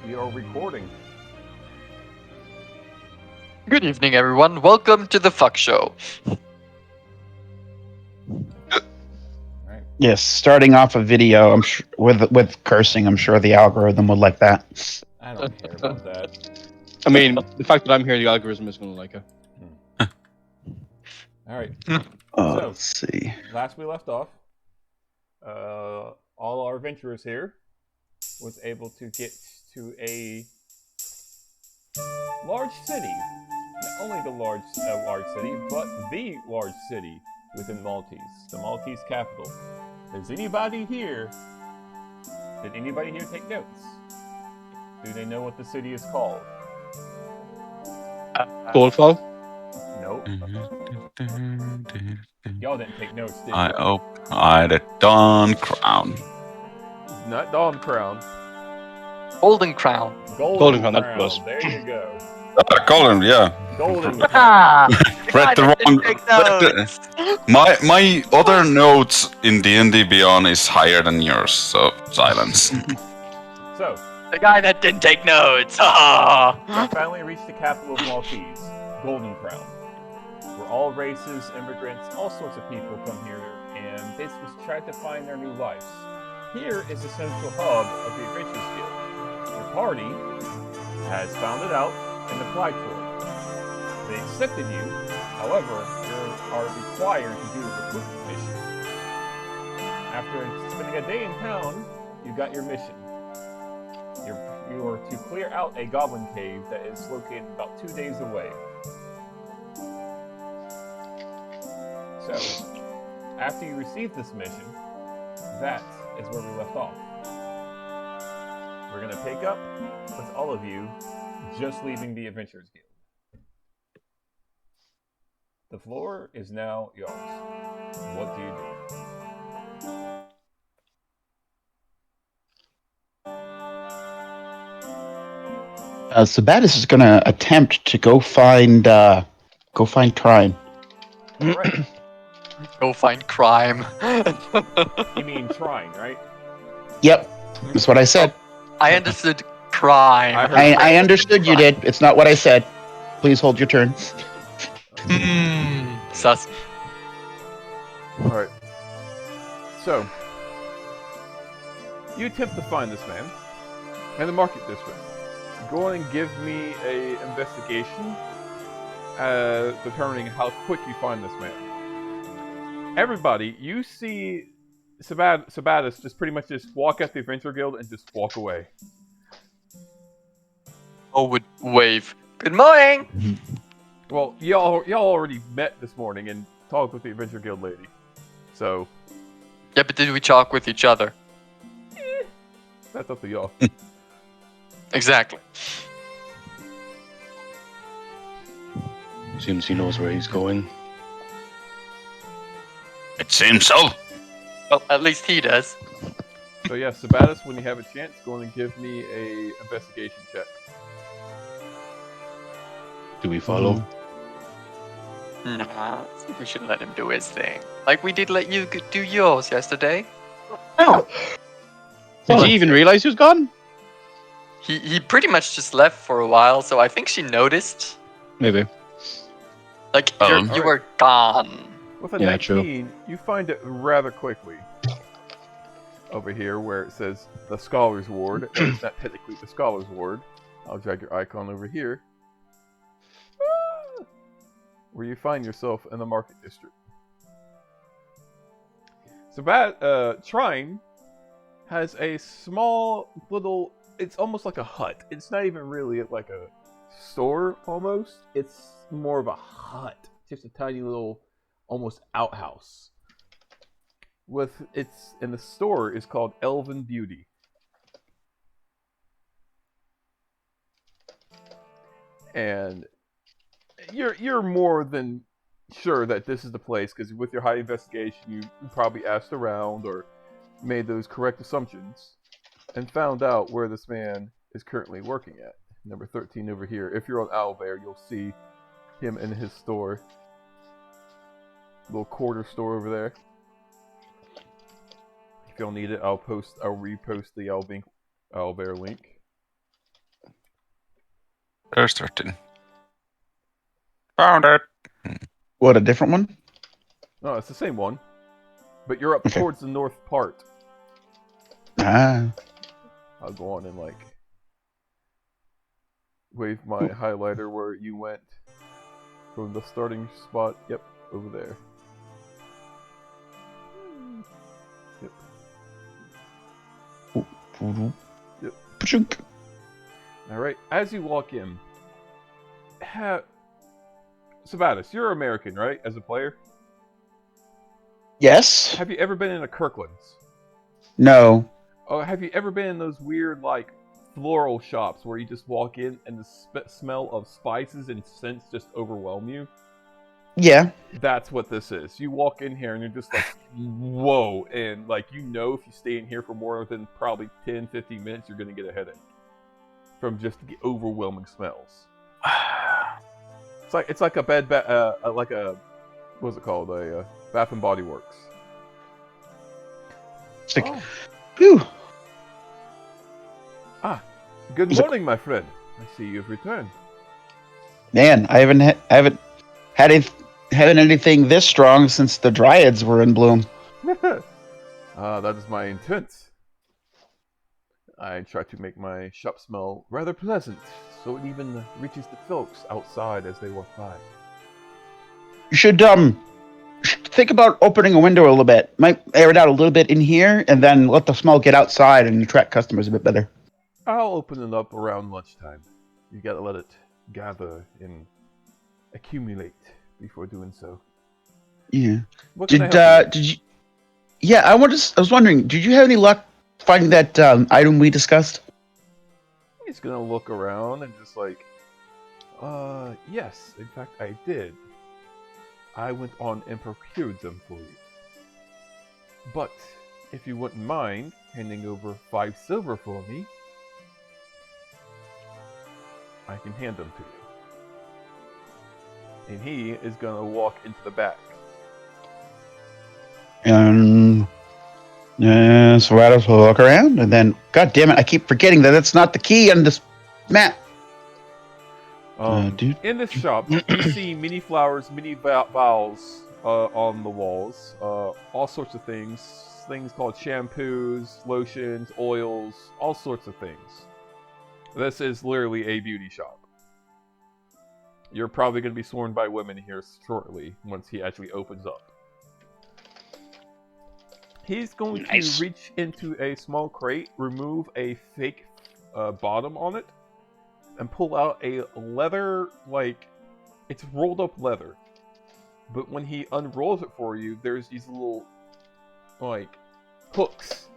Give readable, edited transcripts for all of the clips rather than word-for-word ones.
We are recording. Good evening, everyone. Welcome to the Fuck Show. Right. Yes, starting off a video, I'm sure with cursing, I'm sure the algorithm would like that. I don't care about that. I mean, the fact that I'm here, the algorithm is going to like it. All right. Oh, So- let's see. Last we left off, all our adventurers here was able to get to a large city. Not only the large city, but the large city within Maltese, the Maltese capital. Does anybody here? Did anybody here take notes? Do they know what the city is called? Goldfall? Nope. Y'all didn't take notes, did you? I the Dawn Crown. Not Dawn Crown. Golden Crown. Golden Crown, that Crown. was. There you go. Colin, yeah. Golden Crown. Ah, Read the wrong. My other notes in D&D Beyond is higher than yours, so silence. So, the guy that didn't take notes. Ah. we finally reached the capital of Maltese, Golden Crown, where all races, immigrants, all sorts of people come here and basically try to find their new lives. Here is the central hub of the Adventurers Guild. Your party has found it out and applied for it. They accepted you, however, you are required to do a recruitment mission. After spending a day in town, you got your mission. You are to clear out a goblin cave that is located about 2 days away. So, after you receive this mission, that is where we left off. We're going to pick up with all of you just leaving the Adventurers Guild. The floor is now yours. What do you do? Sabatis is going to attempt to go find Trine. All right. Go find crime. You mean trying, right? Yep, that's what I said. I understood crime. I heard- I understood you did. It's not what I said. Please hold your turn. Sus. Alright. So, you attempt to find this man in the market district. Go on and give me a investigation determining how quick you find this man. Everybody, you see Sabatis just pretty much just walk at the Adventure Guild and just walk away. Oh, would wave. Good morning. Well, y'all already met this morning and talked with the Adventure Guild lady. So, Yeah, but did we talk with each other? that's up to y'all. Exactly. Seems he knows where he's going. It seems so. Well, at least he does. So yeah, Sabatis, when you have a chance, go on and give me a investigation check. Do we follow? Nah, I think we should let him do his thing. Like we did let you do yours yesterday. Did you even realize he was gone? He pretty much just left for a while, so I think she noticed. Maybe. Like, Oh. you were gone. With a Yeah, 19, you find it rather quickly. Over here, where it says the Scholar's Ward. It's not technically the Scholar's Ward. I'll drag your icon over here. Where you find yourself in the market district. So, Trine has a small little. It's almost like a hut. It's not even really like a store, almost. It's more of a hut. Just a tiny little, almost outhouse. And the store is called Elven Beauty. And you're more than sure that this is the place, because with your high investigation, you probably asked around or made those correct assumptions and found out where this man is currently working at. Number 13 over here. If you're on Owlbear, you'll see him in his store. Little quarter store over there. If y'all need it, I'll repost the Owlbear link. There's 13. Found it. What, a different one? No, it's the same one. But you're up Okay. towards the north part. Ah. I'll go on and like wave my highlighter where you went from the starting spot. Yep, over there. Yep. Yep. Pachunk. Alright, as you walk in, Sabatis, you're American, right? As a player? Yes. Have you ever been in a Kirkland's? No. Oh, have you ever been in those weird, like, floral shops where you just walk in and the smell of spices and scents just overwhelm you? Yeah. That's what this is. You walk in here and you're just like, whoa. And, like, you know if you stay in here for more than probably 10, 15 minutes, you're going to get a headache. From just the overwhelming smells. It's like a what's it called? A Bath and Body Works. It's like, Oh. whew. Good It's like- morning, my friend. I see you've returned. Man, I haven't had anything this strong since the Dryads were in bloom. That is my intent. I try to make my shop smell rather pleasant, so it even reaches the folks outside as they walk by. You should think about opening a window a little bit. Might air it out a little bit in here, and then let the smell get outside and attract customers a bit better. I'll open it up around lunchtime. You gotta let it gather and accumulate before doing so. Yeah. What can I help you with? Did you? Yeah, I was wondering. Did you have any luck finding that item we discussed? He's gonna look around and just like, yes, in fact I did. I went on and procured them for you. But, if you wouldn't mind handing over 5 silver for me, I can hand them to you. And he is gonna walk into the back. So Rados will look around, and then, God damn it, I keep forgetting that that's not the key on this map. Dude. In this shop, you see many flowers, many vowels on the walls, all sorts of things called shampoos, lotions, oils, all sorts of things. This is literally a beauty shop. You're probably going to be sworn by women here shortly, once he actually opens up. He's going Nice. to reach into a small crate, remove a fake bottom on it, and pull out a leather, like, it's rolled up leather. But when he unrolls it for you, there's these little, like, hooks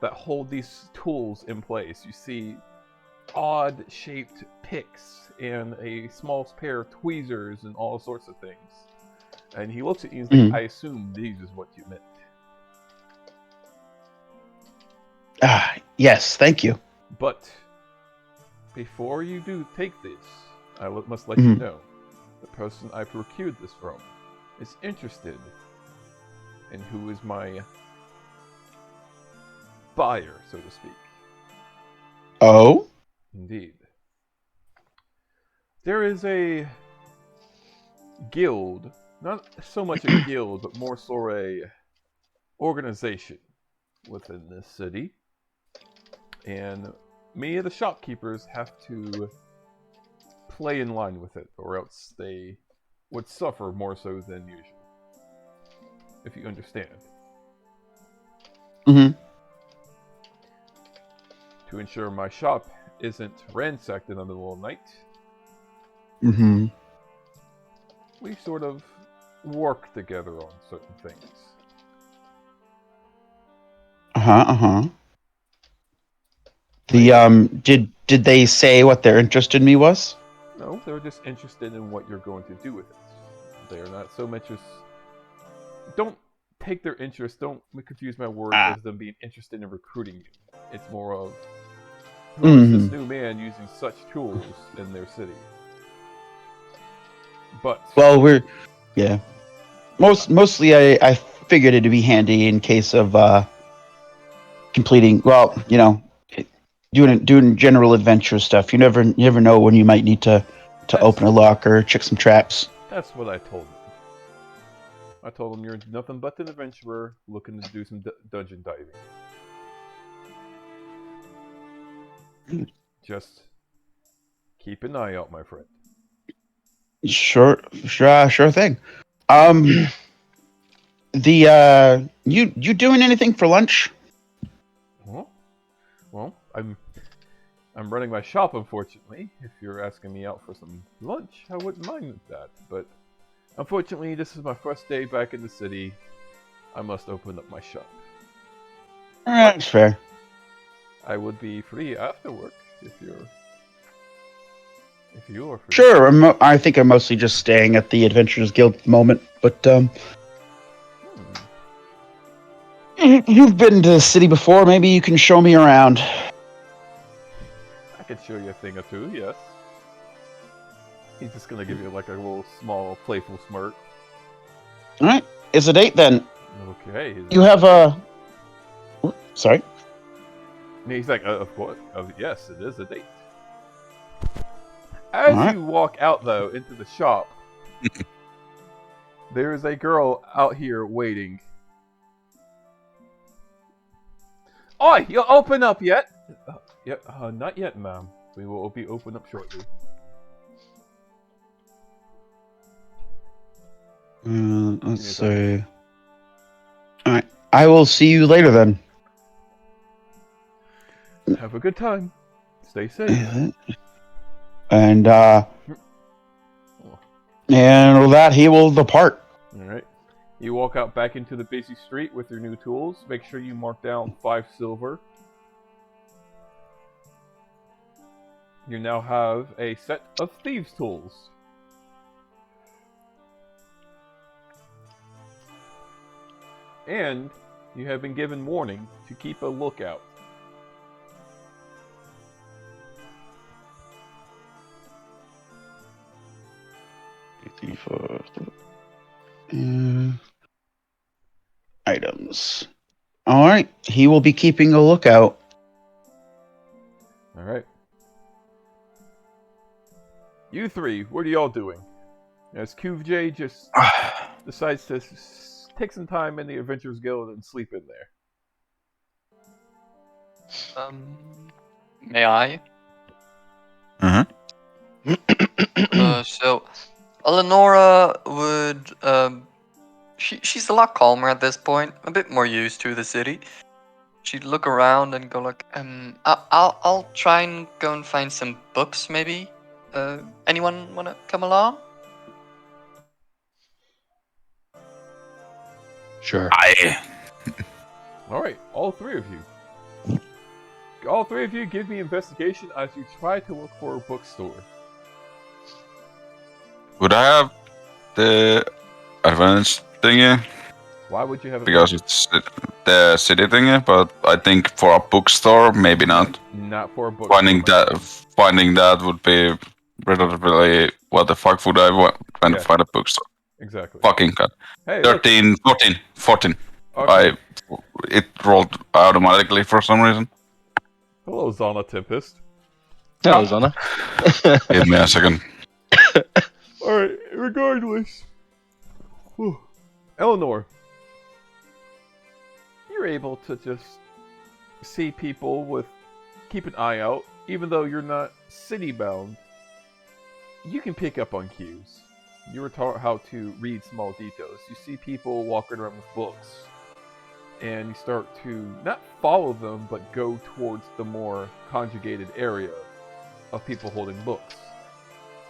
that hold these tools in place. You see odd shaped picks and a small pair of tweezers and all sorts of things. And he looks at you and he's like, I assume these is what you meant. Yes, thank you. But before you do take this, I must let you know, the person I procured this from is interested in who is my buyer, so to speak. Oh? Indeed. There is a guild, not so much a guild, but more so a organization within this city. And many of the shopkeepers have to play in line with it, or else they would suffer more so than usual. If you understand. Mm-hmm. To ensure my shop isn't ransacked in the middle of the night, Mm-hmm. we sort of work together on certain things. Uh-huh. The did they say what their interest in me was? No, they're just interested in what you're going to do with it. They're not so much as... Don't take their interest, don't confuse my words as them being interested in recruiting you. It's more of, who is this new man using such tools in their city? But... Well, yeah. Mostly I figured it'd be handy in case of completing, well, doing general adventure stuff. You never know when you might need to open a locker, check some traps. That's what I told him. I told him you're nothing but an adventurer looking to do some dungeon diving. Just keep an eye out, my friend. Sure thing. You doing anything for lunch? Well, I'm running my shop, unfortunately. If you're asking me out for some lunch, I wouldn't mind that. But unfortunately, this is my first day back in the city. I must open up my shop. That's fair. I would be free after work if you are free. Sure. I think I'm mostly just staying at the Adventurers Guild at the moment, but you've been to the city before. Maybe you can show me around. I could show you a thing or two, yes. He's just gonna give you like a little small, playful smirk. All right. It's a date then. Okay. You have a. Sorry. And he's like, of course. Yes, it is a date. As you walk out, though, into the shop, there is a girl out here waiting. Oi, you'll open up yet? Not yet, ma'am. We will be open up shortly. Let's see. All right. I will see you later then. Have a good time. Stay safe. And with that, he will depart. Alright. You walk out back into the busy street with your new tools. Make sure you mark down 5 silver. You now have a set of thieves' tools. And you have been given warning to keep a lookout. Items. All right. He will be keeping a lookout. All right. You three, what are y'all doing? As QJ just decides to take some time in the Adventurers Guild and sleep in there. May I? So, Eleonora would, she's a lot calmer at this point, a bit more used to the city. She'd look around and go like, I'll try and go and find some books, maybe? Anyone wanna come along? Sure. Alright, all three of you. All three of you give me investigation as you try to look for a bookstore. Would I have the advantage thingy? Why would you have a Because it's the city thingy, but I think for a bookstore, maybe not. Not for a bookstore. Finding that would be relatively. What the fuck would I want trying to find a bookstore? Exactly. Fucking god. Hey, 13, 14. Okay. It rolled automatically for some reason. Hello, Zana Tempest. Hello, Zana. Give me a second. Alright, regardless. Whew. Eleanor. You're able to just see people keep an eye out, even though you're not city bound. You can pick up on cues. You were taught how to read small details. You see people walking around with books, and you start to not follow them, but go towards the more conjugated area of people holding books.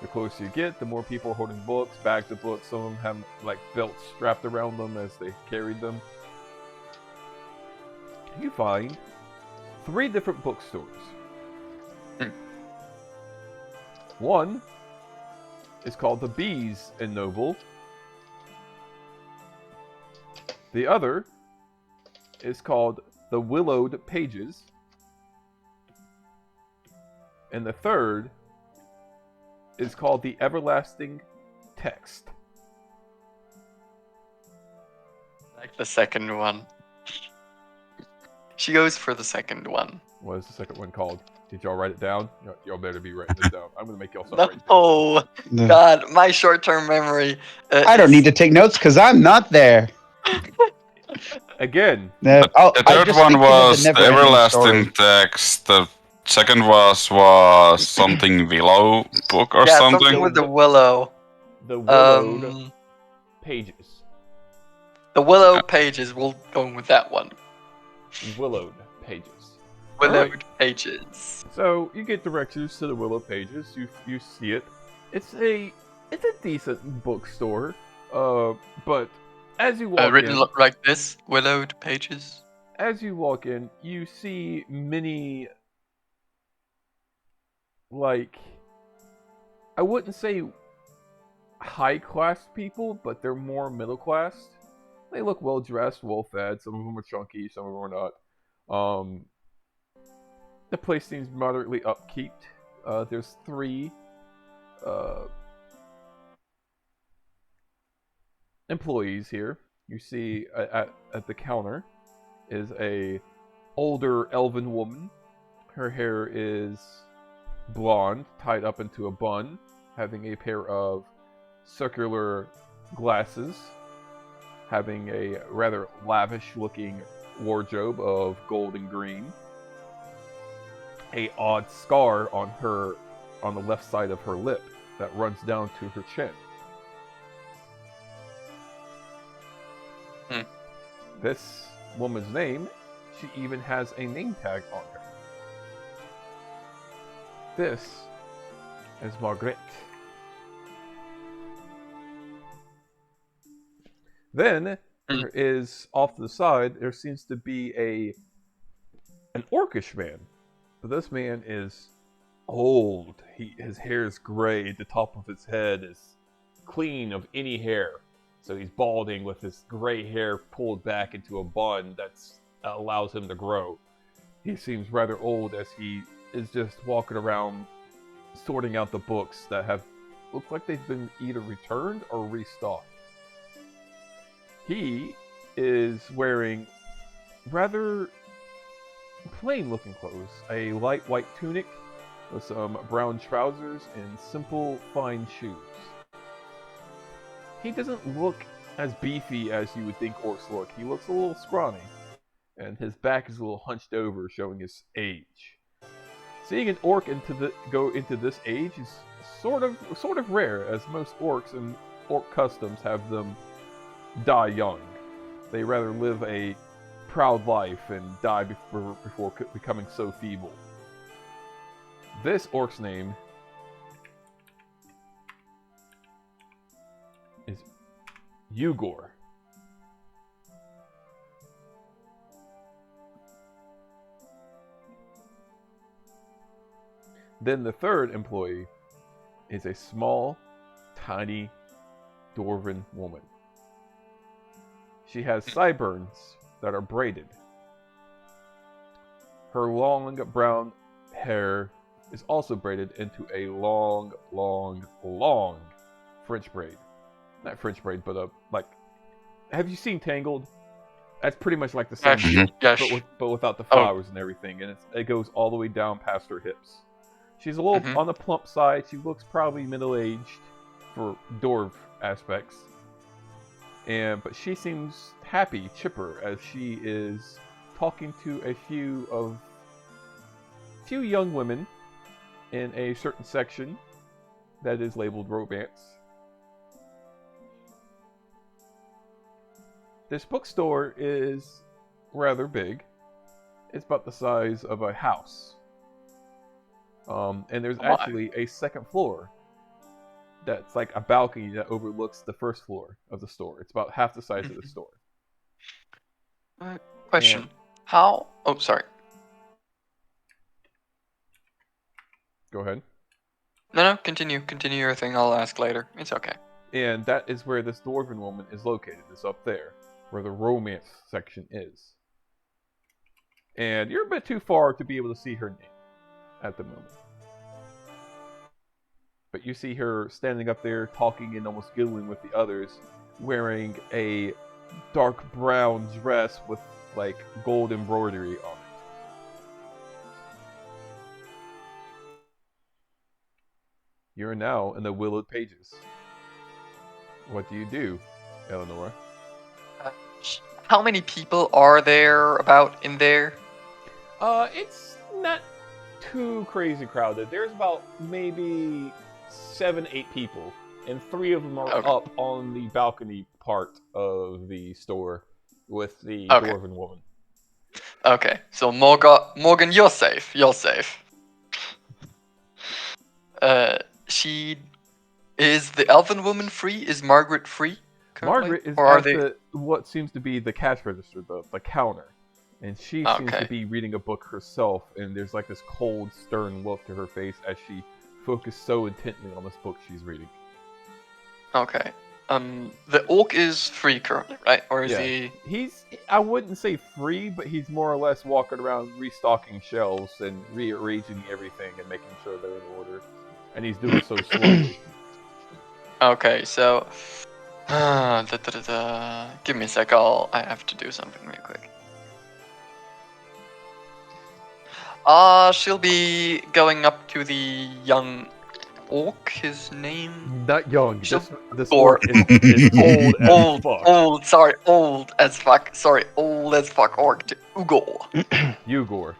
The closer you get, the more people are holding books, bags of books. Some of them have like belts strapped around them as they carried them. You find 3 different bookstores. One is called the Bees and Noble. The other is called the Willowed Pages. And the third is called the Everlasting Text. Like the second one. She goes for the second one. What is the second one called? Did y'all write it down? Y'all better be writing this down. I'm gonna make y'all start writing things down. No, God, my short-term memory. I don't need to take notes because I'm not there. Again, The third one was the never-ending everlasting story. text. The second was something Willow book or Yeah, something. something with the willow. the willowed Um, pages. the willow pages. We'll go with that one. Willowed pages. Willowed pages. So you get directions to the Willow pages. You see it. It's a decent bookstore. But as you walk Written in, like this. Willowed pages. as you walk in, you see many, like, I wouldn't say high class people, but they're more middle class. They look well dressed, well fed. Some of them are chunky, some of them are not. The place seems moderately upkeep. There's 3 employees here. You see at the counter is a older elven woman. Her hair is blonde, tied up into a bun, having a pair of circular glasses, having a rather lavish-looking wardrobe of gold and green. A odd scar on the left side of her lip that runs down to her chin. This woman's name, she even has a name tag on her. This is Margaret. Then there is off to the side. There seems to be an orcish man, but this man is old. His hair is gray. The top of his head is clean of any hair. So he's balding with his gray hair pulled back into a bun that allows him to grow. He seems rather old as he is just walking around sorting out the books that look like they've been either returned or restocked. He is wearing rather plain looking clothes. A light white tunic with some brown trousers and simple fine shoes. He doesn't look as beefy as you would think orcs look. He looks a little scrawny, and his back is a little hunched over, showing his age. Seeing an orc go into this age is sort of rare, as most orcs and orc customs have them die young. They rather live a proud life and die before becoming so feeble. This orc's name is Ugor. Then the third employee is a small, tiny, dwarven woman. She has sideburns that are braided. Her long brown hair is also braided into a long French braid. Not French braid, but have you seen Tangled? That's pretty much like the same deal, but without the flowers and everything, and it goes all the way down past her hips. She's a little on the plump side. She looks probably middle-aged for dwarf aspects, but she seems happy, chipper, as she is talking to a few young women in a certain section that is labeled romance. This bookstore is rather big. It's about the size of a house. And there's actually a second floor that's like a balcony that overlooks the first floor of the store. It's about half the size of the store. Question. And, How? Oh, sorry. Go ahead. No, continue. Continue your thing. I'll ask later. It's okay. And that is where this dwarven woman is located. It's up there, where the romance section is. And you're a bit too far to be able to see her name at the moment. But you see her standing up there, talking and almost giggling with the others, wearing a dark brown dress with like gold embroidery on it. You're now in the Willowed Pages. What do, Eleanor? How many people are there about in there? It's not too crazy crowded. There's about maybe 7, 8 people, and 3 of them are Okay. up on the balcony part of the store with the Okay. dwarven woman. Okay, so Morgan, you're safe. You're safe. She is the elven woman free? Is Margaret free currently? Margaret is Or are at they? what seems to be the cash register, the counter, and she seems to Okay. be reading a book herself. And there's like this cold, stern look to her face as she focused so intently on this book she's reading. Okay. The orc is free currently, right? Or is Yeah. he? I wouldn't say free, but he's more or less walking around restocking shelves and rearranging everything and making sure they're in order. And he's doing so slowly. Okay, so. Give me a sec. I have to do something real quick. She'll be going up to the young orc. His name. Not young. She'll- This Or- orc is old as Old, fuck. old, sorry, old as fuck. Sorry, old as fuck orc to Ugor. Ugor.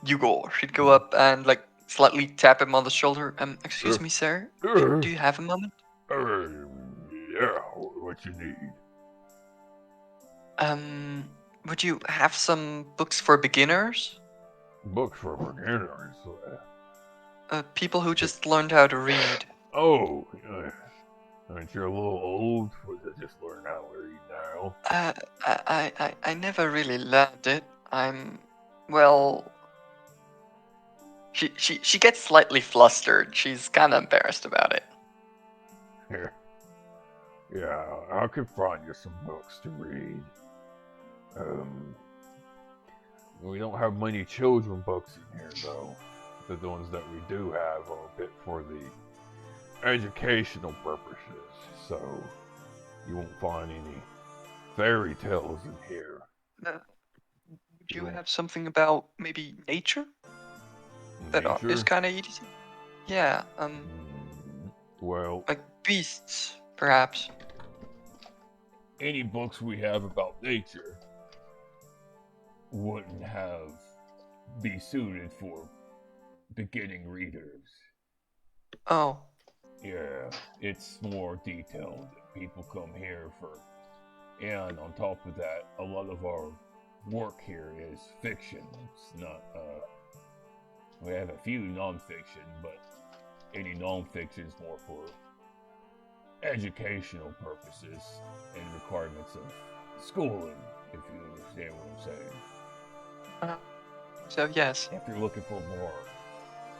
Ugor. She'd go up and like slightly tap him on the shoulder. Excuse me, sir. Do you have a moment? Yeah, what you need? Would you have some books for beginners? Books for beginners. People who just learned how to read. Oh, aren't you a little old? Was it just learn how to read now? I never really learned it. Well. She gets slightly flustered. She's kind of embarrassed about it. Yeah, I could find you some books to read. We don't have many children books in here, though. The ones that we do have are a bit for the educational purposes, so you won't find any fairy tales in here. Would you have something about maybe nature? That is kind of easy. Yeah. Well, Like beasts, perhaps. any books we have about nature wouldn't be suited for beginning readers. Oh. Yeah, it's more detailed. People come here for, and on top of that, a lot of our work here is fiction. It's not, we have a few non-fiction, but any non-fiction is more for educational purposes and requirements of schooling, if you understand what I'm saying. So yes. If you're looking for more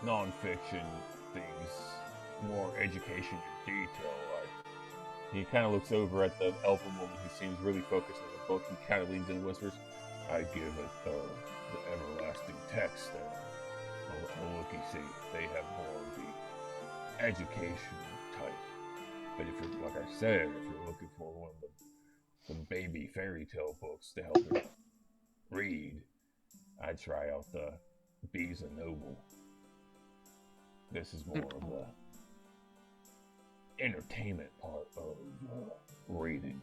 non-fiction things, more education in detail, he kind of looks over at the elven woman who seems really focused on the book. He kind of leans in and whispers, I give it the everlasting text a look-see. They have more of the education type. But if you're, like I said, if you're looking for one of the baby fairy tale books to help you read, I'd try out the Bees and Noble. This is more of the entertainment part of reading.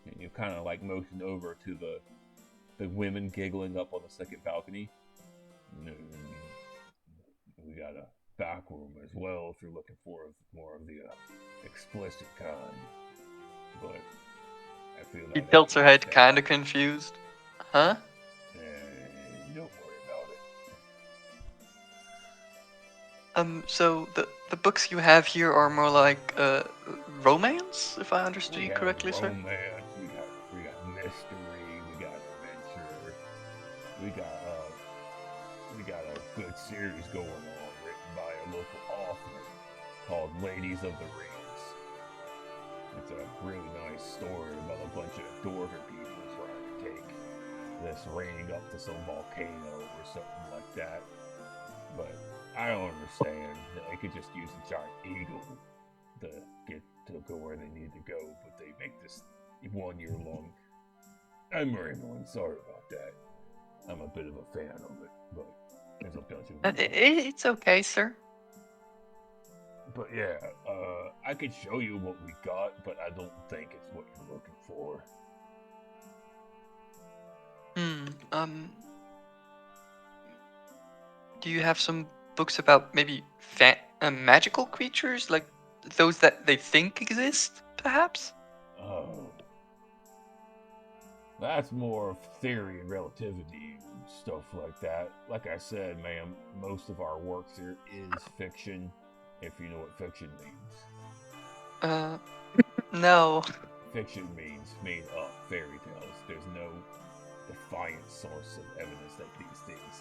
And you kind of like motion over to the women giggling up on the second balcony. We got a back room as well if you're looking for more of the explicit kind. But I feel She that tilts her head, kind of confused. Huh? Don't worry about it. So the books you have here are more like romance, if I understood you correctly, sir. Romance, we got mystery, we got adventure, we got a good series going on written by a local author called Ladies of the Rings. It's a really nice story about a bunch of dwarven people trying to take this ring up to some volcano or something like that. But I don't understand. They could just use a giant eagle to get to go where they need to go, but they make this 1 year long I'm Raymond. Sorry about that. I'm a bit of a fan of it, but there's a bunch of It's okay, sir. But yeah, I could show you what we got, but I don't think it's what you're looking for. Do you have some books about maybe magical creatures, like those that they think exist, perhaps? Oh. That's more of theory and relativity and stuff like that. Like I said, ma'am, most of our works here is fiction, if you know what fiction means. No. Fiction means made up fairy tales. There's no defiant source of evidence that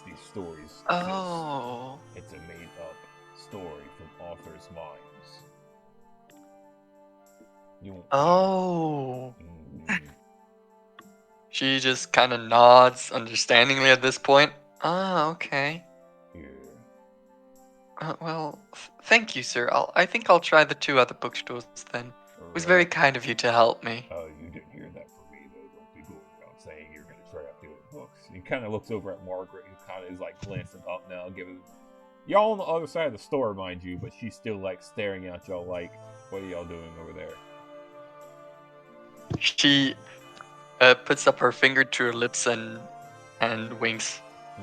these stories exist. Oh. It's a made up story from authors' minds. Oh. Mm-hmm. She just kind of nods understandingly at this point. Ah, okay. Yeah. Well, thank you, sir. I think I'll try the 2 other bookstores then. It was very kind of you to help me. Oh, you didn't hear that from me, though. Don't be going around saying you're going to try out the other books. He kind of looks over at Margaret, who kind of is like glancing up now, giving y'all on the other side of the store, mind you, but she's still like staring at y'all like, what are y'all doing over there? She puts up her finger to her lips and winks.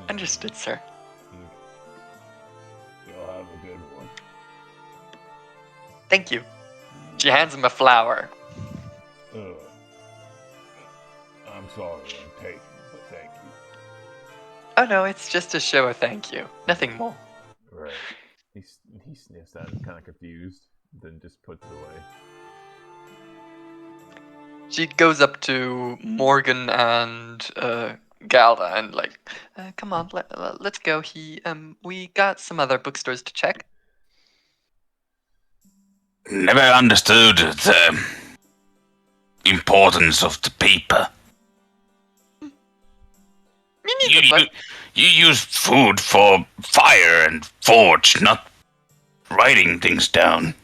Understood, sir. You'll have a good one. Thank you. She hands him a flower. I'm sorry I'm taking, but thank you. Oh no, it's just a show of thank you. Nothing more. Right. He sniffs at it, kind of confused, then just puts it away. She goes up to Morgan and Galda and like, come on, let's go. We got some other bookstores to check. Never understood the importance of the paper. Me neither, but You use food for fire and forge, not writing things down.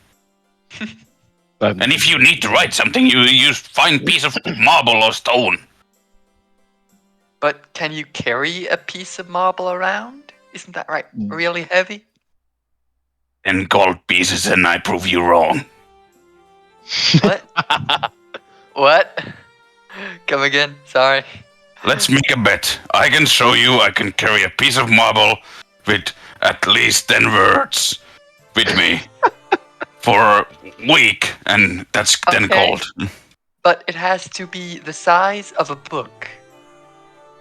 And if you need to write something, you use fine piece of marble or stone. But can you carry a piece of marble around? Isn't that right? Really heavy? 10 gold pieces and I prove you wrong. What? What? Come again? Sorry. Let's make a bet. I can show you I can carry a piece of marble with at least 10 words with me for a week, and that's 10 gold. But it has to be the size of a book.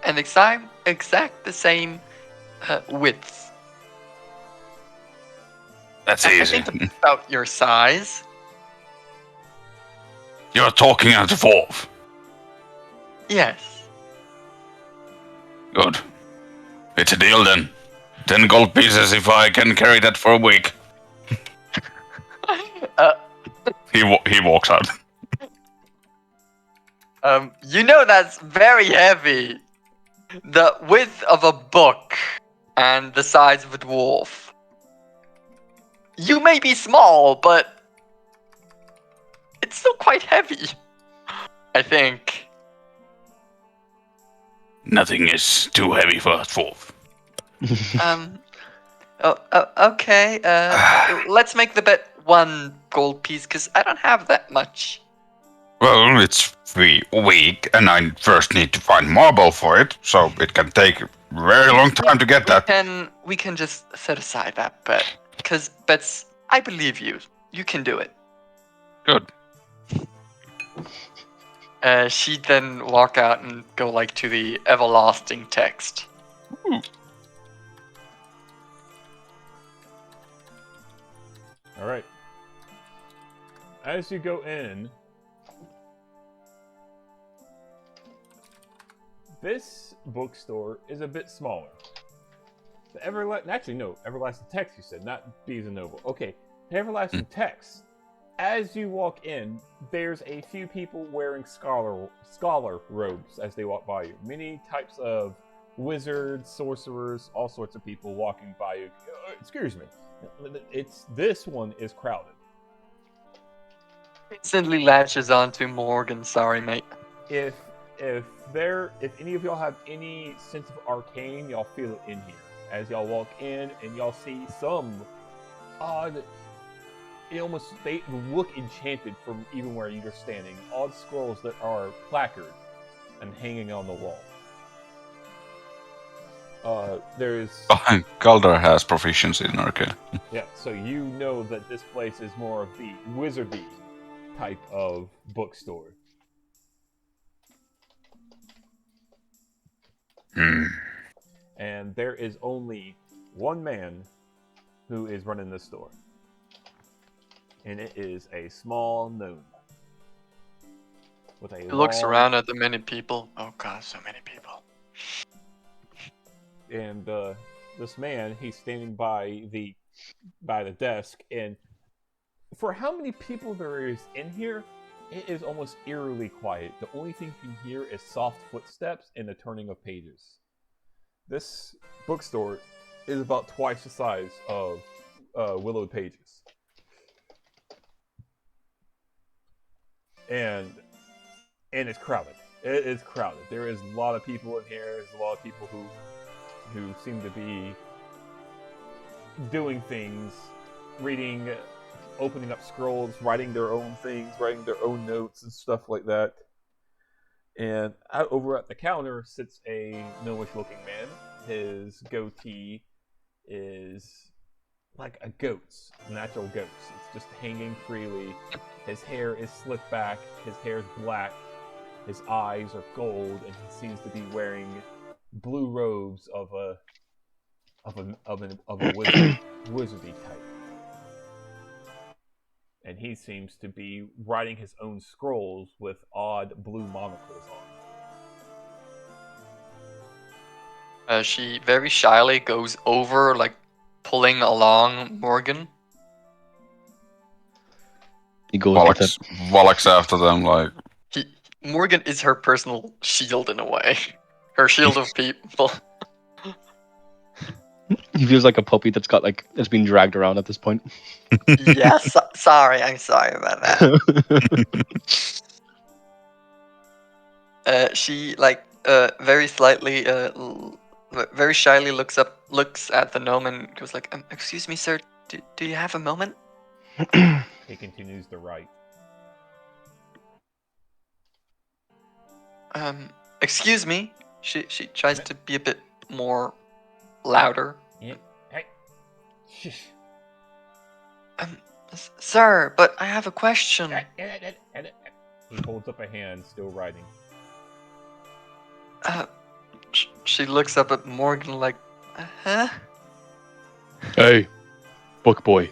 And exact the same width. That's easy. I think about your size. You're talking as a dwarf. Yes. Good. It's a deal then. 10 gold pieces if I can carry that for a week. He walks out. You know that's very heavy. The width of a book and the size of a dwarf. You may be small, but it's still quite heavy. I think. Nothing is too heavy for a dwarf. Okay. Let's make the bet 1 gold piece, because I don't have that much. Well, it's 3 a week, and I first need to find marble for it, so it can take a very long time to get that. We can just set aside that bet, because bets. I believe you. You can do it. Good. She'd then walk out and go like to the everlasting text. All right. As you go in, this bookstore is a bit smaller. The Everlasting Text, you said, not Bees and Noble. Okay, the Everlasting Text. As you walk in, there's a few people wearing scholar robes as they walk by you. Many types of wizards, sorcerers, all sorts of people walking by you. Excuse me. This one is crowded. Instantly latches onto Morgan. Sorry, mate. If if any of y'all have any sense of arcane, y'all feel it in here. As y'all walk in and y'all see some odd, they look enchanted from even where you're standing. Odd scrolls that are placard and hanging on the wall. There's Galdar has proficiency in arcane. yeah, so you know that this place is more of the wizardy type of bookstore. And there is only one man who is running this store. And it is a small gnome. With a He looks around at the many people. Oh god, so many people. And this man, he's standing by the desk, and for how many people there is in here, it is almost eerily quiet. The only thing you can hear is soft footsteps and the turning of pages. This bookstore is about twice the size of Willowed Pages. And it's crowded. It is crowded. There is a lot of people in here. There's a lot of people who seem to be doing things, reading, opening up scrolls, writing their own things, writing their own notes and stuff like that. And over at the counter sits a gnomish-looking man. His goatee is like a goat's, natural goat's. It's just hanging freely. His hair is slicked back. His hair is black. His eyes are gold, and he seems to be wearing blue robes of a wizardy type. And he seems to be writing his own scrolls with odd blue monocles on. She very shyly goes over, like, pulling along Morgan. He goes with Wallach's after them, like... Morgan is her personal shield in a way. Her shield of people. He feels like a puppy that's been dragged around at this point. Yes, sorry, I'm sorry about that. She very slightly, very shyly looks at the gnome and goes like, "Excuse me, sir. Do you have a moment?" He continues to write. Excuse me. She tries to be a bit more louder. Yeah. Hey. Shh. Sir, but I have a question. He holds up a hand, still writing. She looks up at Morgan like, huh? Hey, book boy.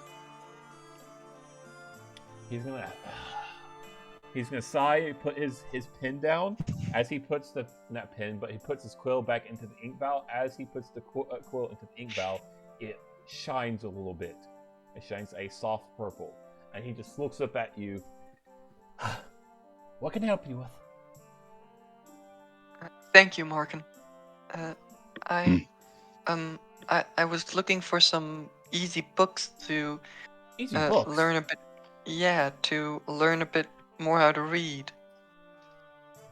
He's gonna sigh, put his pen down as he puts not pen, but he puts his quill back into the ink vial. As he puts the quill into the ink vial, it shines a little bit. It shines a soft purple, and he just looks up at you. What can I help you with? Thank you, Morgan. I was looking for some easy books to learn a bit. Yeah, to learn a bit more how to read.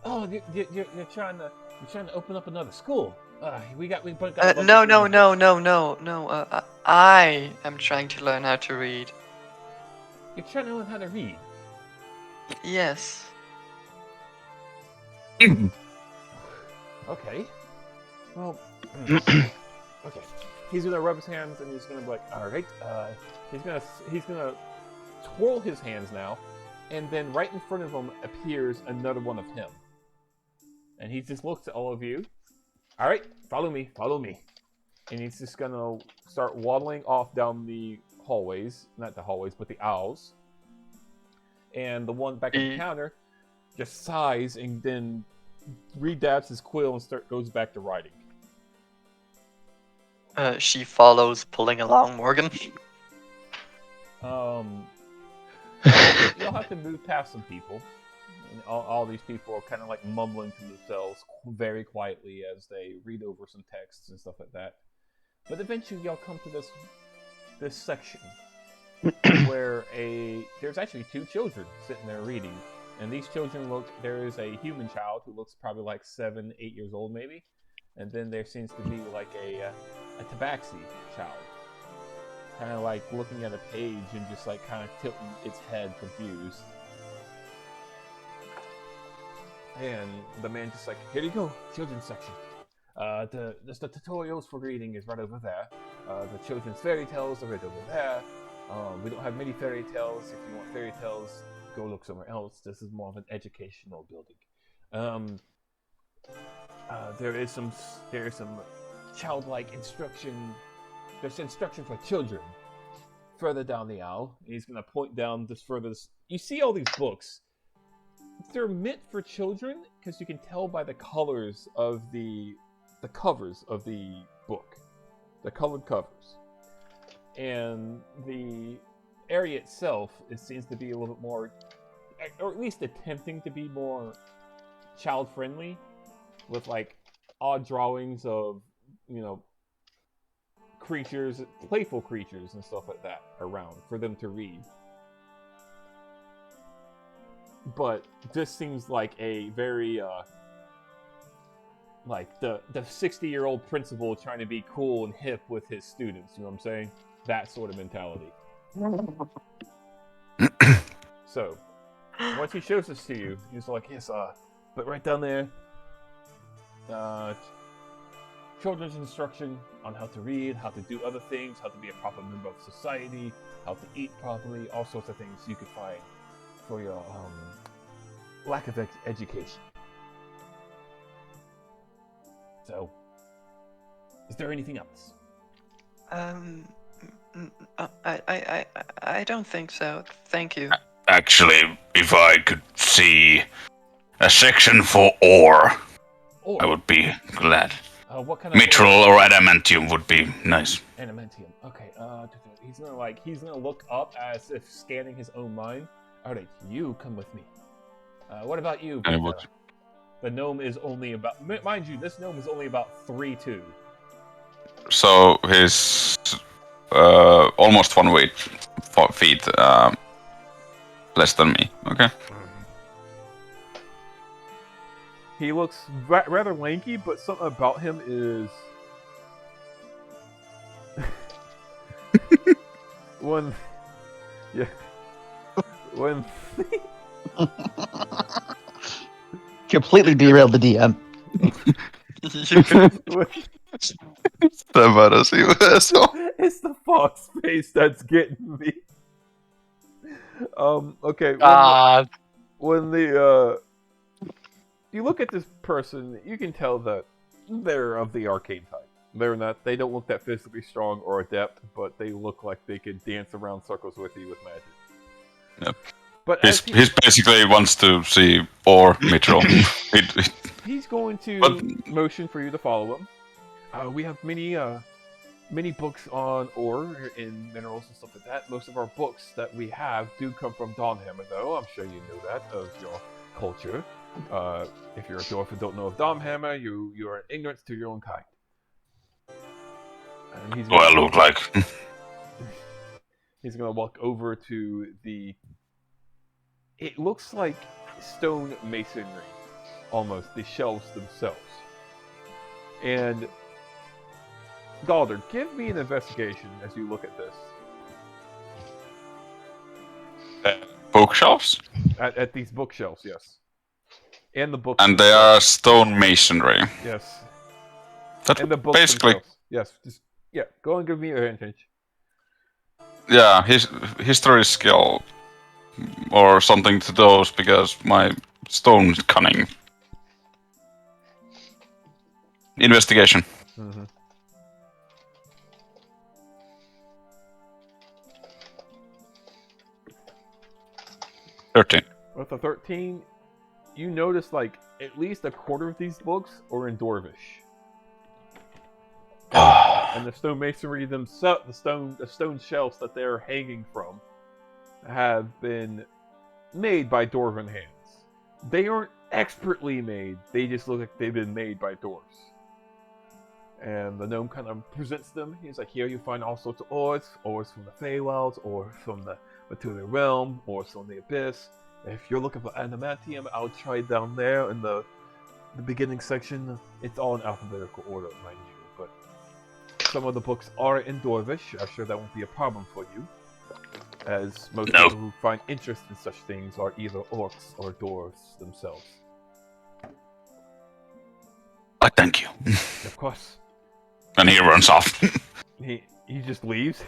Oh, you're trying to open up another school. No. I am trying to learn how to read. You're trying to learn how to read. Yes. Okay. Well. Okay. He's gonna rub his hands and he's gonna be like, all right. He's gonna twirl his hands now, and then right in front of him appears another one of him. And he just looks at all of you. All right, follow me. And he's just gonna start waddling off down the hallways, not the hallways, but the aisles. And the one back at the counter just sighs and then redabs his quill and goes back to writing. She follows, pulling along Morgan. You'll have to move past some people. And all these people are kind of like mumbling to themselves very quietly as they read over some texts and stuff like that. But eventually y'all come to this section where there's actually two children sitting there reading. And these children look. There is a human child who looks probably like 7, 8 years old, maybe. And then there seems to be like a tabaxi child, kind of like looking at a page and just like kind of tilting its head, confused. And the man just like, here you go, children's section. The tutorials for reading is right over there. The children's fairy tales are right over there. We don't have many fairy tales. If you want fairy tales, go look somewhere else. This is more of an educational building. There is some childlike instruction. There's instruction for children further down the aisle. And he's gonna point down this further. You see all these books. They're meant for children because you can tell by the colors of the covers of the book, the colored covers, and the area itself. It seems to be a little bit more, or at least attempting to be more child-friendly, with like odd drawings of, you know, creatures, playful creatures and stuff like that around for them to read. But this seems like a very, like the 60-year-old principal trying to be cool and hip with his students, you know what I'm saying? That sort of mentality. So, once he shows this to you, he's like, yes, but right down there, children's instruction on how to read, how to do other things, how to be a proper member of society, how to eat properly, all sorts of things you could find for your lack of education. So, is there anything else? I don't think so. Thank you. Actually, if I could see a section for ore, I would be glad. What kind of Mithril or adamantium would be nice. Adamantium. Okay. He's gonna look up as if scanning his own mind. All right, you come with me. What about you, I Peter? would. The gnome is only about, mind you, this gnome is only about 3'2". So he's almost 4 feet less than me. Okay. He looks rather lanky, but something about him is when Completely derailed the DM. It's the fox face that's getting me. Okay. When you look at this person, you can tell that they're of the arcane type. They don't look that physically strong or adept, but they look like they could dance around circles with you with magic. Yep. But He's basically wants to see ore mithril. He's going to motion for you to follow him. We have many books on ore and minerals and stuff like that. Most of our books that we have do come from Dawnhammer, though. I'm sure you know that of your culture. If you're a dwarf and don't know of Dawnhammer, you are ignorant to your own kind. And he's Well, look like. He's gonna walk over to the. It looks like stone masonry, almost, the shelves themselves. And Galder, give me an investigation as you look at this. Bookshelves? At these bookshelves, yes. And the books. And they are stone masonry. Yes. That's and the books basically. Themselves. Yes. Go and give me advantage. Yeah, his history skill or something to those, because my stone cunning. Investigation. Mm-hmm. 13. With a 13, you notice like at least a quarter of these books are in Dwarvish. And the stone masonry themselves, the stone shelves that they're hanging from, have been made by dwarven hands. They aren't expertly made. They just look like they've been made by dwarves. And the gnome kind of presents them. He's like, here you find all sorts of ores from the Feywilds, ores from the Material Realm, ores from the Abyss. If you're looking for adamantium, I'll try down there in the beginning section. It's all in alphabetical order, mind you, but some of the books are in Dwarvish. I'm sure that won't be a problem for you, as most No. people who find interest in such things are either orcs or dwarves themselves. I thank you. Of course, And he runs off. he just leaves.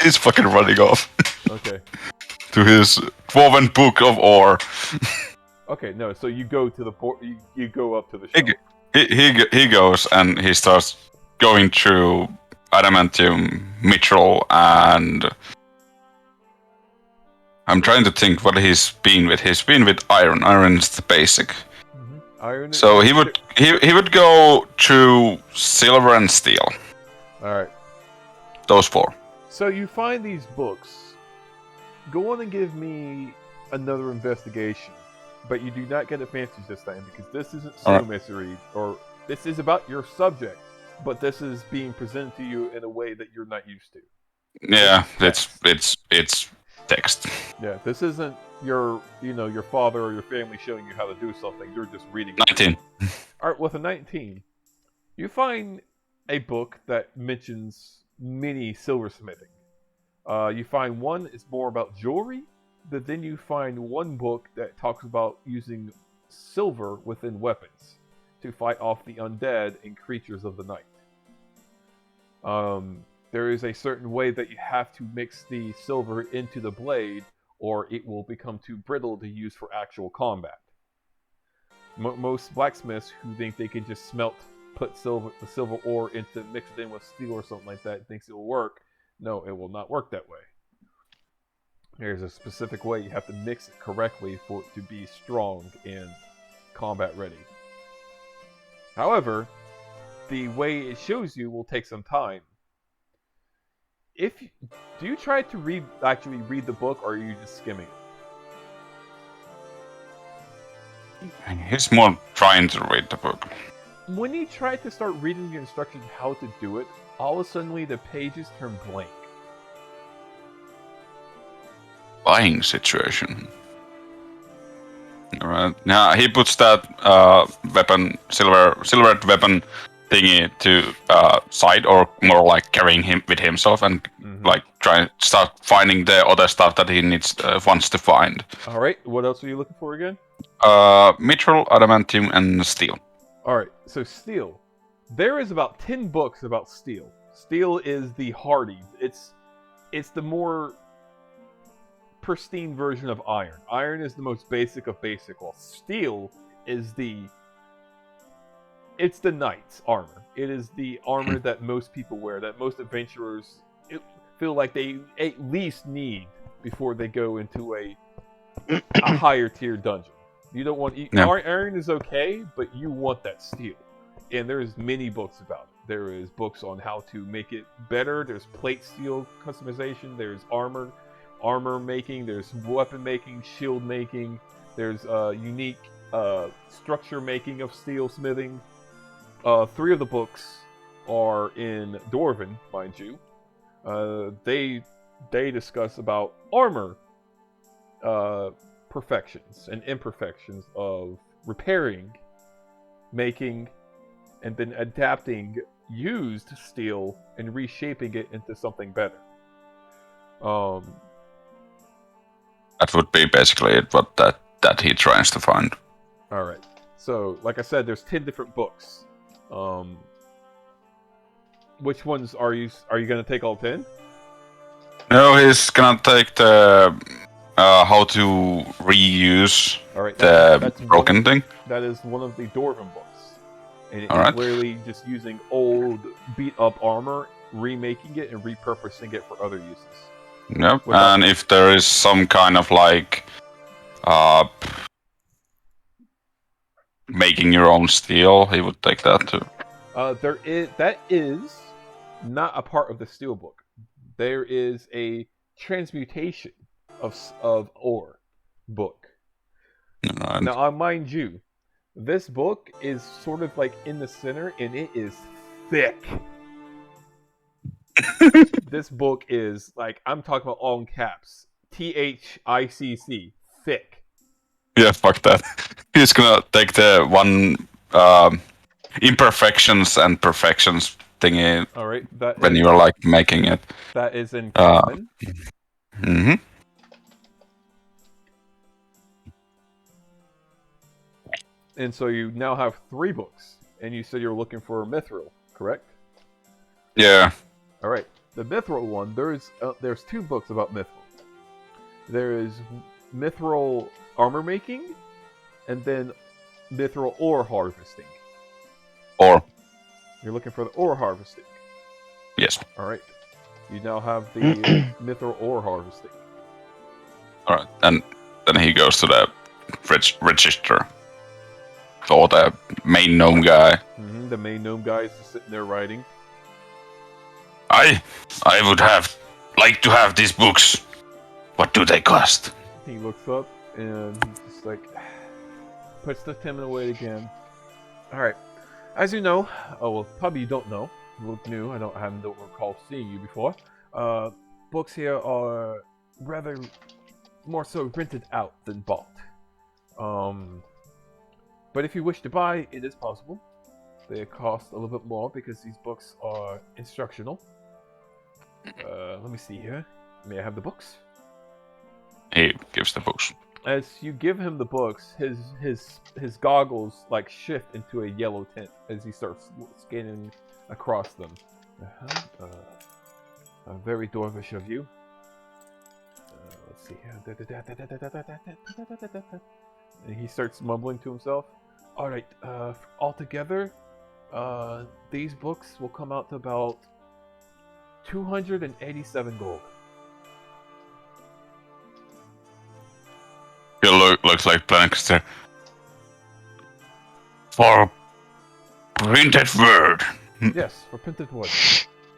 He's fucking running off Okay. to his dwarven book of ore. Okay, no. So you go to the you go up to the shelf. He goes and he starts going through adamantium, mithril, and I'm trying to think what he's been with. He's been with iron. Iron is the basic. Iron. So he would go through silver and steel. All right. Those four. So you find these books. Go on and give me another investigation, but you do not get advantage this time because this isn't Alright. mystery, or this is about your subject, but this is being presented to you in a way that you're not used to. Yeah, it's text. Yeah, this isn't your father or your family showing you how to do something. You're just reading. 19. All right, with a 19, you find a book that mentions mini silversmithing. You find one is more about jewelry, but then you find one book that talks about using silver within weapons to fight off the undead and creatures of the night. There is a certain way that you have to mix the silver into the blade, or it will become too brittle to use for actual combat. Most blacksmiths who think they can just put the silver ore into mix it in with steel or something like that, thinks it will work. No, it will not work that way. There's a specific way you have to mix it correctly for it to be strong and combat ready. However, the way it shows you will take some time. Do you try to actually read the book, or are you just skimming it? He's more trying to read the book. When you try to start reading the instructions how to do it, all of a sudden the pages turn blank. Buying situation. Alright. Now he puts that silvered weapon thingy to side, or more like carrying him with himself, and like start finding the other stuff that he wants to find. All right. What else are you looking for again? Mithril, adamantium, and steel. All right. So steel. There is about 10 books about steel. Steel is the hardy. It's the more pristine version of iron. Iron is the most basic of basic, while steel is it's the knight's armor. It is the armor that most people wear, that most adventurers feel like they at least need before they go into a higher tier dungeon. You don't want iron is okay, but you want that steel. And there's many books about it. There is books on how to make it better. There's plate steel customization. There's armor making. There's weapon making, shield making. There's unique structure making of steel smithing. 3 of the books are in Dwarven, mind you. They discuss about armor perfections and imperfections of repairing, making, and then adapting used steel and reshaping it into something better. That would be basically it, what that he tries to find. All right. So, like I said, there's 10 different books. Which ones are you going to take all 10? No, he's gonna take the how to reuse That's broken thing. That is one of the Dwarven books. And it's Alright. literally just using old, beat-up armor, remaking it, and repurposing it for other uses. Yep. Without- And if there is some kind of like making your own steel, he would take that too. That is not a part of the Steelbook. There is a transmutation of ore book. And Now, mind you, this book is sort of like in the center, and it is thick. This book is like, I'm talking about all in caps, THICC. Thick. Yeah, fuck that. He's gonna take the one imperfections and perfections thingy All right. That when is, you're like making it. that is in Uh, common. Mm-hmm. And so you now have 3 books. And you said you're looking for Mithril, correct? Yeah. All right. The Mithril one, there's 2 books about Mithril. There is Mithril armor making, and then Mithril ore harvesting. Or You're looking for the ore harvesting. yes. All right. You now have the Mithril ore harvesting. All right, and then he goes to the register. So the main gnome guy. The main gnome guy is just sitting there writing. I would like to have these books. What do they cost? He looks up and he's just like puts the pen away again. All right. As you know, well, probably you don't know. You look new. I don't recall seeing you before. Books here are rather more so rented out than bought. But if you wish to buy, it is possible. They cost a little bit more because these books are instructional. Let me see here. May I have the books? He gives the books. As you give him the books, his goggles like shift into a yellow tint as he starts scanning across them. Very dwarvish of you. Let's see here. And he starts mumbling to himself. All right. Altogether, these books will come out to about 287 gold. He looks like Plankster. For printed word. Yes, for printed word.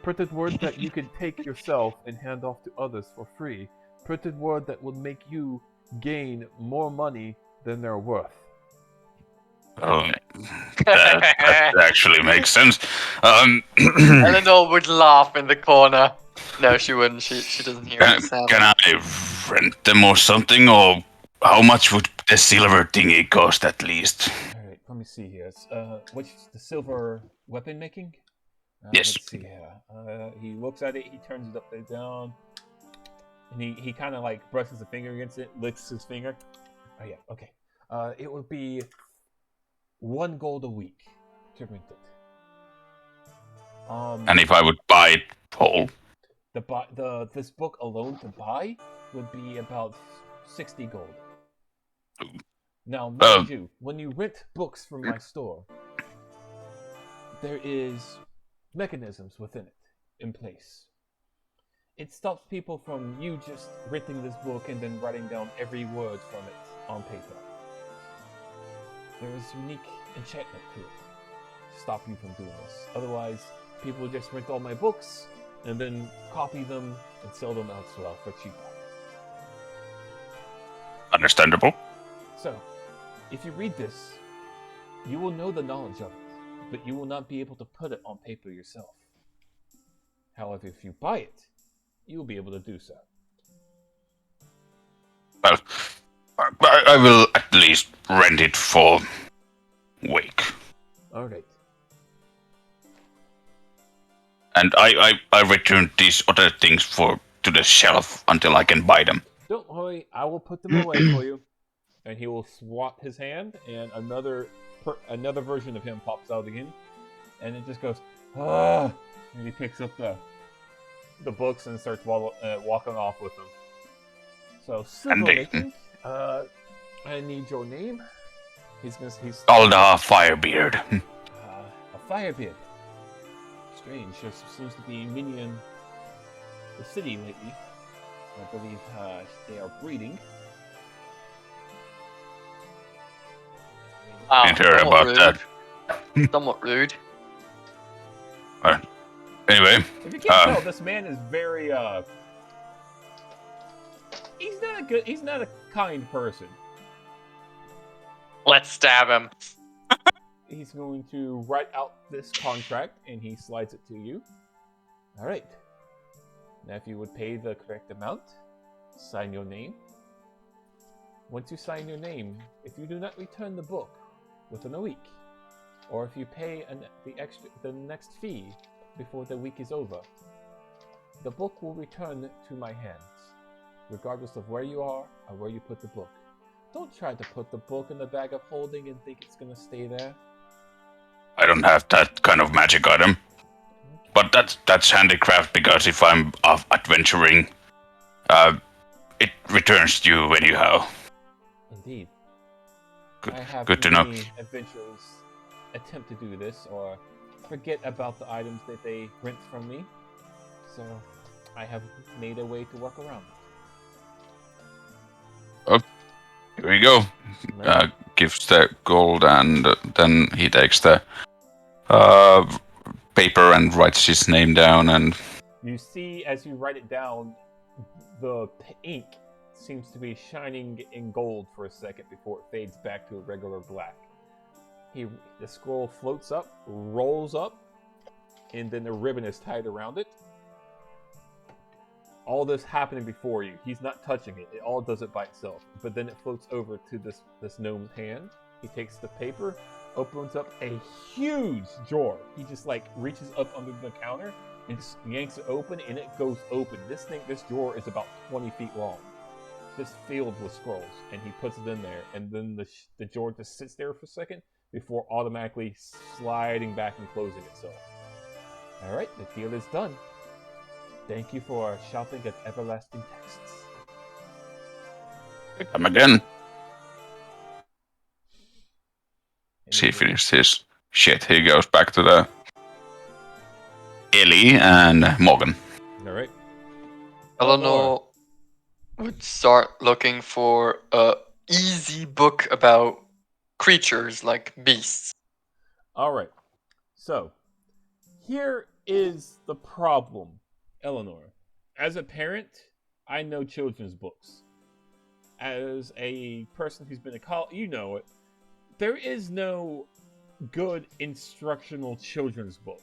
Printed word that you can take yourself and hand off to others for free. Printed word that will make you gain more money than they're worth. That actually makes sense. Eleanor would laugh in the corner. No, she wouldn't. She doesn't hear the sound. Can I rent them or something? Or how much would the silver thingy cost at least? Alright, let me see here. What's the silver weapon making? Yes. Let's see here. He looks at it, he turns it upside down, and he kind of like brushes a finger against it, licks his finger. Oh yeah, okay. It would be 1 gold a week to rent it. And if I would buy it whole? This book alone to buy would be about 60 gold. Now, mind you, when you rent books from my store, there is mechanisms within it in place. It stops people from you just renting this book and then writing down every word from it on paper. There is unique enchantment to it to stop you from doing this. Otherwise, people would just rent all my books and then copy them and sell them elsewhere for cheaper. Understandable. So, if you read this, you will know the knowledge of it, but you will not be able to put it on paper yourself. However, if you buy it, you will be able to do so. Well, I will at least rent it for a week. Alright. And I return these other things to the shelf until I can buy them. Don't worry, I will put them away for you. And he will swat his hand, and another version of him pops out again. And it just goes, ah! And he picks up the books and starts walking off with them. So, silver making, I need your name. He's Alda Firebeard. A Firebeard. Strange. There seems to be many in the city lately. I believe they are breeding. Didn't hear about rude. that. Somewhat rude. Anyway. If you can't tell, this man is very he's not a kind person. Let's stab him. He's going to write out this contract and he slides it to you. Alright. Now if you would pay the correct amount, sign your name. Once you sign your name, if you do not return the book within a week, or if you pay the next fee before the week is over, the book will return to my hands, regardless of where you are or where you put the book. Don't try to put the book in the bag of holding and think it's gonna stay there. I don't have that kind of magic item. But that's handicraft, because if I'm off adventuring, it returns to you anyhow. Indeed. Good, I have good to know. many adventurers attempt to do this or forget about the items that they rent from me, so I have made a way to work around it. Here we go. Right. Gives the gold, and then he takes the paper and writes his name down. And You see, as you write it down, the ink seems to be shining in gold for a second before it fades back to a regular black. The scroll floats up, rolls up, and then the ribbon is tied around it. All this happening before you. He's not touching it. It all does it by itself. But then it floats over to this gnome's hand. He takes the paper, opens up a huge drawer. He just reaches up under the counter and just yanks it open, and it goes open. This drawer is about 20 feet long, just filled with scrolls. And he puts it in there, and then the drawer just sits there for a second before automatically sliding back and closing itself. All right, the deal is done. Thank you for shopping at Everlasting Texts. come again. And He then- finished his shit. He goes back to the Ellie and Morgan. All right. Eleanor would start looking for a easy book about creatures like beasts. All right. So, here is the problem, Eleanor. As a parent, I know children's books. As a person who's been to college, you know it. There is no good instructional children's book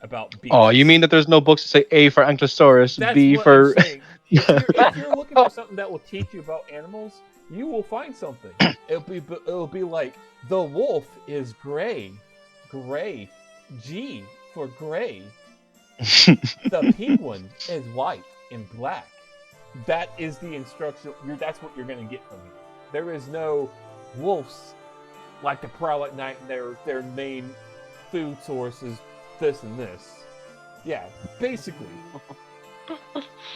about beasts. Oh, you mean that there's no books that say A for Ankylosaurus, That's B what for... I'm saying. If you're looking for something that will teach you about animals, you will find something. It'll be like the wolf is gray, G for gray. The penguin is white and black. That is the instruction. That's what you're going to get from me. There is no wolves like to prowl at night, and their main food source is this and this. Yeah, basically.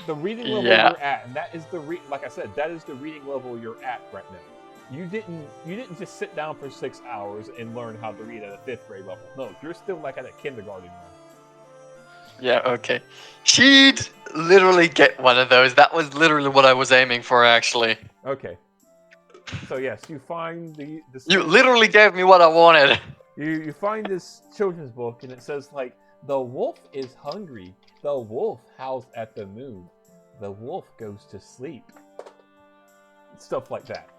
The reading level Yeah. you're at, and that is like I said, that is the reading level you're at right now. You didn't just sit down for 6 hours and learn how to read at a 5th grade level. No, you're still like at a kindergarten level. Yeah, okay. She'd literally get one of those. That was literally what I was aiming for, actually. Okay. So yes, you find the You literally gave me what I wanted. You find this children's book, and it says the wolf is hungry. The wolf howls at the moon. The wolf goes to sleep. Stuff like that.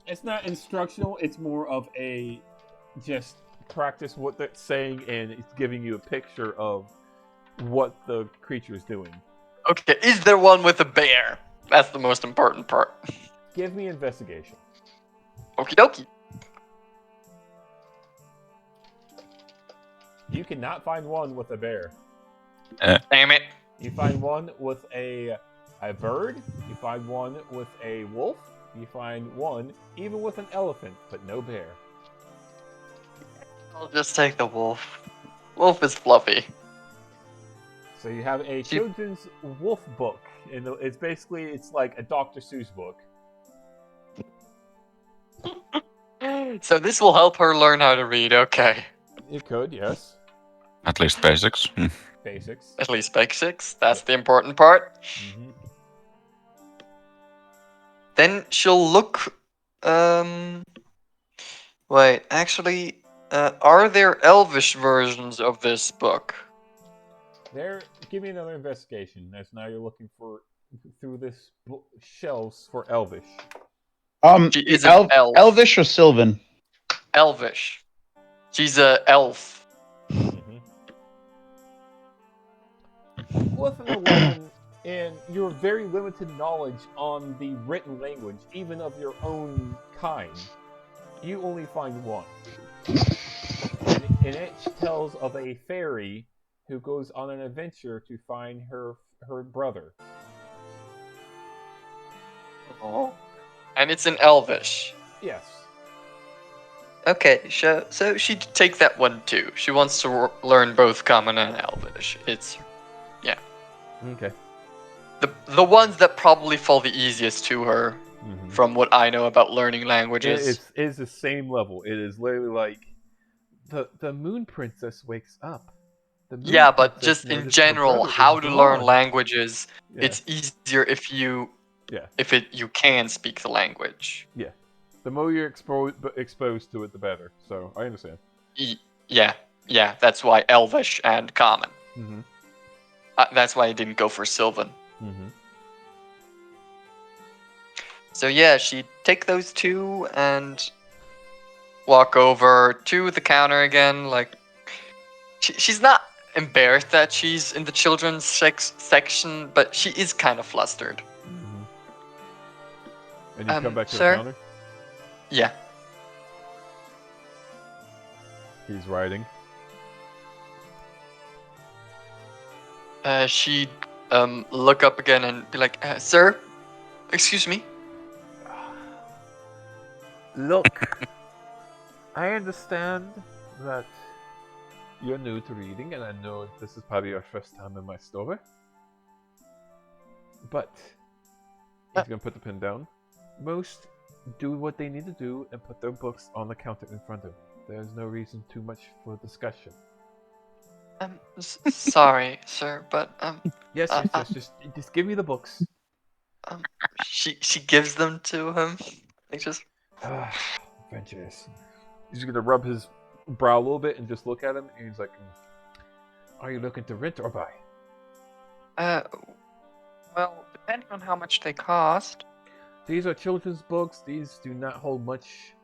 It's not instructional. It's more of a just practice what they're saying, and it's giving you a picture of what the creature is doing. Okay, is there one with a bear? That's the most important part. Give me investigation. Okie dokie. You cannot find one with a bear. Damn it. You find one with a bird. You find one with a wolf. You find one even with an elephant, but no bear. I'll just take the wolf. Wolf is fluffy. So you have a children's wolf book, and it's like a Dr. Seuss book. So this will help her learn how to read, okay. It could, yes. At least basics. Basics. At least basics, that's the important part. Mm-hmm. Then she'll look, wait, actually, are there Elvish versions of this book? Give me another investigation, as now you're looking through this shelves for Elvish. She is an elf. Elvish or Sylvan? Elvish. She's a elf. Mm-hmm. With an 11, and your very limited knowledge on the written language, even of your own kind, you only find one. And it tells of a fairy who goes on an adventure to find her brother. Oh. And it's in Elvish. Yes. Okay, so she'd take that one too. She wants to learn both Common and Elvish. It's, yeah. Okay. The ones that probably fall the easiest to her, from what I know about learning languages. It is the same level. It is literally like the Moon Princess wakes up. The Moon Yeah, but Princess just in noticed her general, brother how is to learn gone. languages, Yeah. it's easier if you Yeah. you can speak the language. Yeah. The more you're exposed to it, the better. So I understand. Yeah, that's why Elvish and Common. Mm-hmm. That's why I didn't go for Sylvan. Mm-hmm. So yeah, she'd take those two and walk over to the counter again. Like, she's not embarrassed that she's in the children's section, but she is kind of flustered. Mm-hmm. And you come back to sir? the counter? Yeah. He's writing. She'd look up again and be like, sir? Excuse me? Look, I understand that you're new to reading, and I know this is probably your first time in my store. But he's gonna put the pen down. Most do what they need to do and put their books on the counter in front of me. There's no reason too much for discussion. Sorry, sir, but Yes, just give me the books. she gives them to him. Like, just Adventurous. He's gonna rub his brow a little bit and just look at him, and he's like, "Are you looking to rent or buy?" Well, depending on how much they cost. These are children's books. These do not hold much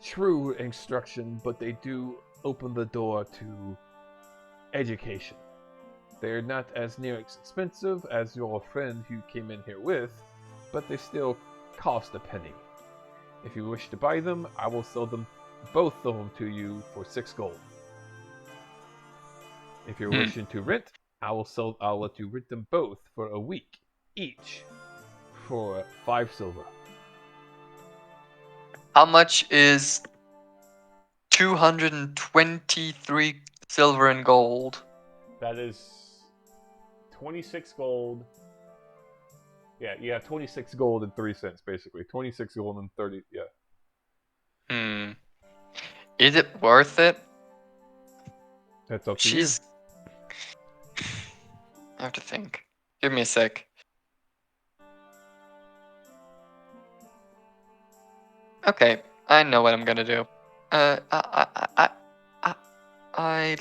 true instruction, but they do open the door to education. They're not as near as expensive as your friend who came in here with, but they still cost a penny. If you wish to buy them, I will sell them, both of them, to you for 6 gold. If you're wishing to rent, I'll let you rent them both for a week each for 5 silver. How much is 223 silver and gold? That is 26 gold. Yeah, you have 26 gold and 3 cents, basically. 26 gold and 30, yeah. Is it worth it? That's up to you. I have to think. Give me a sec. Okay, I know what I'm gonna do. I'd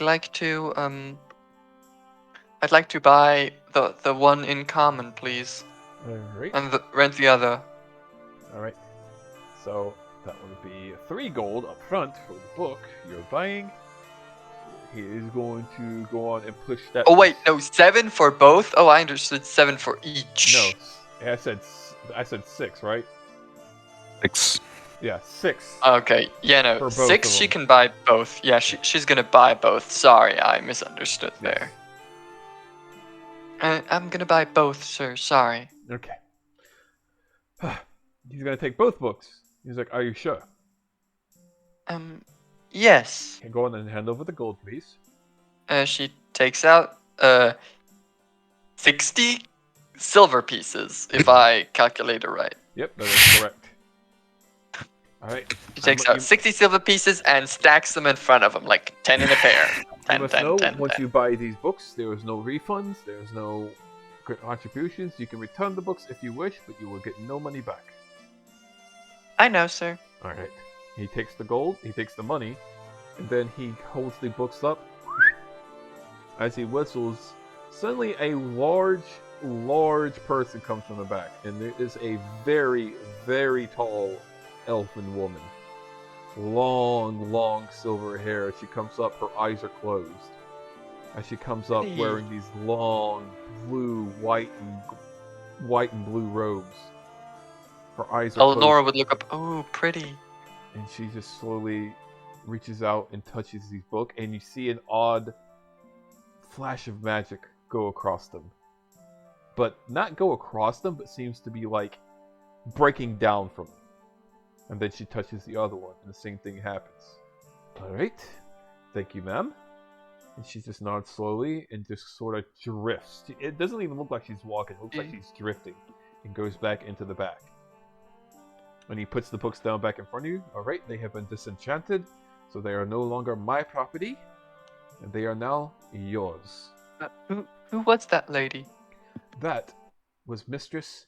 like to buy the one in common, please, Alright. and rent the other. Alright. So, that would be 3 gold up front for the book you're buying. He is going to go on and push that. Oh wait, no, 7 for both. Oh, I understood 7 for each. No, I said 6, right? 6. Yeah, 6. Okay, yeah, no, For both 6 of she them. can buy both. Yeah, she's gonna buy both. Sorry, I misunderstood there. I'm gonna buy both, sir. Sorry. Okay. He's gonna take both books. He's like, "Are you sure?" Yes. Okay, go on and hand over the gold, please. She takes out 60 silver pieces, if I calculate it right. Yep, that is correct. Alright. She takes out 60 silver pieces and stacks them in front of him, like 10 in a pair. 10, You must 10, know, 10, once 10. you buy these books, there is no refunds, there's no contributions. You can return the books if you wish, but you will get no money back. I know, sir. Alright. He takes the gold, he takes the money, and then he holds the books up. As he whistles, suddenly a large person comes from the back, and there is a very, very tall elfin woman. Long silver hair. She comes up, her eyes are closed. as she comes up Pretty. wearing these long blue, white and blue robes. Her eyes are Eleonora closed, would look up. Oh, pretty. and she just slowly reaches out and touches these books, and you see an odd flash of magic go across them. But not go across them, but seems to be like breaking down from them. And then she touches the other one, and the same thing happens. Alright. Thank you, ma'am. And she just nods slowly and just sort of drifts. It doesn't even look like she's walking, it looks like she's drifting. And goes back into the back. And he puts the books down back in front of you. Alright, they have been disenchanted, so they are no longer my property. And they are now yours. Who was that lady? That was Mistress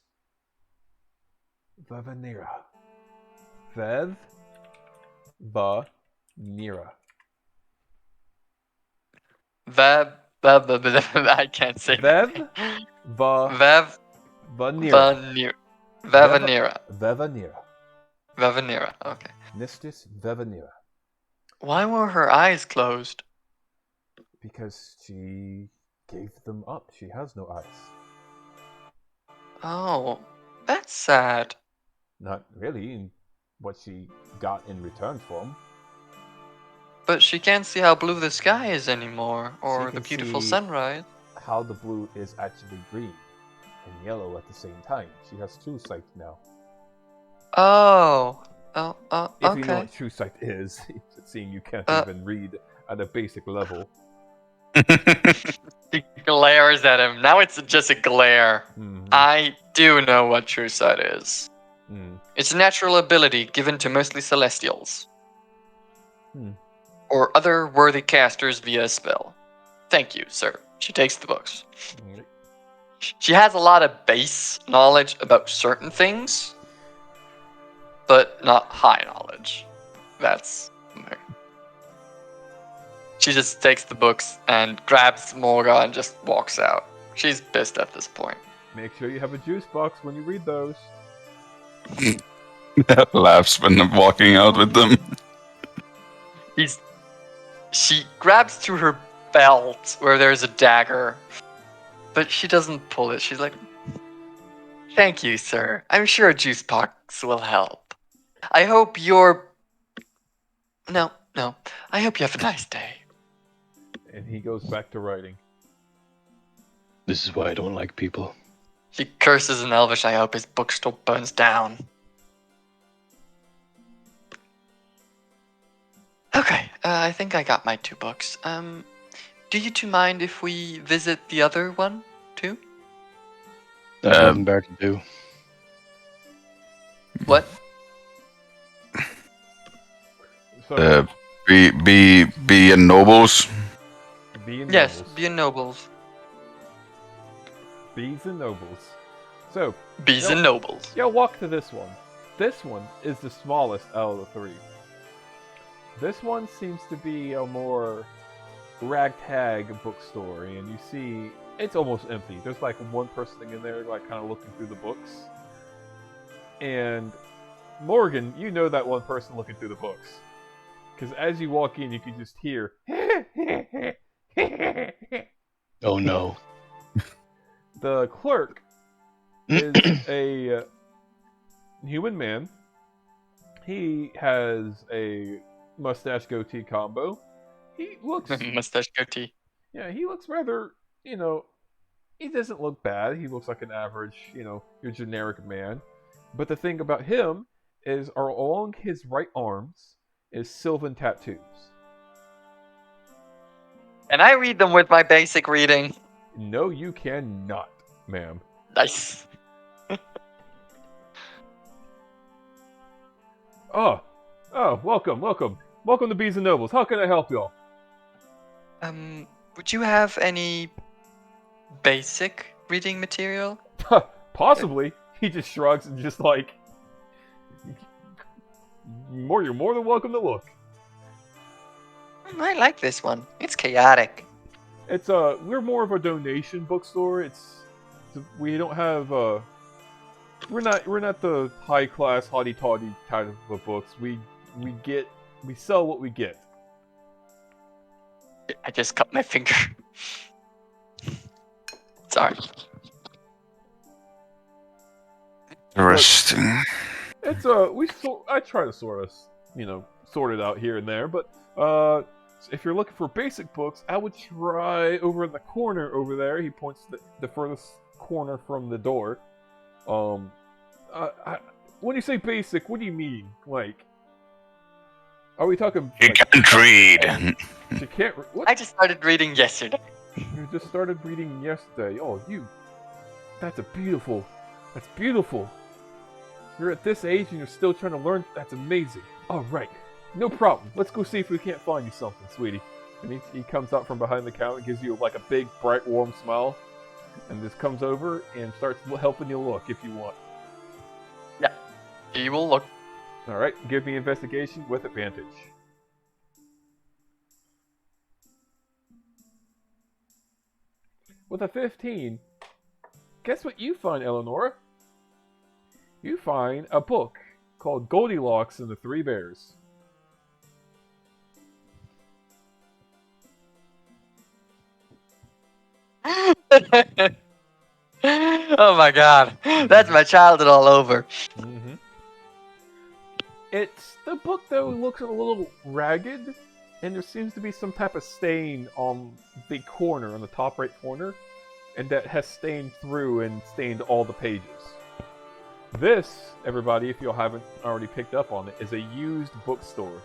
Vavanira. Vavanira. I can't say Vev? that. Vavanira. Vavanira. Vavanira. Vavanira. Okay. Mistress Vavanira. Why were her eyes closed? Because she gave them up. She has no eyes. Oh, that's sad. Not really in what she got in return for them. But she can't see how blue the sky is anymore, or She the can beautiful see- sunrise. How the blue is actually green and yellow at the same time. She has true sight now. Oh, If you know okay. what true sight is, seeing you can't Uh, even read at a basic level. She glares at him. Now it's just a glare. Mhm. I do know what true sight is. Mm. It's a natural ability given to mostly celestials. Hmm. Or other worthy casters via a spell. Thank you, sir. She takes the books. Alright. She has a lot of base knowledge about certain things, but not high knowledge. That's... She just takes the books and grabs Morga and just walks out. She's pissed at this point. Make sure you have a juice box when you read those. Laughs when I'm walking out with them. She grabs to her belt where there's a dagger, but she doesn't pull it. She's like, "Thank you, sir. I'm sure a juice box will help. I hope you're... No. I hope you have a nice day." And he goes back to writing. This is why I don't like people. She curses in Elvish. I hope his bookstore burns down. Okay, I think I got my 2 books. Do you two mind if we visit the other one, too? I have nothing better to do. What? So, Be in nobles. bee and Yes, nobles. be in nobles. Bees and nobles. So, Bees Nope. and nobles. yeah, walk to this one. This one is the smallest out of the 3. This one seems to be a more ragtag bookstore, and you see it's almost empty. There's like one person in there, like kind of looking through the books. And Morgan, you know that one person looking through the books, because as you walk in, you can just hear. Oh no. The clerk is a human man. He has a mustache goatee combo. He looks, Mustache goatee. yeah, he looks rather, he doesn't look bad. He looks like an average, your generic man. But the thing about him is, along his right arms is sylvan tattoos. And I read them with my basic reading. No, you cannot, ma'am. Nice. Oh, welcome to Bees and Nobles. How can I help y'all? Would you have any basic reading material? Possibly. He just shrugs and just like, you're more than welcome to look. I like this one. It's chaotic. It's we're more of a donation bookstore. We don't have we're not the high class haughty toddy type of books. We sell what we get. I just cut my finger. Sorry. Interesting. It's I try to sort it out here and there, but if you're looking for basic books, I would try over in the corner over there. He points to the furthest corner from the door. When you say basic, what do you mean? Like, are we talking? You like, can't read. She can't. What? I just started reading yesterday. You just started reading yesterday. Oh, That's beautiful. You're at this age and you're still trying to learn. That's amazing. All right, no problem. Let's go see if we can't find you something, sweetie. And he comes out from behind the counter and gives you like a big, bright, warm smile, and just comes over and starts helping you look if you want. Yeah, he will look. All right, give me investigation with advantage. With a 15, guess what you find, Eleonora? You find a book called Goldilocks and the Three Bears. Oh my god, that's my childhood all over. Mm-hmm. The book though looks a little ragged, and there seems to be some type of stain on the corner, on the top right corner, and that has stained through and stained all the pages. This, everybody, if you haven't already picked up on it, is a used bookstore.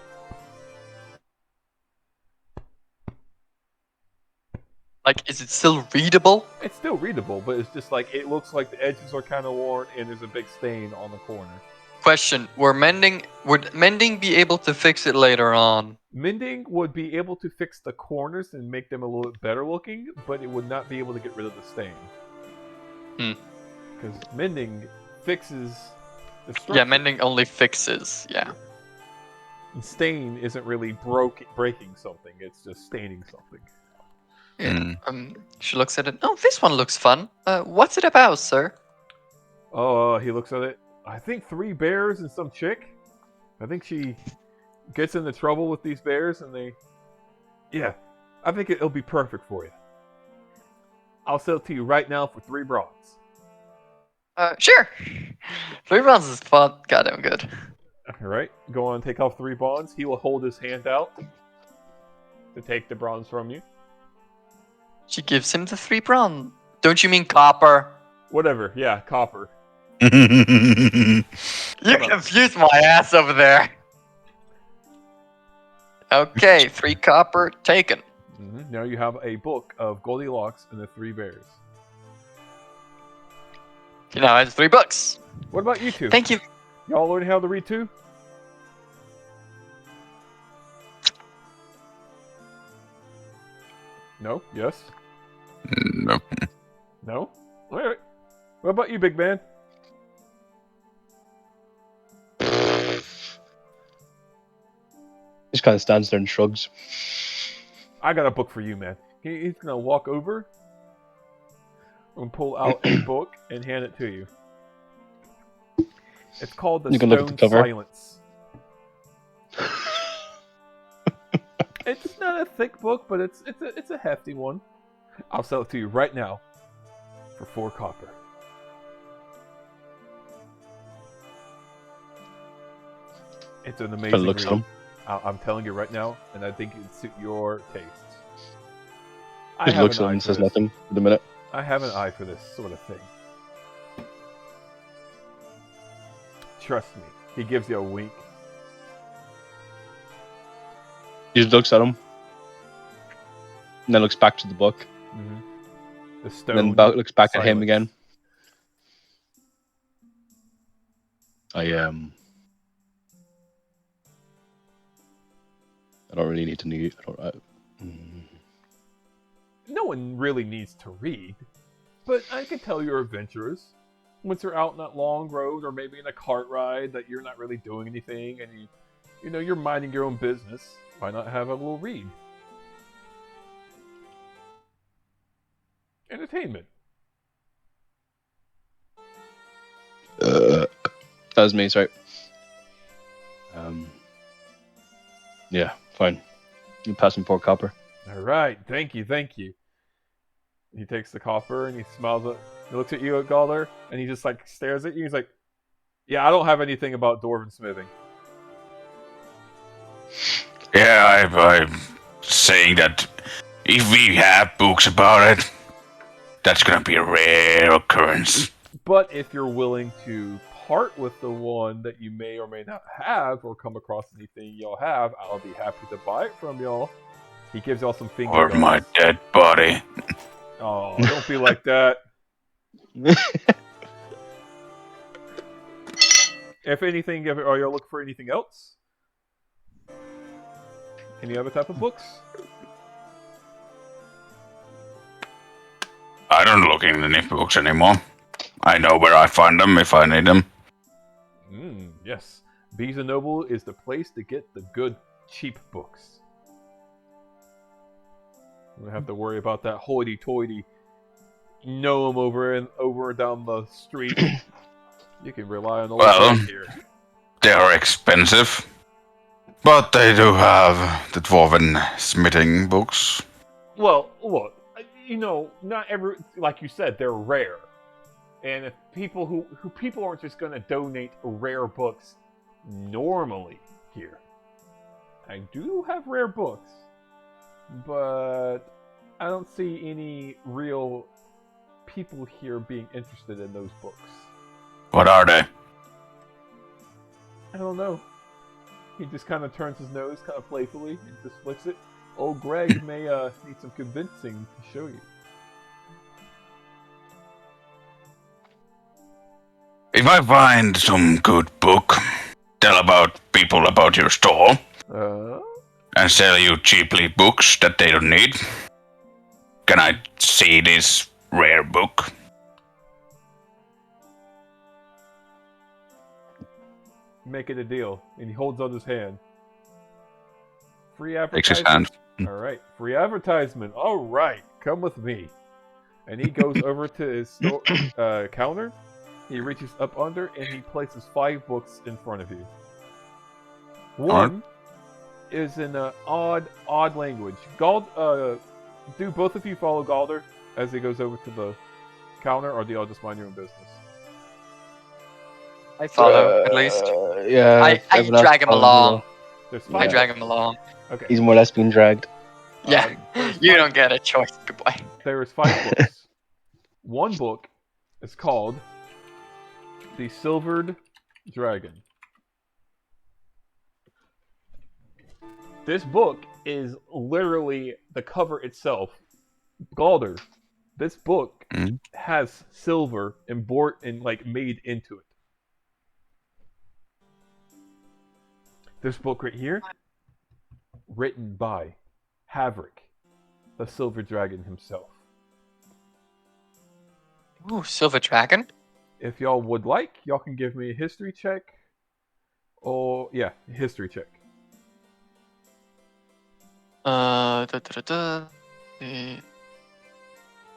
Like, is it still readable? It's still readable, but it's just like, it looks like the edges are kind of worn and there's a big stain on the corner. Question: would mending be able to fix it later on? Mending would be able to fix the corners and make them a little bit better looking, but it would not be able to get rid of the stain. Because mending fixes the structure. Yeah, mending only fixes. Yeah. And stain isn't really breaking something; it's just staining something. She looks at it. Oh, this one looks fun. What's it about, sir? Oh, he looks at it. I think 3 bears and some chick. I think she gets into trouble with these bears, and they. Yeah, I think it'll be perfect for you. I'll sell it to you right now for 3 bronze. Sure. 3 bronze is fun. Goddamn good. All right, go on and take off 3 bronze. He will hold his hand out to take the bronze from you. She gives him the 3 bronze. Don't you mean copper? Whatever, yeah, copper. You confused my ass over there. Okay, 3 copper taken. Mm-hmm. Now you have a book of Goldilocks and the 3 bears. You know, it's 3 books. What about you two? Thank you. Y'all learning how to read too? No? Yes? Nope. No? Alright. What about you, big man? Just kind of stands there and shrugs. I got a book for you, man. He's gonna walk over and pull out a book and hand it to you. It's called The You can look at Stone the cover. Silence. It's not a thick book, but it's a hefty one. I'll sell it to you right now for 4 copper. It's an amazing Looks at read. him. I'm telling you right now, and I think it'd suit your tastes. I Just have looks an at him eye and for says this. nothing for the minute. I have an eye for this sort of thing. Trust me. He gives you a wink. He just looks at him. And then looks back to the book. Mm-hmm. The And stone. then looks back at him silence. again. I don't really need to need. No one really needs to read, but I can tell you're adventurous. Once you're out on that long road, or maybe in a cart ride that you're not really doing anything, and you're minding your own business. Why not have a little read? Entertainment. That was me, sorry. Yeah, fine. You pass me 4 copper. All right, thank you. He takes the copper and he smiles at. He looks at you, at Galder, and he just like stares at you. He's like, "Yeah, I don't have anything about dwarven smithing." Yeah, I'm saying that if we have books about it, that's gonna be a rare occurrence. But if you're willing to part with the one that you may or may not have, or come across anything y'all have, I'll be happy to buy it from y'all. He gives y'all some finger Or my guns. dead body. Oh, don't be like that. If anything, are y'all looking for anything else? Any other type of books? I don't look in any books anymore. I know where I find them if I need them. Yes. Bees and Noble is the place to get the good, cheap books. You don't have to worry about that hoity-toity gnome over down the street. You can rely on old Greg here. They are expensive, but they do have the dwarven smithing books. Well, look, not every, like you said, they're rare. And if people people aren't just going to donate rare books normally here. I do have rare books, but I don't see any real people here being interested in those books. What are they? I don't know. He just kind of turns his nose kind of playfully and just flicks it. Old Greg may need some convincing to show you. If I find some good book, tell about people about your store, and sell you cheaply books that they don't need, can I see this rare book? Make it a deal. And he holds out his hand. Free Takes his advertisement. hand. Alright, free advertisement. Alright, come with me. And he goes over to his store, counter. He reaches up under and he places 5 books in front of you. One is in an odd language. Do both of you follow Galder as he goes over to the counter, or do y'all just mind your own business? I follow, at least. Yeah. I everyone else drag him follows along. There's Yeah. 5 I drag books. him along. Okay. He's more or less being dragged. Yeah, there's you 5 don't get a choice. Goodbye. There's 5 books. One book is called The Silvered Dragon. This book is literally the cover itself. Galder, this book has silver made into it. This book right here, written by Havrick, the Silver Dragon himself. Ooh, Silver Dragon? If y'all would like, y'all can give me a history check. History check.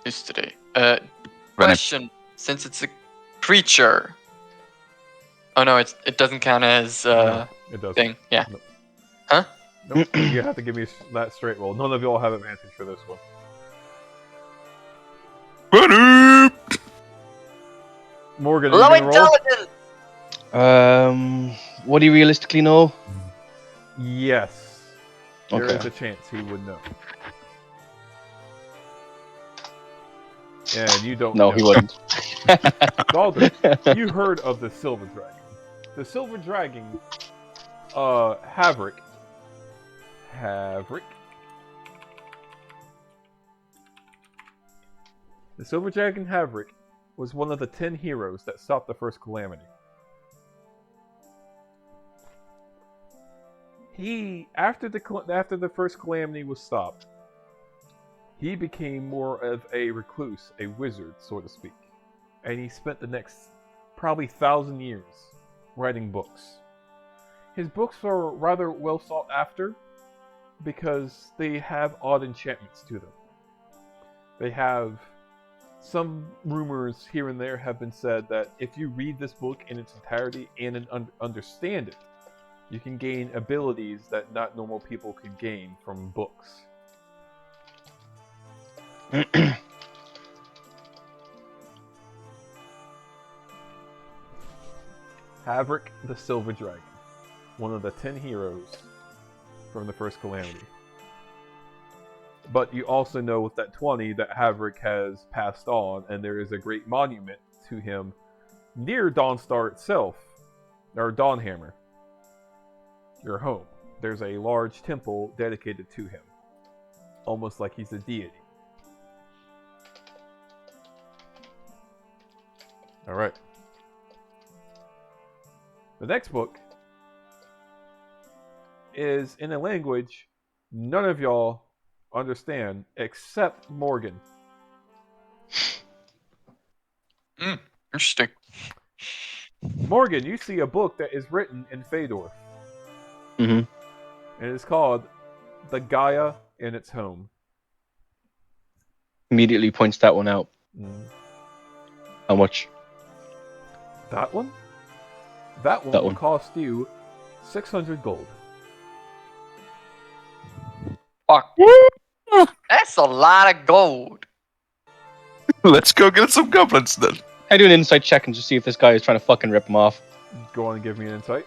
History. Question. Since it's a creature. Oh no, it doesn't count as No, it doesn't. thing. Yeah. Nope. Huh? Nope. You have to give me that straight roll. None of y'all have advantage for this one. Morgan, are you Low gonna roll? intelligence! What do you realistically know? Yes. There Okay. is a chance he would know. And you don't No, know. he wouldn't. Galder, you heard of the Silver Dragon. The Silver Dragon, Havrick. The Silver Dragon Havrick was one of the 10 heroes that stopped the first calamity. After the first calamity was stopped, he became more of a recluse, a wizard, so to speak. And he spent the next probably 1,000 years writing books. His books are rather well sought after because they have odd enchantments to them. They have some rumors here and there have been said that if you read this book in its entirety and understand it, you can gain abilities that not normal people could gain from books. Havric the Silver Dragon, one of the 10 heroes from the first Calamity. But you also know with that 20 that Havric has passed on, and there is a great monument to him near Dawnstar itself, or Dawnhammer, your home. There's a large temple dedicated to him, almost like he's a deity. Alright. The next book is in a language none of y'all understand except Morgan. Interesting. Morgan, you see a book that is written in Fedor. Mm-hmm. And it's called The Gaia in Its Home. Immediately points that one out. How much? That one? That one will cost you 600 gold. Fuck. That's a lot of gold. Let's go get some goblins then. I do an insight check and just see if this guy is trying to fucking rip him off. Go on and give me an insight.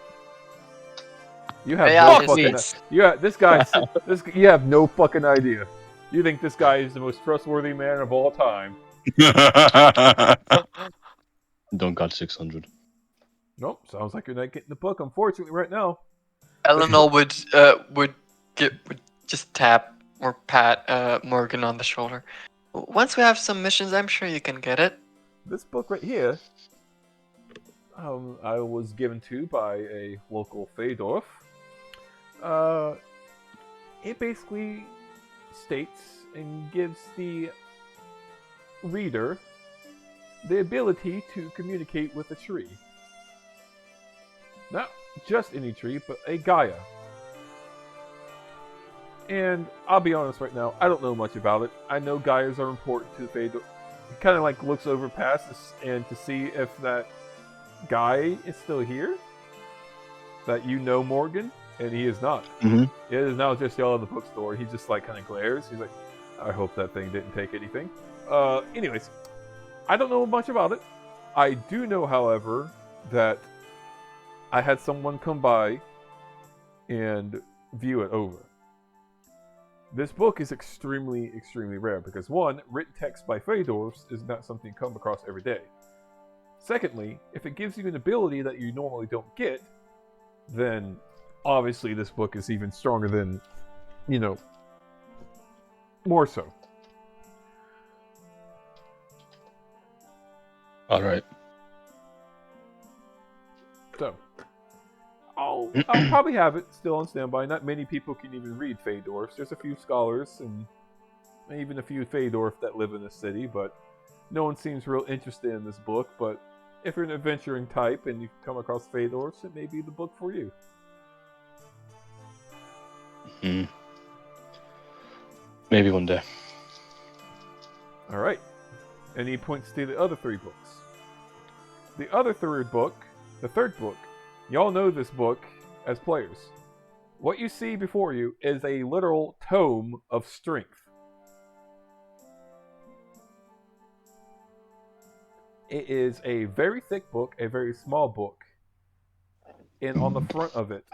You have Hey, no Alex, fucking. it's- You have no fucking idea. You think this guy is the most trustworthy man of all time? Don't got 600. Nope. Sounds like you're not getting the book, unfortunately, right now. Eleanor would just tap or pat Morgan on the shoulder. Once we have some missions, I'm sure you can get it. This book right here, I was given to by a local Feydorf. It basically states and gives the reader the ability to communicate with a tree. Not just any tree, but a Gaia. And I'll be honest right now, I don't know much about it. I know Gaias are important to Feydorf. He kind of like looks over past this and to see if that guy is still here. That you know Morgan, and he is not. Mm-hmm. It is now just y'all in the bookstore. He just like kind of glares. He's like, I hope that thing didn't take anything. Anyways, I don't know much about it. I do know, however, that I had someone come by and view it over. This book is extremely, extremely rare because one, written text by Feydorfs is not something you come across every day. Secondly, if it gives you an ability that you normally don't get, then obviously this book is even stronger than, more so. Alright. So, I'll probably have it still on standby. Not many people can even read Feydorfs. There's a few scholars and even a few Feydorf that live in the city, but no one seems real interested in this book. But if you're an adventuring type and you come across Feydorfs, it may be the book for you. Maybe one day. Alright. And he points to the other three books. The other third book, y'all know this book as players. What you see before you is a literal tome of strength. It is a very thick book, a very small book. And on the front of it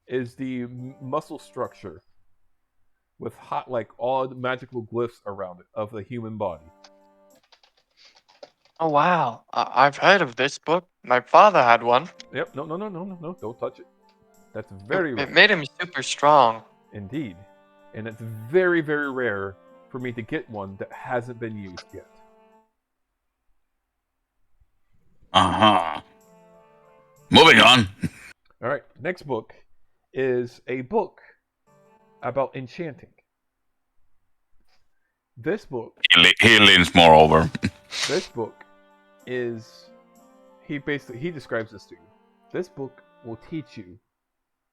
is the muscle structure with odd magical glyphs around it of the human body. Oh wow, I've heard of this book. My father had one. Yep, no, don't touch it. That's very rare. It made him super strong. Indeed. And it's very, very rare for me to get one that hasn't been used yet. Uh-huh. Moving on. Alright, next book is a book about enchanting. This book, He leans more over. this book is, he describes this to you. This book will teach you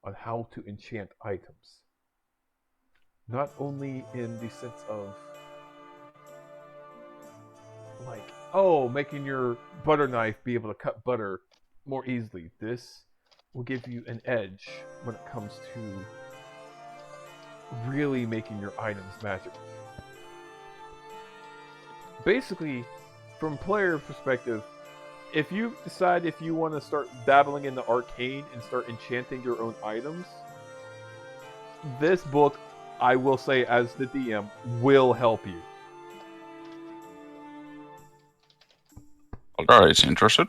on how to enchant items. Not only in the sense of, making your butter knife be able to cut butter more easily. This will give you an edge when it comes to really making your items magical. Basically, from player perspective, if you decide if you want to start dabbling in the arcane and start enchanting your own items, this book, I will say as the DM, will help you. Alright, interested?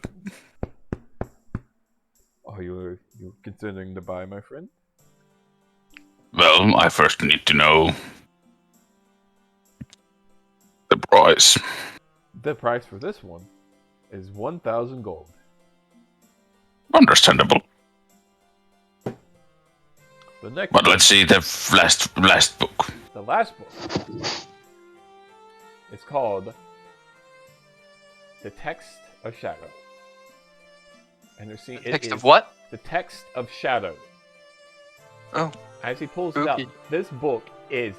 Are you considering to buy, my friend? Well, I first need to know the price. The price for this one is 1,000 gold. Understandable. The next But book, let's see the last book. the last book, is called The Text of Shadow. And you're seeing Text of what? The Text of Shadow. Oh. As he pulls it out, Spooky. this book is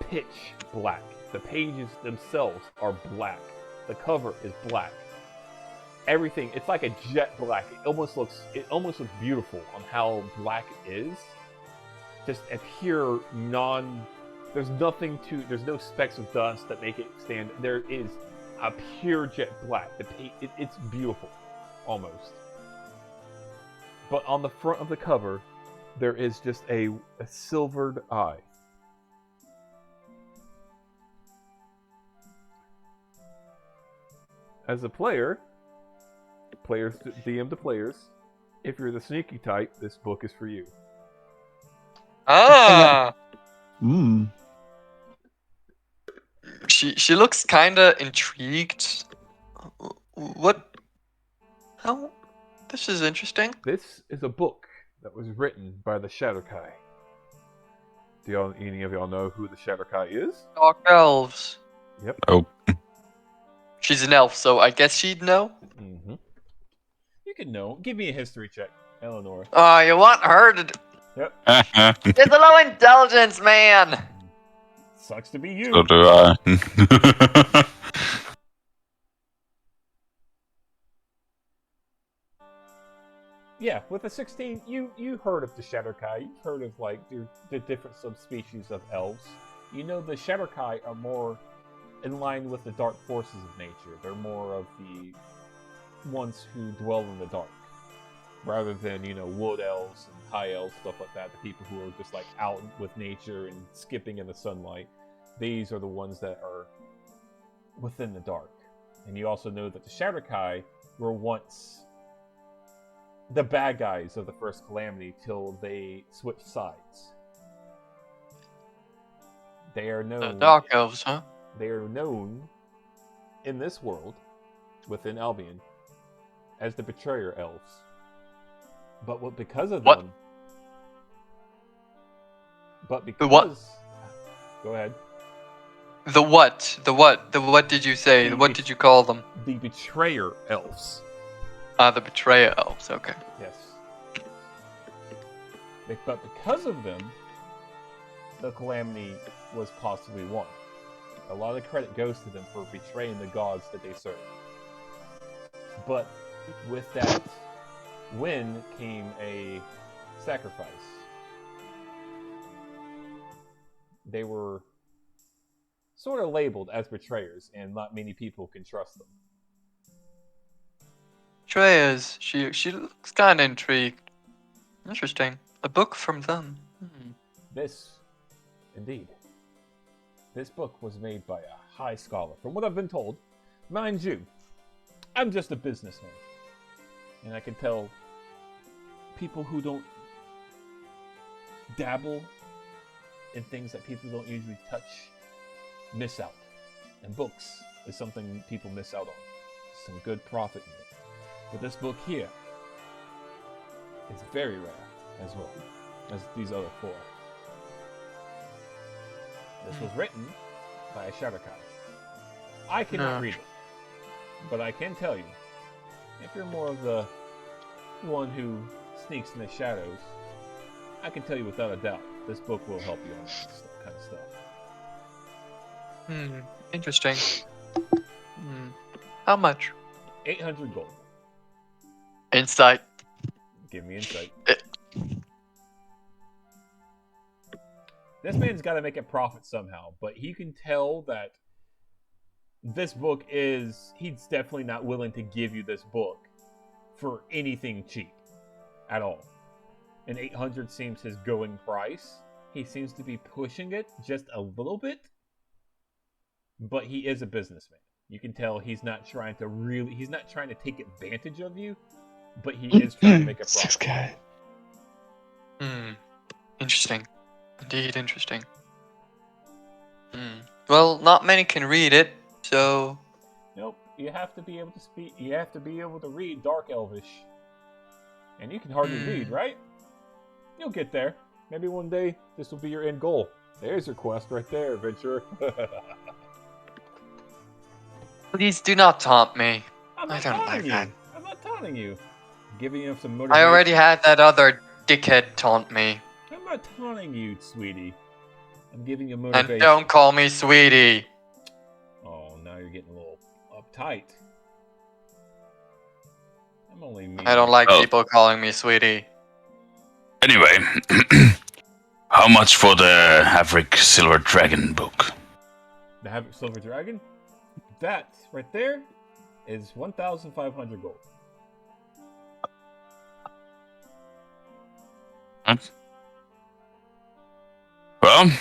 pitch black. The pages themselves are black. The cover is black. Everything, it's like a jet black. It almost looks beautiful on how black it is. Just a pure there's no specks of dust that make it stand. There is a pure jet black. It's beautiful, almost. But on the front of the cover, there is just a silvered eye. As a player, DM to players, if you're the sneaky type, this book is for you. Ah! Hmm. She looks kinda intrigued. What? How? This is interesting. This is a book that was written by the Shadowkai. Any of y'all know who the Shadowkai is? Dark elves. Yep. Oh, She's an elf, so I guess she'd know. Mm-hmm. You can know. Give me a history check, Eleanor. Oh, you want her to? Yep. It's a low intelligence, man. Sucks to be you. so do I. Yeah, with a 16, you heard of the Shadowkai. You've heard of like the different subspecies of elves. You know the Shadowkai are more in line with the dark forces of nature. They're more of the ones who dwell in the dark, rather than wood elves and high elves, stuff like that. The people who are just like out with nature and skipping in the sunlight. These are the ones that are within the dark. And you also know that the Shadowkai were once the bad guys of the first calamity till they switched sides. They are known. The dark elves, huh? They are known in this world, within Albion, as the Betrayer Elves. But because of What? them. But because. The what? Go ahead. The what? The what? The what did you say? What did you call them? The Betrayer Elves. The betrayer elves. Okay. Yes. But because of them, the calamity was possibly won. A lot of credit goes to them for betraying the gods that they serve. But with that win came a sacrifice. They were sort of labeled as betrayers, and not many people can trust them. Betrayers. She looks kind of intrigued. Interesting. A book from them. This, indeed. This book was made by a high scholar, from what I've been told. Mind you, I'm just a businessman. And I can tell people who don't dabble in things that people don't usually touch miss out. And books is something people miss out on. Some good profit in it. But this book here is very rare as well as these other four. This was written by a Shadowkai. I cannot read it, but I can tell you, if you're more of the one who sneaks in the shadows, I can tell you without a doubt, this book will help you on this kind of stuff. Interesting. How much? 800 gold. Insight. Give me insight. This man's got to make a profit somehow, but he can tell that this book is... He's definitely not willing to give you this book for anything cheap at all. And 800 seems his going price. He seems to be pushing it just a little bit, but he is a businessman. You can tell he's not trying to take advantage of you, but he is trying to make a profit. 6K. Interesting. Indeed interesting. Well, not many can read it, so... Nope, you have to be able to speak, you have to be able to read Dark Elvish. And you can hardly read, right? You'll get there. Maybe one day, this will be your end goal. There's your quest right there, adventurer. Please do not taunt me. I'm I not don't like taunting that. you. I'm not taunting you. I'm giving you some motivation. I already had that other dickhead taunt me. I'm not taunting you, sweetie. I'm giving you motivation. And don't call me sweetie. Oh, now you're getting a little uptight. I'm only mean. I don't like people calling me sweetie. Anyway, how much for the Havric Silver Dragon book? The Havoc Silver Dragon? That right there is 1,500 gold. Well,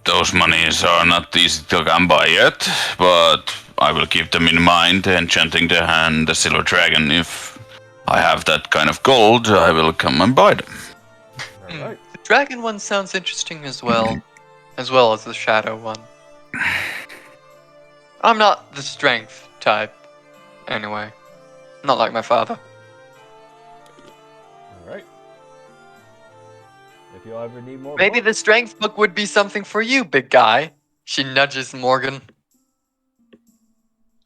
those monies are not easy to come by yet, but I will keep them in mind, enchanting the hand, the Silver Dragon. If I have that kind of gold, I will come and buy them. Alright. The dragon one sounds interesting as well as the shadow one. I'm not the strength type, anyway. Not like my father. Alright. If you'll ever need more Maybe books- the strength book would be something for you, big guy. She nudges Morgan.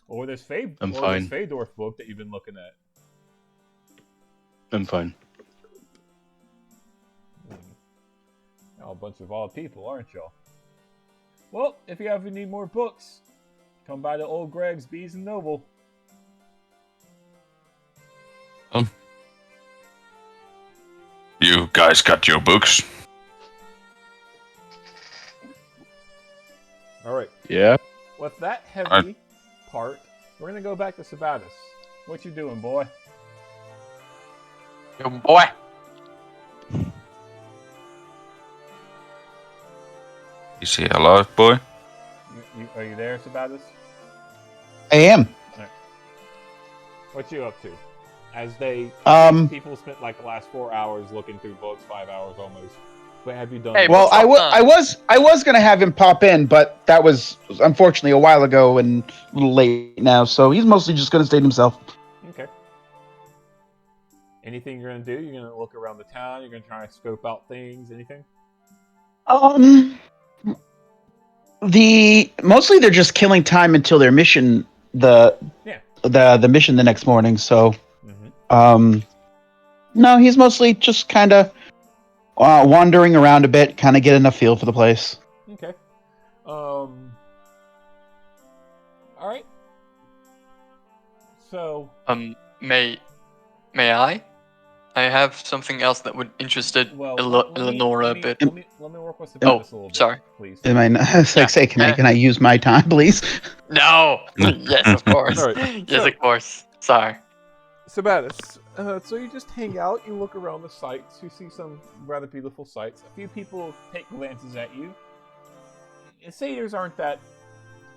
Or this I'm this fine. Fedorf book that you've been looking at. I'm fine. Y'all a bunch of odd people, aren't y'all? Well, if you ever need more books, come by the old Greg's Bees and Noble. You guys got your books? Alright. Yeah. With that heavy part, we're gonna go back to Sabatus. What you doing, boy? Yo, boy. Is he alive, boy? Are you there, Sabatus? I am. What you up to? As they people spent like the last 4 hours looking through books, 5 hours almost. What have you done? Hey, Well, what's up, I was gonna have him pop in, but that was unfortunately a while ago and a little late now. So he's mostly just gonna stay to himself. Okay. Anything you're gonna do? You're gonna look around the town. You're gonna try and scope out things. Anything? Mostly they're just killing time until their mission. The mission the next morning. So no, he's mostly just kind of wandering around a bit, kind of getting a feel for the place. Okay. All right. So. May I? I have something else that would interested Well, Eleonora a bit. Let me work with Sabatus Oh, a little bit. sorry. Please. Am I not, it's like, say, can I use my time, please? No. Yes, of course. All right, Yes, so- of course. Sorry. Sabatus, so you just hang out, you look around the sights, you see some rather beautiful sights. A few people take glances at you. Satyrs aren't that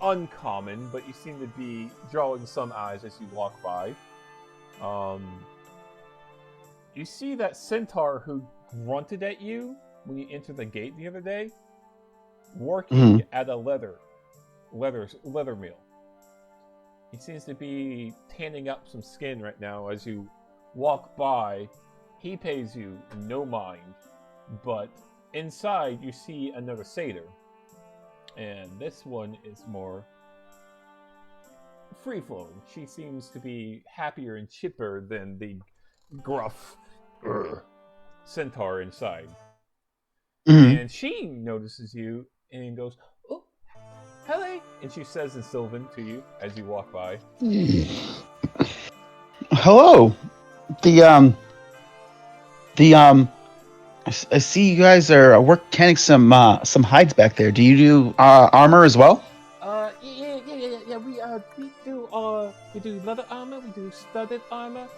uncommon, but you seem to be drawing some eyes as you walk by. You see that centaur who grunted at you when you entered the gate the other day, working at a leather mill. He seems to be tanning up some skin right now as you walk by. He pays you no mind, but inside you see another satyr. And this one is more free-flowing. She seems to be happier and chipper than the gruff centaur inside. And she notices you and goes, "Oh, hello," and she says in Sylvan to you as you walk by. Hello. I see you guys are canning some hides back there. Do you do armor as well? Yeah. We do leather armor. We do studded armor.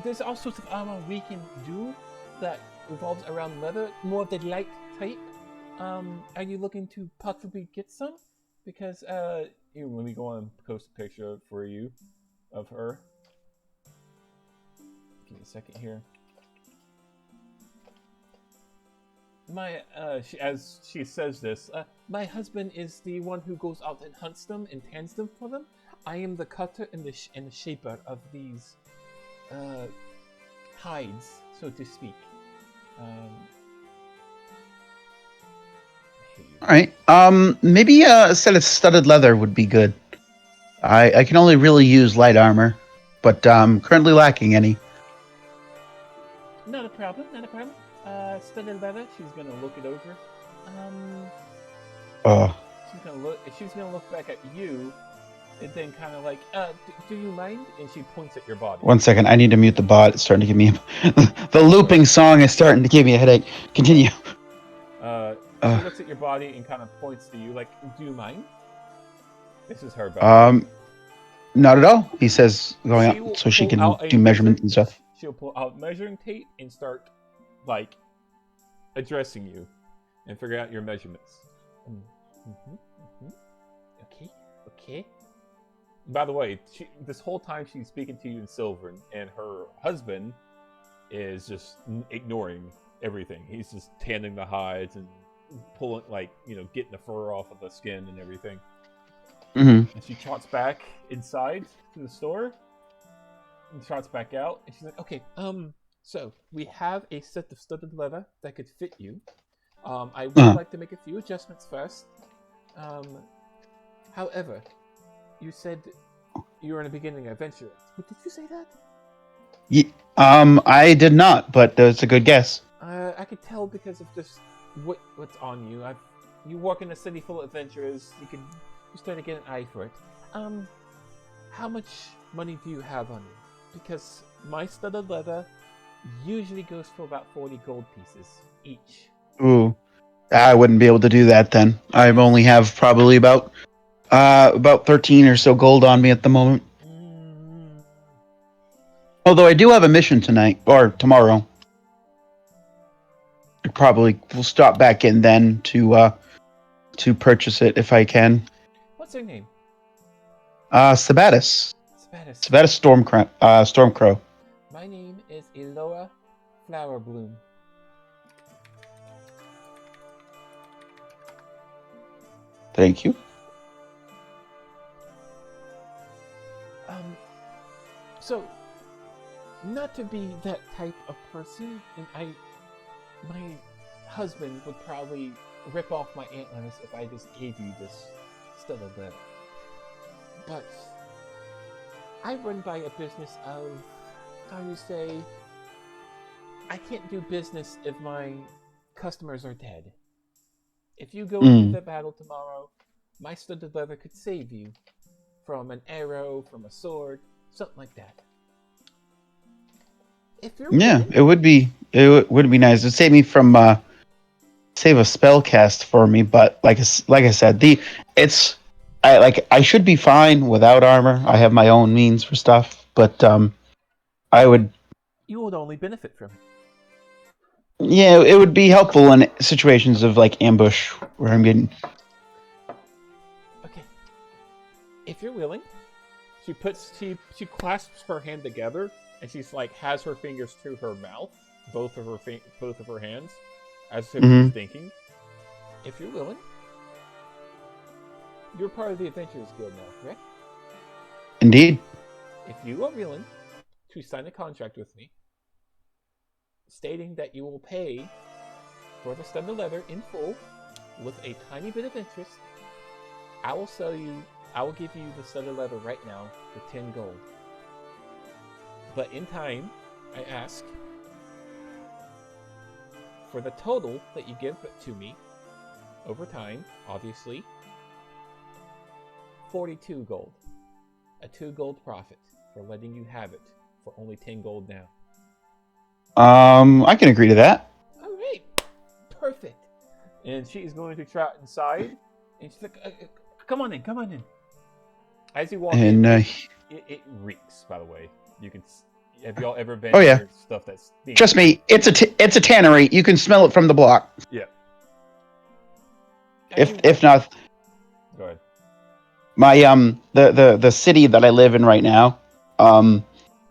there's all sorts of armor we can do that revolves around leather, more of the light type. Are you looking to possibly get some? Because here, let me go on and post a picture for you of her. Give me a second here. As she says this, my husband is the one who goes out and hunts them and tans them for them. I am the cutter and the shaper of these hides, so to speak. All right. Maybe a set of studded leather would be good. I can only really use light armor, but currently lacking any. Not a problem. Not a problem. Studded leather. She's gonna look it over. She's gonna look back at you, and then kind of like, do you mind? And she points at your body. 1 second. I need to mute the bot. It's starting to give me the looping song is starting to give me a headache. Continue. She looks at your body and kind of points to you, like, do you mind? This is her body. Not at all. He says, going out so she can do measurements and stuff. She'll pull out measuring tape and start, like, addressing you and figure out your measurements. Okay. By the way, this whole time she's speaking to you in Sylvan, and her husband is just ignoring everything. He's just tanning the hides and pulling, like, getting the fur off of the skin and everything. And she trots back inside to the store and trots back out, and she's like, okay, so we have a set of studded leather that could fit you. I would like to make a few adjustments first. However, you said you were in a beginning adventure. Did you say that? I did not, but it's a good guess. I could tell because of just what's on you. You walk in a city full of adventurers. You start to get an eye for it. How much money do you have on you? Because my studded leather usually goes for about 40 gold pieces each. Ooh, I wouldn't be able to do that then. I only have probably about 13 or so gold on me at the moment. Although I do have a mission tonight or tomorrow. I probably will stop back in then to purchase it if I can. What's her name? Sabatis. Sabatis Stormcrow. My name is Eloa Flowerbloom. Thank you. So, not to be that type of person, and my husband would probably rip off my antlers if I just gave you this studded leather. But I run by a business of, how do you say, I can't do business if my customers are dead. If you go into the battle tomorrow, my studded leather could save you from an arrow, from a sword, something like that. If you're willing, it would be nice. It'd save me from save a spell cast for me, but like I said, I should be fine without armor. I have my own means for stuff, but you would only benefit from it. Yeah, it would be helpful in situations of like ambush where I'm getting. Okay, if you're willing, she clasps her hand together and she's like has her fingers to her mouth, both of her hands, as if she's thinking. If you're willing, you're part of the Adventurers Guild now, correct? Indeed. If you are willing to sign a contract with me, stating that you will pay for the studded leather in full with a tiny bit of interest, I will give you the studded leather right now for 10 gold. But in time, I ask for the total that you give to me over time, obviously, 42 gold. A 2 gold profit for letting you have it for only 10 gold now. I can agree to that. All right, perfect. And she is going to trot inside, and she's like, "Come on in." As you walk in, it reeks. By the way, You can. Have y'all ever been Oh, yeah. near stuff that's being Trust me, it's a tannery. You can smell it from the block. Yeah. If not, Go ahead. my the city that I live in right now,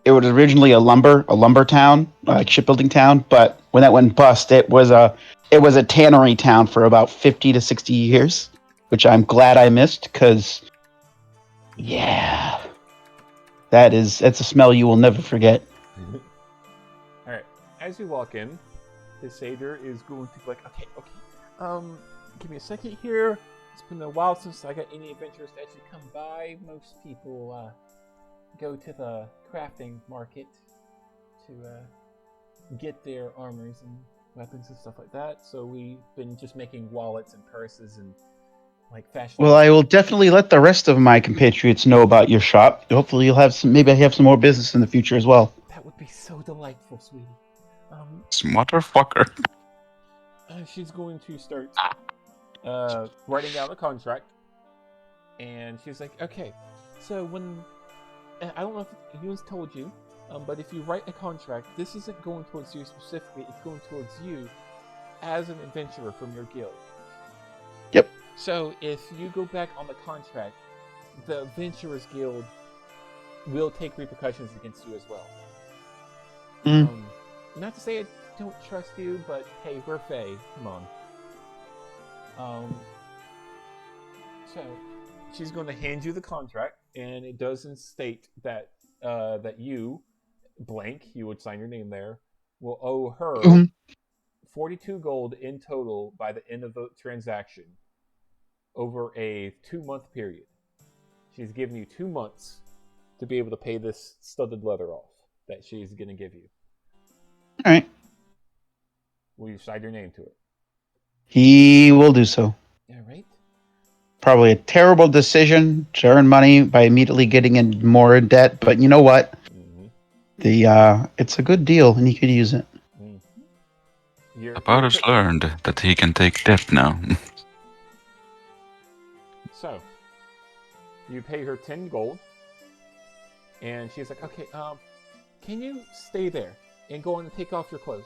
it was originally a lumber town, like shipbuilding town, but when that went bust, it was a tannery town for about 50 to 60 years, which I'm glad I missed because yeah. It's a smell you will never forget. Alright. As you walk in, the satyr is going to be like, okay, give me a second here. It's been a while since I got any adventurers to actually come by. Most people go to the crafting market to get their armors and weapons and stuff like that. So we've been just making wallets and purses and like fashion. Well, I will definitely let the rest of my compatriots know about your shop. Hopefully, you'll have maybe I have some more business in the future as well. That would be so delightful, sweetie. Motherfucker. She's going to start writing down the contract, and she's like, okay, so when I don't know if anyone's told you, but if you write a contract, this isn't going towards you specifically, it's going towards you as an adventurer from your guild. Yep. So if you go back on the contract, the Adventurers Guild will take repercussions against you as well. Not to say I don't trust you, but hey, we're Fae. Come on. So she's going to hand you the contract, and it doesn't state that that you, blank, you would sign your name there, will owe her 42 gold in total by the end of the transaction over a 2-month period. She's given you 2 months to be able to pay this studded leather off that she's going to give you. All right. Will you sign your name to it? He will do so. All right. Probably a terrible decision to earn money by immediately getting in more debt, but you know what? It's a good deal, and he could use it. About has learned that he can take debt now. So, you pay her 10 gold, and she's like, okay, can you stay there and go on and take off your clothes?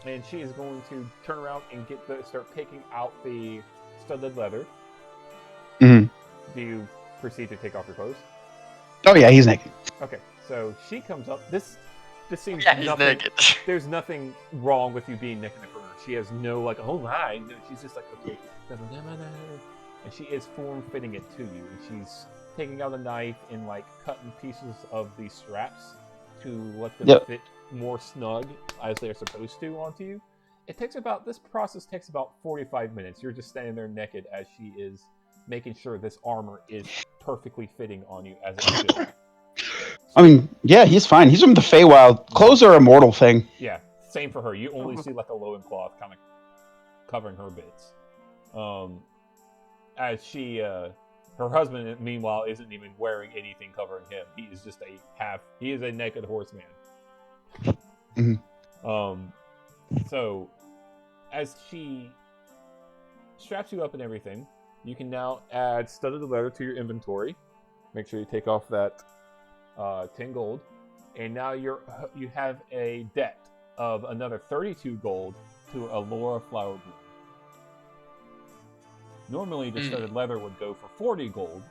And she is going to turn around and start taking out the studded leather. Mm-hmm. Do you proceed to take off your clothes? Oh yeah, he's naked. Okay, so she comes up. This seems He's nothing. naked. There's nothing wrong with you being naked in front of her. She has no like, oh hi. No, she's just like, okay, and she is form-fitting it to you. And she's taking out a knife and like cutting pieces of these straps to let them fit more snug as they're supposed to onto you. This process takes about 45 minutes. You're just standing there naked as she is making sure this armor is perfectly fitting on you as it should. I mean, yeah, he's fine. He's from the Feywild. Clothes are a mortal thing. Yeah, same for her. You only see like a loincloth kind of covering her bits. As she, her husband, meanwhile, isn't even wearing anything covering him. He is just he is a naked horseman. Mm-hmm. So, as she straps you up and everything, you can now add studded leather to your inventory. Make sure you take off that 10 gold. And now you have a debt of another 32 gold to Alora Flowerbloom. Normally, the studded leather would go for 40 gold,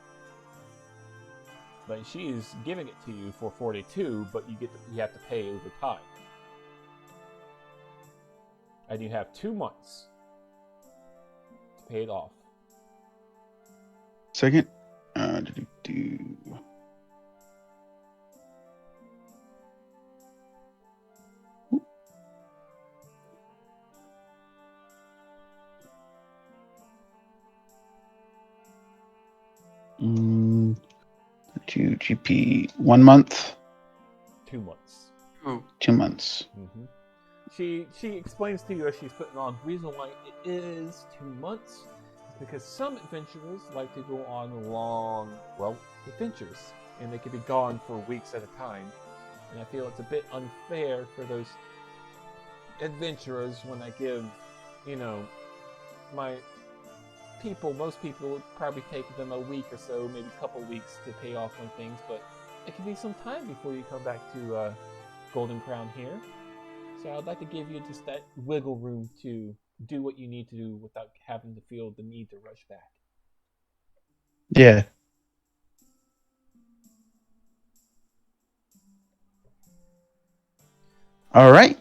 but she is giving it to you for 42, but you have to pay over time. And you have 2 months to pay it off. Second. To GP 1 month. 2 months. 2 months. Mm-hmm. She explains to you as she's putting on the reason why it is 2 months is because some adventurers like to go on long, adventures, and they can be gone for weeks at a time. And I feel it's a bit unfair for those adventurers when I give, my people, most people would probably take them a week or so, maybe a couple weeks to pay off on things, but it can be some time before you come back to Golden Crown here. So I'd like to give you just that wiggle room to do what you need to do without having to feel the need to rush back. Yeah. All right.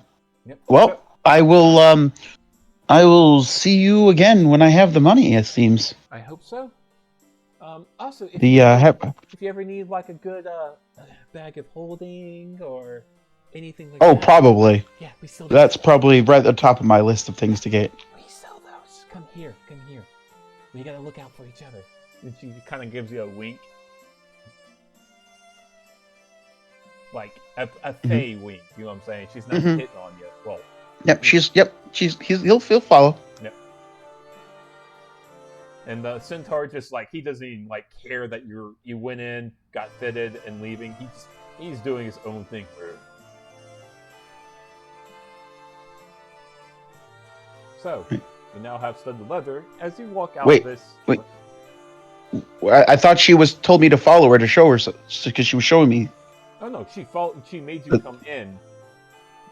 Yep. Well, I will see you again when I have the money. It seems. I hope so. Also, if The you if you ever need like a good bag of holding or anything like oh, that. probably. Yeah, we sell. That's probably right at the top of my list of things to get. We sell those. Come here. We gotta look out for each other. And she kind of gives you a wink, like a fey wink. You know what I'm saying? She's not hitting on you. Well. Yep. He'll follow. Yep. And the centaur just like he doesn't even like care that you went in, got fitted, and leaving. He's doing his own thing. So you now have studded leather as you walk out of this. Wait. I thought she told me to follow her to show her because she was showing me. Oh no, she made you come in,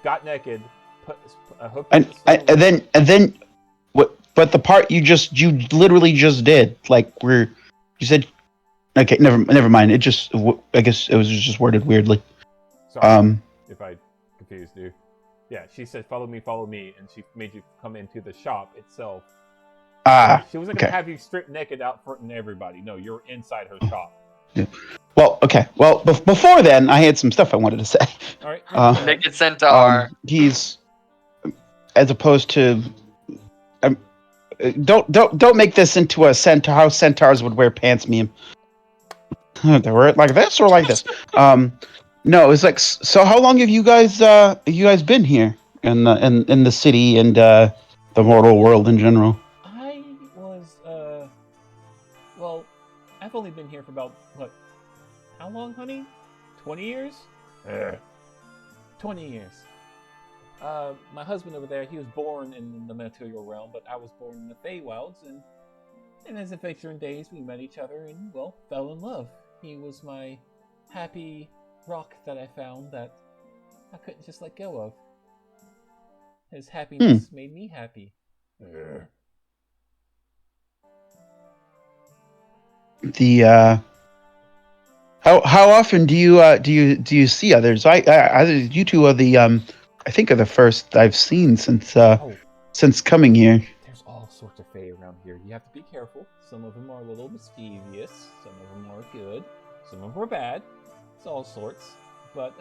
got naked, put a hook. And then what? But the part you literally just did, like where you said, okay, never mind. It just, I guess it was just worded weirdly. Sorry if I confused you. Yeah, she said, follow me, and she made you come into the shop itself. She wasn't going to have you stripped naked out front of everybody. No, you're inside her shop. Yeah. Well, okay. Well, before then, I had some stuff I wanted to say. All right. Naked Centaur. He's, as opposed to, don't make this into a centaur. How centaurs would wear pants meme. They wear it like this or like this. No, it's like, so how long have you guys been here in the city and the mortal world in general? I was well, I've only been here for about how long, honey? 20 years? 20 years. My husband over there, he was born in the material realm, but I was born in the Feywilds, and in his adventuring days, we met each other and, well, fell in love. He was my happy rock that I found that I couldn't just let go of. His happiness made me happy. The how often do you see others? You two are the I think are the first I've seen since coming here. There's all sorts of fae around here. You have to be careful. Some of them are a little mischievous. Some of them are good. Some of them are bad. It's all sorts. But,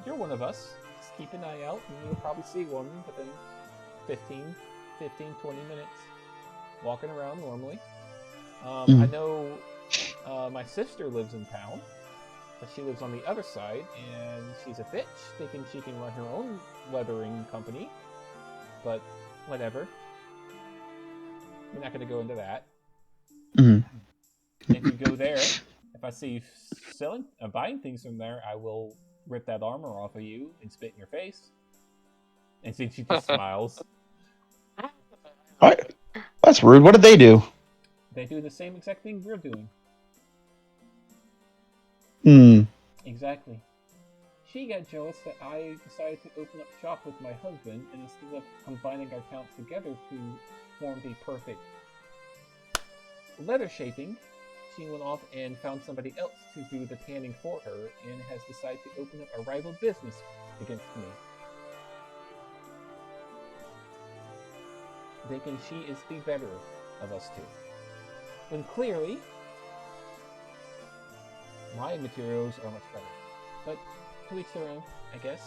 you're one of us. Just keep an eye out, and you'll probably see one within 15, 20 minutes. Walking around normally. I know my sister lives in town, but she lives on the other side, and she's a bitch, thinking she can run her own leathering company. But, whatever. We're not going to go into that. If you go there, if I see you buying things from there, I will rip that armor off of you and spit in your face. And she just smiles. What? That's rude. What did they do? They do the same exact thing we're doing. Exactly. She got jealous that I decided to open up shop with my husband, and instead of combining our talents together to form the perfect leather shaping, she went off and found somebody else to do the tanning for her, and has decided to open up a rival business against me. Thinking she is the better of us two. When clearly, my materials are much better. But to each their own, I guess.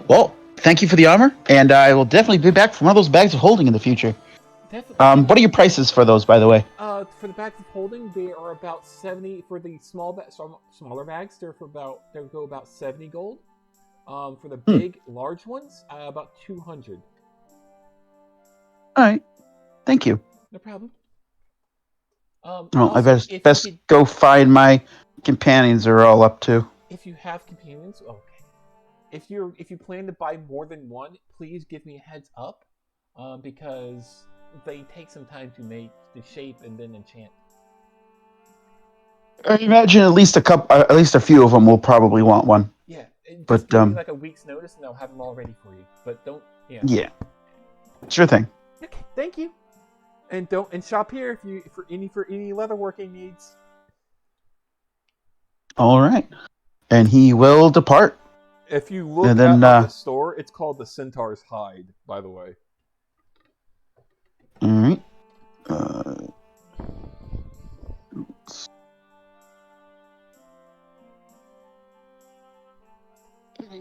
Well, thank you for the armor, and I will definitely be back for one of those bags of holding in the future. Definitely. What are your prices for those, by the way? For the bags of holding, they are about 70 for the smaller bags. They go about 70 gold. For the big, large ones, about 200. All right, thank you. No problem. Well, Also, I best go find my companions. Are all up to. If you have companions, okay. If you plan to buy more than one, please give me a heads up, because they take some time to shape and then enchant. I imagine at least a few of them will probably want one. Yeah, and But, just give me like a week's notice, and I'll have them all ready for you. But don't, Yeah, sure thing. Okay, thank you. And shop here if you for any leatherworking needs. All right, and he will depart. If you look And then, at the store, it's called the Centaur's Hide, by the way. All right.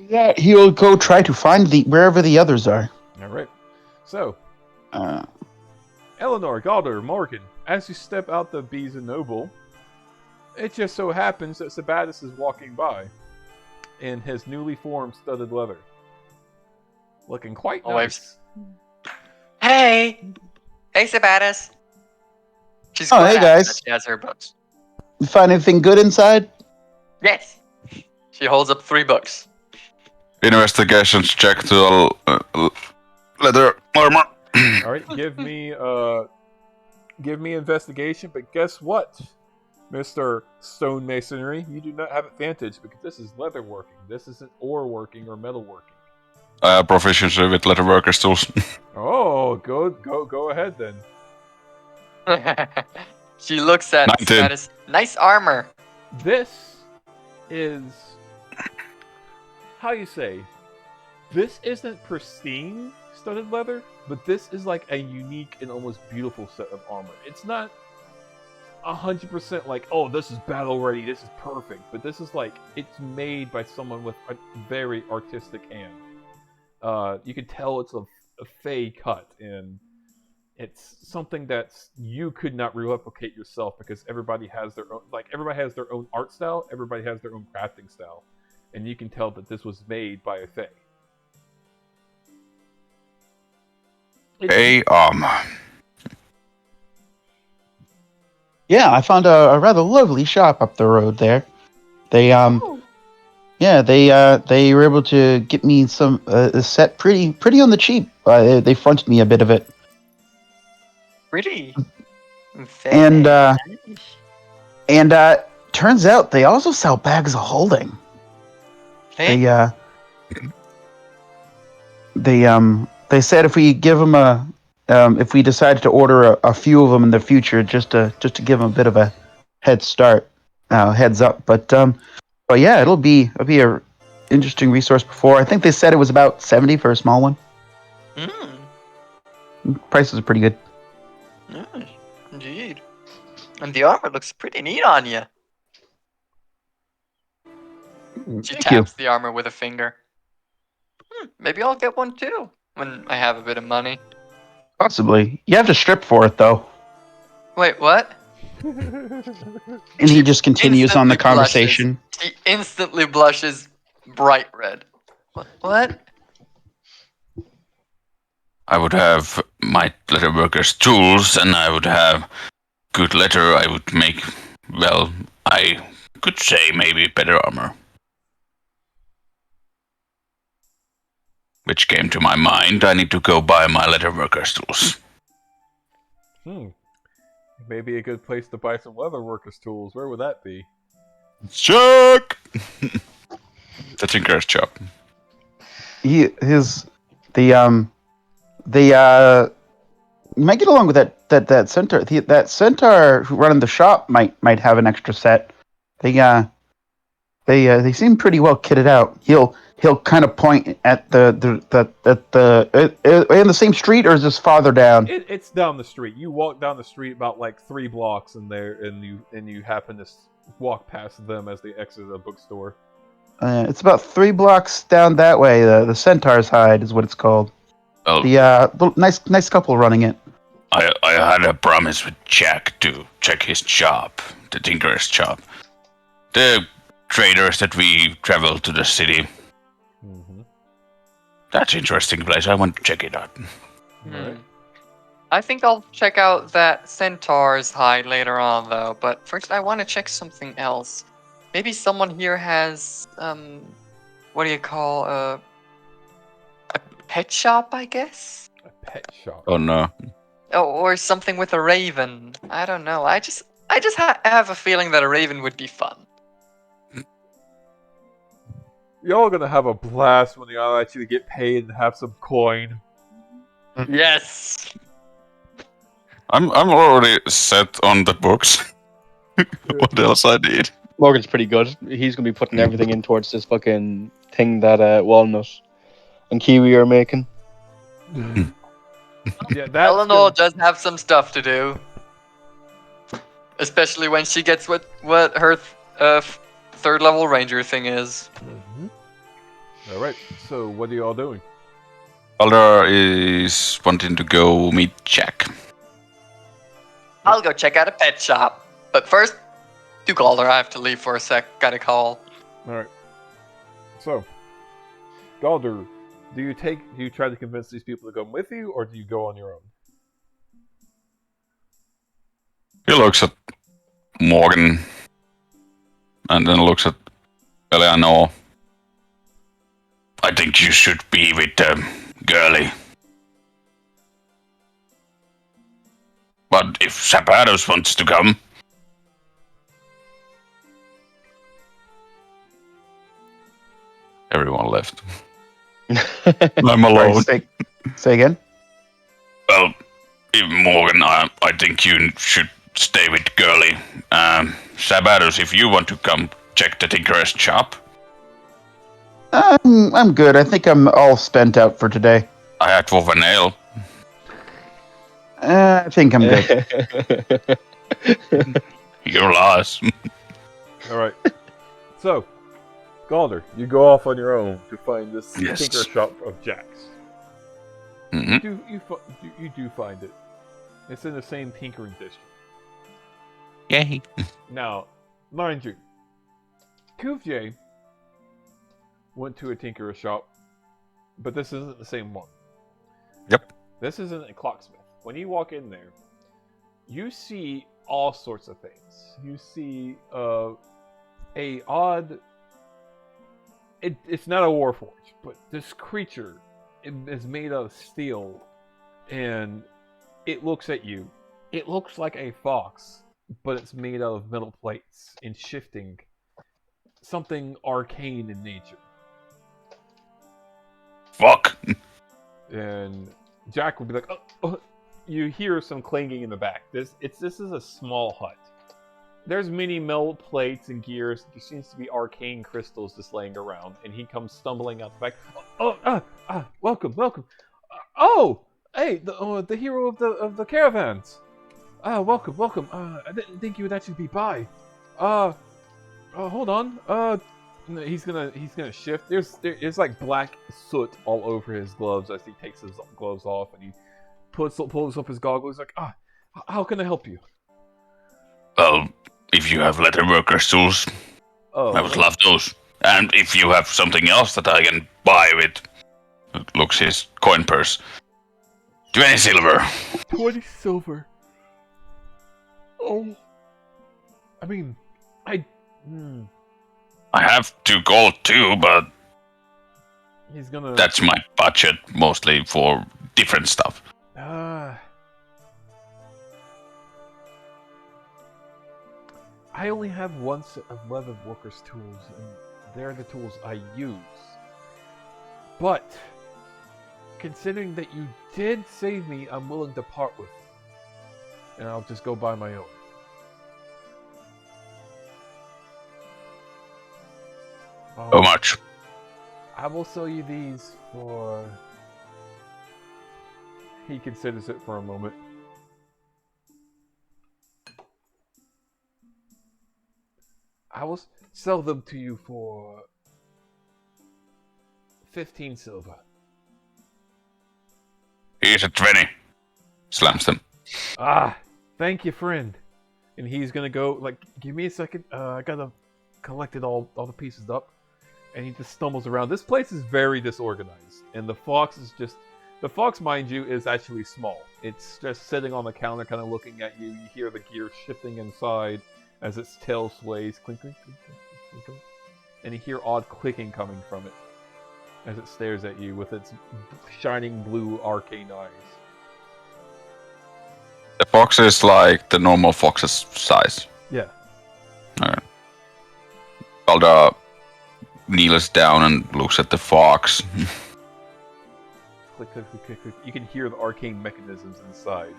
Yeah, he'll go try to find wherever the others are. All right. So, Uh, Eleanor, Galder, Morgan, as you step out the Bees and Noble, it just so happens that Sabatis is walking by in his newly formed studded leather. Looking quite nice. Hey! Hey, Sabatis! She's Oh, quite hey, happy guys. that she has her books. you find anything good inside? Yes! She holds up 3 books. Investigations check to leather armor. All right, give me investigation, but guess what, Mr. Stonemasonry, you do not have advantage because this is leatherworking. This isn't ore working or metal working. I have proficiency with leatherworkers tools. Oh, go ahead then. She looks at 19. Sabatis. Nice armor. This is how you say. This isn't pristine studded leather, but this is like a unique and almost beautiful set of armor. It's not 100% like, oh, this is battle ready, this is perfect, but this is like, it's made by someone with a very artistic hand. You can tell it's a fey cut, and it's something that you could not replicate yourself because everybody has their own art style, everybody has their own crafting style, and you can tell that this was made by a fey. Hey, Yeah, I found a rather lovely shop up the road there. They they were able to get me some a set pretty on the cheap. They fronted me a bit of it. Pretty. And turns out they also sell bags of holding. Hey. They said if we give them if we decided to order a few of them in the future, just to give them a bit of a heads up. But yeah, it'll be a interesting resource. Before I think they said it was about 70 for a small one. Prices are pretty good. Yes, indeed. And the armor looks pretty neat on you. She Thank you. taps the armor with a finger. Maybe I'll get one too when I have a bit of money. Possibly. You have to strip for it though. Wait, what? And he just continues on the Instantly conversation. Blushes. He instantly blushes bright red. What? I would have my leatherworkers tools, and I would have good leather. I would make, well, I could say maybe better armor. Which came to my mind. I need to go buy my leatherworkers tools. Maybe a good place to buy some leatherworkers tools. Where would that be? Chuck! The tinker's shop. You might get along with that centaur. That centaur who running the shop might have an extra set. They seem pretty well kitted out. He'll kind of point at in the same street, or is this farther down? It's down the street. You walk down the street about like 3 blocks, and you happen to walk past them as they exit the bookstore. It's about 3 blocks down that way. The Centaur's Hide is what it's called. Well, The nice couple running it. I had a promise with Jack to check his shop, the tinker's shop. The traders that we traveled to the city. That's an interesting place. I want to check it out. Right. I think I'll check out that Centaur's Hide later on, though. But first, I want to check something else. Maybe someone here has what do you call a pet shop? I guess. A pet shop. Oh no. or something with a raven. I don't know. I just have a feeling that a raven would be fun. Y'all gonna have a blast when y'all actually get paid and have some coin. Yes. I'm already set on the books. What else I need? Morgan's pretty good. He's gonna be putting everything in towards this fucking thing that Walnut and Kiwi are making. Yeah, that's Eleanor does have some stuff to do, especially when she gets what her third level ranger thing is. All right. So what are y'all doing? Baldur is wanting to go meet Jack. I'll go check out a pet shop, but first, to Calder, I have to leave for a sec. Got a call. All right. So, Galder, do you try to convince these people to come with you, or do you go on your own? He looks at Morgan and then looks at Eleanor. I think you should be with Girly. But if Zapatos wants to come, everyone left. I'm alone. Say again. Well, if Morgan, I think you should stay with Girly. Zapatos, if you want to come check the Tinker's shop. I'm good. I think I'm all spent out for today. I had for an ale. I think I'm good. Your loss. All right. So, Galder, you go off on your own to find this Yes. tinker shop of Jack's. Mhm. You do find it. It's in the same tinkering district. Yay. Now, mind you, Kuvje went to a tinkerer's shop, but this isn't the same one. Yep. This isn't a clocksmith. When you walk in there, you see all sorts of things. You see a odd. It's not a warforge, but this creature is made of steel, and it looks at you. It looks like a fox, but it's made out of metal plates and shifting. Something arcane in nature. Fuck. And Jack would be like, oh. You hear some clanging in the back. This is a small hut. There's many metal plates and gears. There seems to be arcane crystals just laying around, and he comes stumbling out the back. Welcome. Hey, the hero of the caravans. Welcome. I didn't think you would actually be by. Hold on. He's gonna shift. There's like black soot all over his gloves as he takes his gloves off, and he pulls up his goggles. Like, how can I help you? Well, if you have leatherworkers tools, I would love those. And if you have something else that I can buy with, looks his coin purse. 20 silver. 20 silver. Oh. I mean, I have 2 gold too, but he's gonna. that's my budget mostly for different stuff. I only have one set of leather workers' tools, and they're the tools I use. But, considering that you did save me, I'm willing to part with it. And I'll just go buy my own. How much? I will sell you these for... He considers it for a moment. I will sell them to you for 15 silver. Here's a 20. Slams them. Thank you, friend. And he's gonna go, like, give me a second. I gotta collect it all the pieces up. And he just stumbles around. This place is very disorganized. And the fox is just... The fox, mind you, is actually small. It's just sitting on the counter, kind of looking at you. You hear the gear shifting inside as its tail sways. Clink, clink, clink, clink, clink, clink. And you hear odd clicking coming from it as it stares at you with its shining blue arcane eyes. Fox is like the normal fox's size. Yeah. Alright. Balda kneels down and looks at the fox. Click, click, click, click, click. You can hear the arcane mechanisms inside.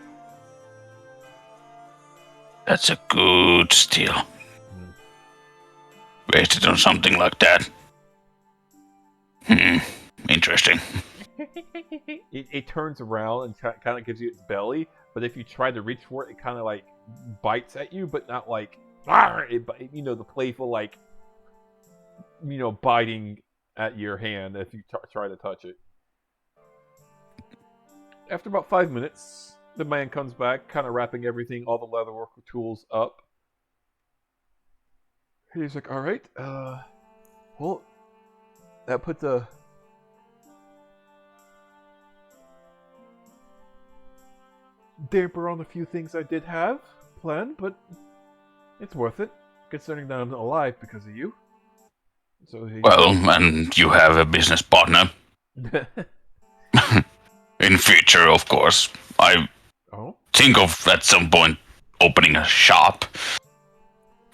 That's a good steal. Wasted on something like that. Interesting. It turns around and kind of gives you its belly, but if you try to reach for it, it kind of like bites at you, but not like the playful like biting at your hand if you try to touch it. After about 5 minutes, the man comes back, kind of wrapping everything, all the leatherwork tools up. He's like, "All right, well, that put the damper on a few things I did have planned, but it's worth it, considering that I'm not alive because of you." So Well, and you have a business partner. In future, of course. I think of at some point opening a shop.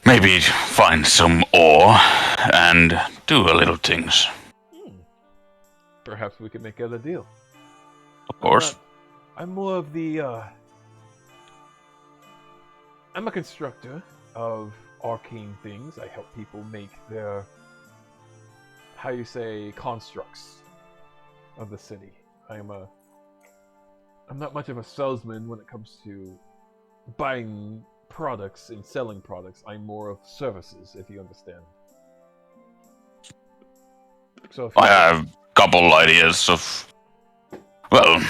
Maybe find some ore and do a little things. Perhaps we could make it a deal. Of course. I'm more of the I'm a constructor of arcane things. I help people make their constructs of the city. I'm not much of a salesman when it comes to buying products and selling products. I'm more of services, if you understand. So if I have a couple ideas of, well,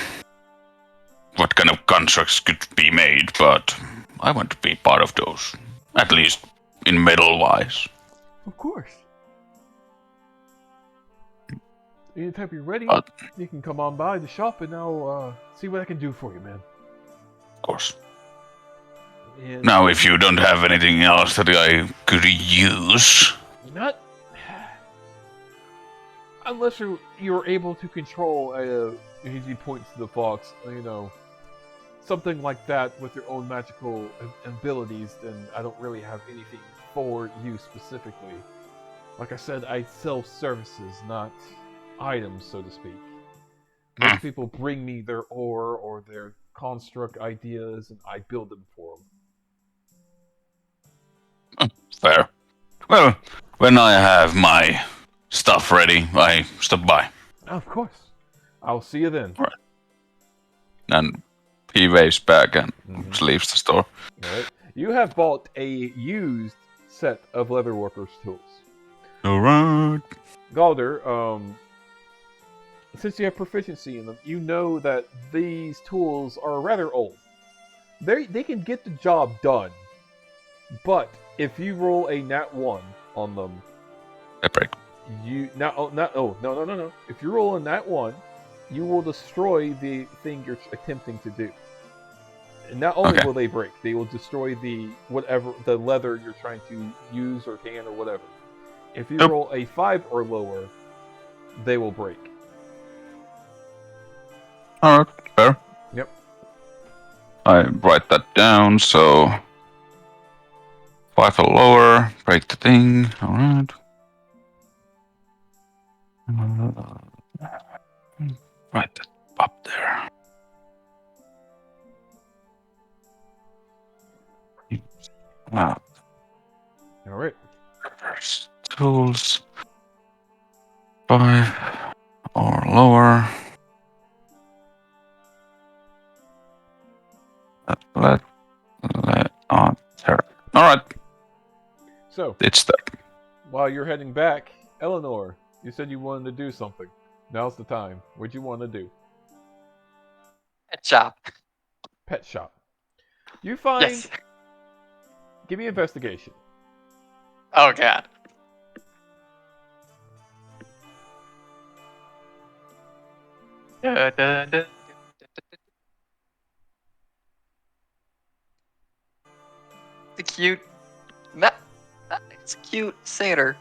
what kind of constructs could be made, but I want to be part of those. At least in metal-wise. Of course. Anytime you're ready, you can come on by the shop and I'll see what I can do for you, man. Of course. And Now, if you don't have anything else that I could use... Not... Unless you're able to control he points to the fox, something like that with your own magical abilities, then I don't really have anything for you specifically. Like I said, I sell services, not items, so to speak. Most people bring me their ore or their construct ideas, and I build them for them. Fair. Well, when I have my stuff ready, I stop by. Of course. I'll see you then. Right. And he waves back and leaves the store. Alright. You have bought a used set of leatherworkers' tools. Alright. Galder, since you have proficiency in them, you know that these tools are rather old. They can get the job done, but if you roll a nat 1 on them, They break. no. If you roll a nat 1, you will destroy the thing you're attempting to do. And not only will they break, they will destroy the leather you're trying to use or tan or whatever. If you roll a 5 or lower, they will break. Alright, fair. Yep. I write that down, so 5 or lower, break the thing, alright. Write that up there. Wow. Alright. Reverse tools. 5 or lower. Let on there. Alright. So, It's that. while you're heading back, Eleanor, you said you wanted to do something. Now's the time. What'd you want to do? Pet shop. Pet shop. You find... Yes. Give me investigation. Oh god. It's a cute. It's a cute satyr.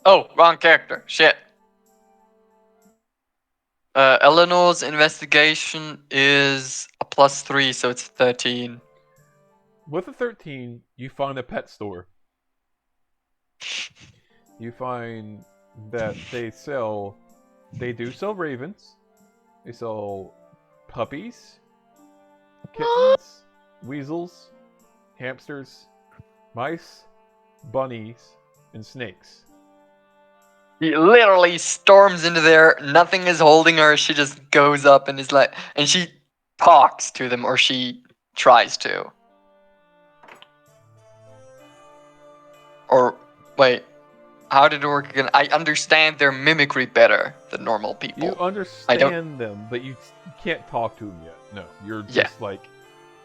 Oh, wrong character. Shit. Eleanor's investigation is a +3, so it's 13. With a 13, you find a pet store. You find that they do sell ravens. They sell puppies, kittens, weasels, hamsters, mice, bunnies, and snakes. He literally storms into there. Nothing is holding her. She just goes up and is like, and she talks to them, or she tries to. Or wait, how did it work again? I understand their mimicry better than normal people. You understand them, but you can't talk to them yet. No, you're just like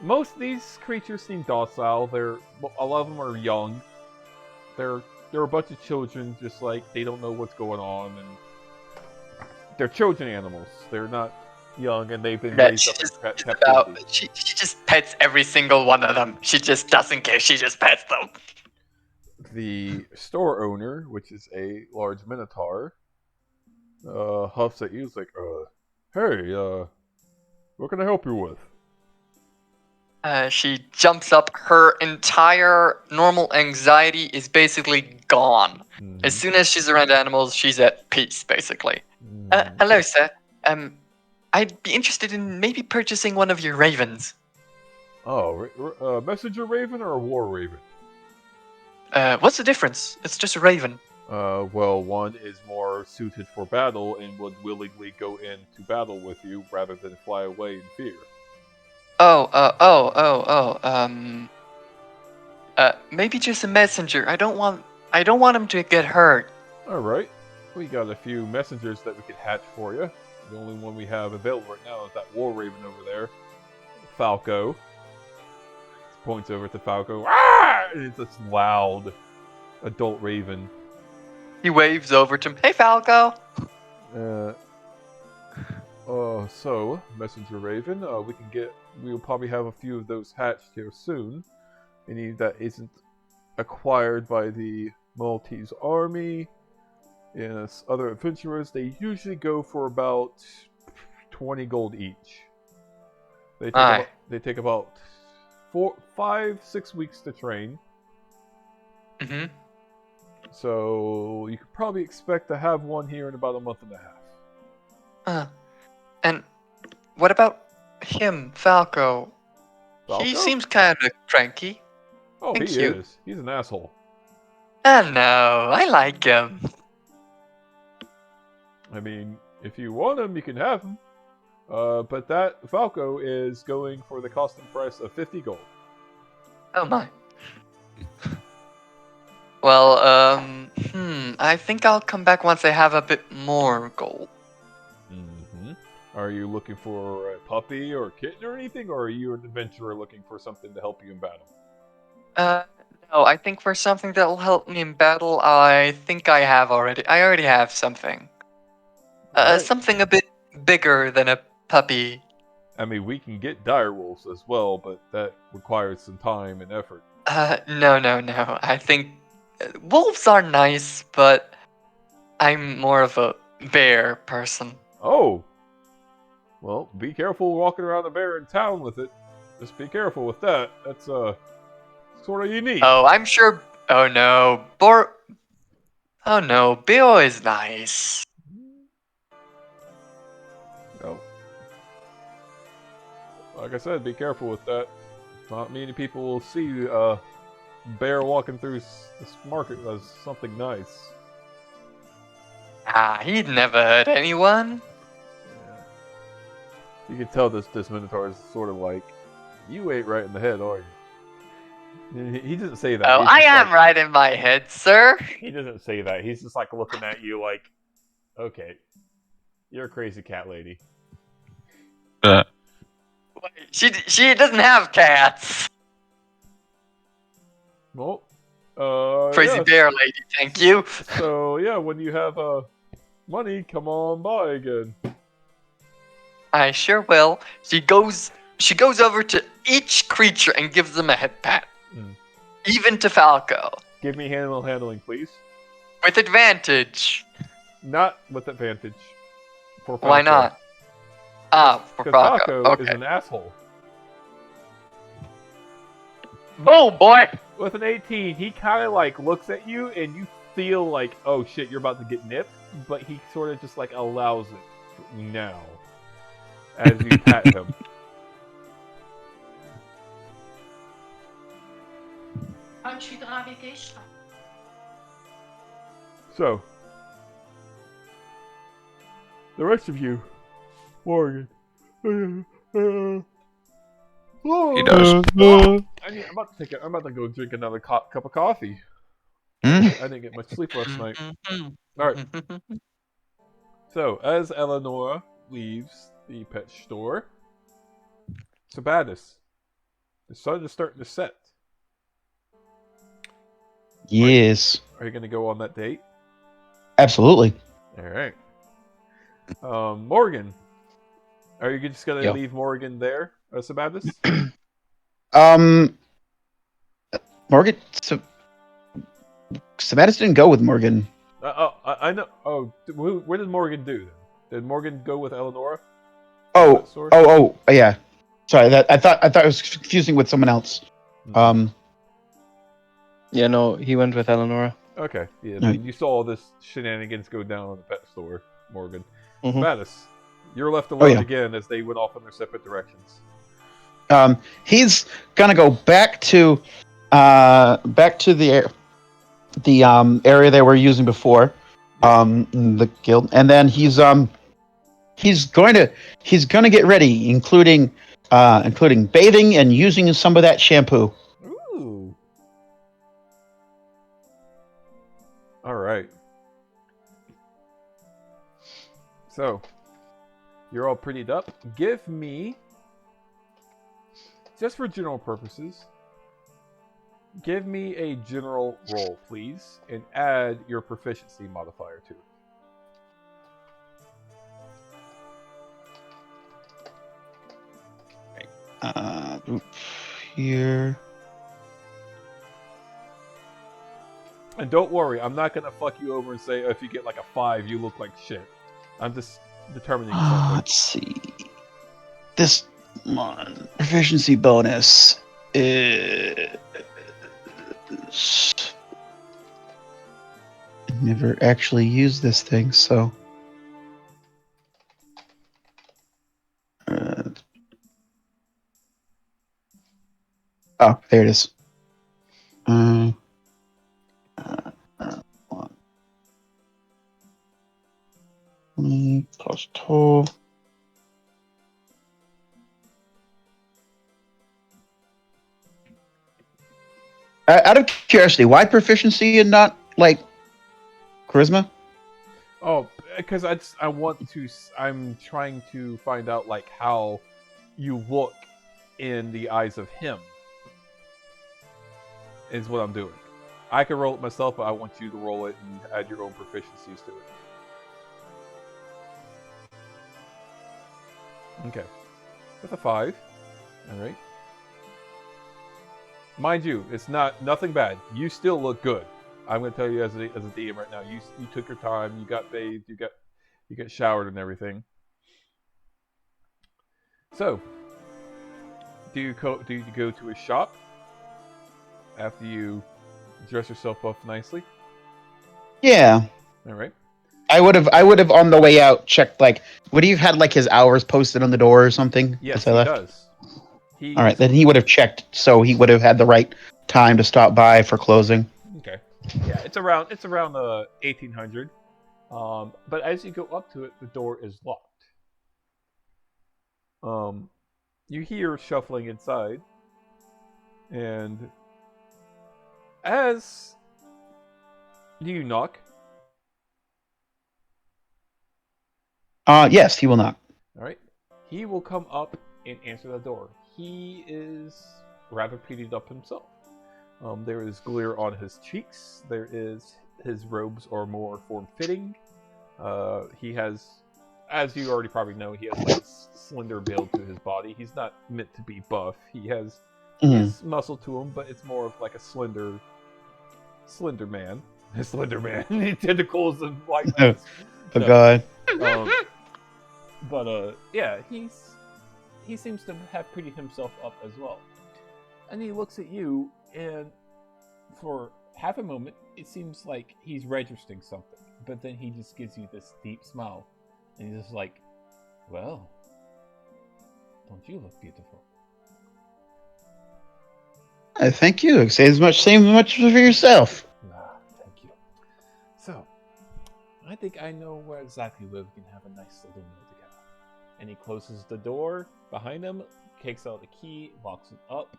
most of these creatures seem docile. A lot of them are young. They're a bunch of children, just like they don't know what's going on, and they're children animals. They're not young, and they've been raised up in captivity. She just pets every single one of them. She just doesn't care. She just pets them. The store owner, which is a large minotaur, huffs at you. It's like, hey, what can I help you with? She jumps up. Her entire normal anxiety is basically gone. Mm-hmm. As soon as she's around animals, she's at peace, basically. Hello, sir. I'd be interested in maybe purchasing one of your ravens. Oh, messenger raven or a war raven? What's the difference? It's just a raven. Well, one is more suited for battle and would willingly go into battle with you rather than fly away in fear. Maybe just a messenger. I don't want him to get hurt. Alright. We got a few messengers that we could hatch for you. The only one we have available right now is that war raven over there. Falco. Points over to Falco. Ah! And it's this loud adult raven. He waves over to him. Hey, Falco. So messenger raven. We'll probably have a few of those hatched here soon. Any that isn't acquired by the Maltese army and other adventurers, they usually go for about 20 gold each. They take about 5-6 weeks to train. Mm-hmm. So you could probably expect to have one here in about a month and a half. And what about him, Falco? He seems kind of cranky. Oh, he is. He's an asshole. Oh no, I like him. I mean, if you want him, you can have him. But that Falco is going for the costing price of 50 gold. Oh my. Well, I think I'll come back once I have a bit more gold. Mm-hmm. Are you looking for a puppy or a kitten or anything, or are you an adventurer looking for something to help you in battle? No, I think for something that will help me in battle, I think I already have something. Right. Something a bit bigger than a puppy. I mean, we can get dire wolves as well, but that requires some time and effort. No. I think wolves are nice, but I'm more of a bear person. Oh! Well, be careful walking around a bear in town with it. Just be careful with that. That's, sort of unique. Oh, I'm sure... Oh no, Bill is nice. Oh. Like I said, be careful with that. Not many people will see a bear walking through this market as something nice. He'd never hurt anyone. Yeah. You can tell this Minotaur is sort of like, you ain't right in the head, are you? He doesn't say that. Oh, I am right in my head, sir. He doesn't say that. He's just like looking at you like, okay, you're a crazy cat lady. Wait, she doesn't have cats. Well, Crazy bear lady, thank you. So yeah, when you have money, come on by again. I sure will. She goes over to each creature and gives them a head pat. Even to Falco. Give me handling, please. With advantage. Not with advantage. For Falco. Why not? For Because Falco. Falco Okay. is an asshole. Boom, boy! With an 18, he kind of like looks at you and you feel like, oh shit, you're about to get nipped, but he sort of just like allows it now as you pat him. So, the rest of you, Morgan. He does. I'm about to go drink another cup of coffee. Mm. I didn't get much sleep last night. Mm-hmm. All right. So, as Eleanor leaves the pet store, Sabatis, the sun is starting to set. Yes, Are you going to go on that date? absolutely. All right. Morgan, are you just going to Yo. leave Morgan there, Sabatis? Morgan. Sabatis didn't go with Morgan. I know. Oh, where did Morgan do then? Did Morgan go with Eleanor? Oh, Store? yeah. Sorry, I thought I was confusing with someone else. Yeah, no, he went with Eleonora. Okay. Yeah, No. you saw all this shenanigans go down in the pet store, Morgan. Mhm. Sabatis, you're left alone yeah. again as they went off in their separate directions. He's gonna go back to the area they were using before, the guild, and then he's gonna get ready, including bathing and using some of that shampoo. Ooh. All right. So, you're all prettied up. Give me, just for general purposes, give me a general roll, please, and add your proficiency modifier to it. Here. And don't worry, I'm not gonna fuck you over and say, oh, if you get like a 5, you look like shit. I'm just determining something. Let's see. This one proficiency bonus is. I never actually used this thing, so. Oh, there it is. Plus 2. Out of curiosity, why proficiency and not like charisma? Oh, because I'm trying to find out like how you look in the eyes of him. Is what I'm doing. I can roll it myself, but I want you to roll it and add your own proficiencies to it. Okay. With a 5. Alright. Mind you, it's nothing bad. You still look good. I'm going to tell you as a DM right now. You took your time. You got bathed. You got showered and everything. So, do you go to a shop after you dress yourself up nicely? Yeah. All right. I would have on the way out checked like would he have had like his hours posted on the door or something? Yes, as I he left? does. All right, then he would have checked, so he would have had the right time to stop by for closing. Okay. Yeah, it's around 1800. But as you go up to it, the door is locked. You hear shuffling inside, and as you knock, Yes, he will not. all right, he will come up and answer the door. He is rather prettied up himself. There is glare on his cheeks. His robes are more form-fitting. He has, as you already probably know, he has like a slender build to his body. He's not meant to be buff. He has muscle to him, but it's more of like a slender man. Slender Man. Tentacles and white Oh, mask. oh No. God. Yeah, he seems to have prettied himself up as well. And he looks at you, and for half a moment, it seems like he's registering something. But then he just gives you this deep smile, and he's just like, "Well, don't you look beautiful?" Thank you. Say as much for yourself. Ah, thank you. So, I think I know where exactly where we can have a nice little meal together. And he closes the door behind him, takes out the key, locks it up,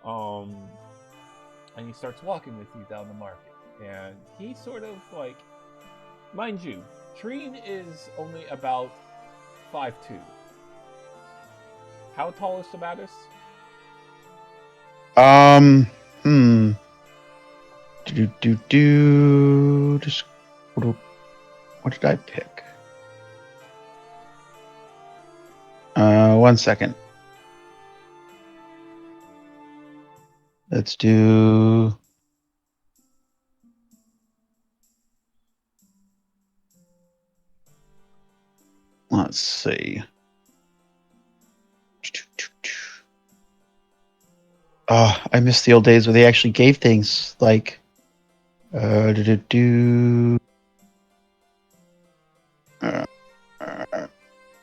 and he starts walking with you down the market. And he sort of like, mind you, Treen is only about 5'2". How tall is Sabatus? Just what did I pick? 1 second. Let's do. Let's see. Oh, I miss the old days where they actually gave things like.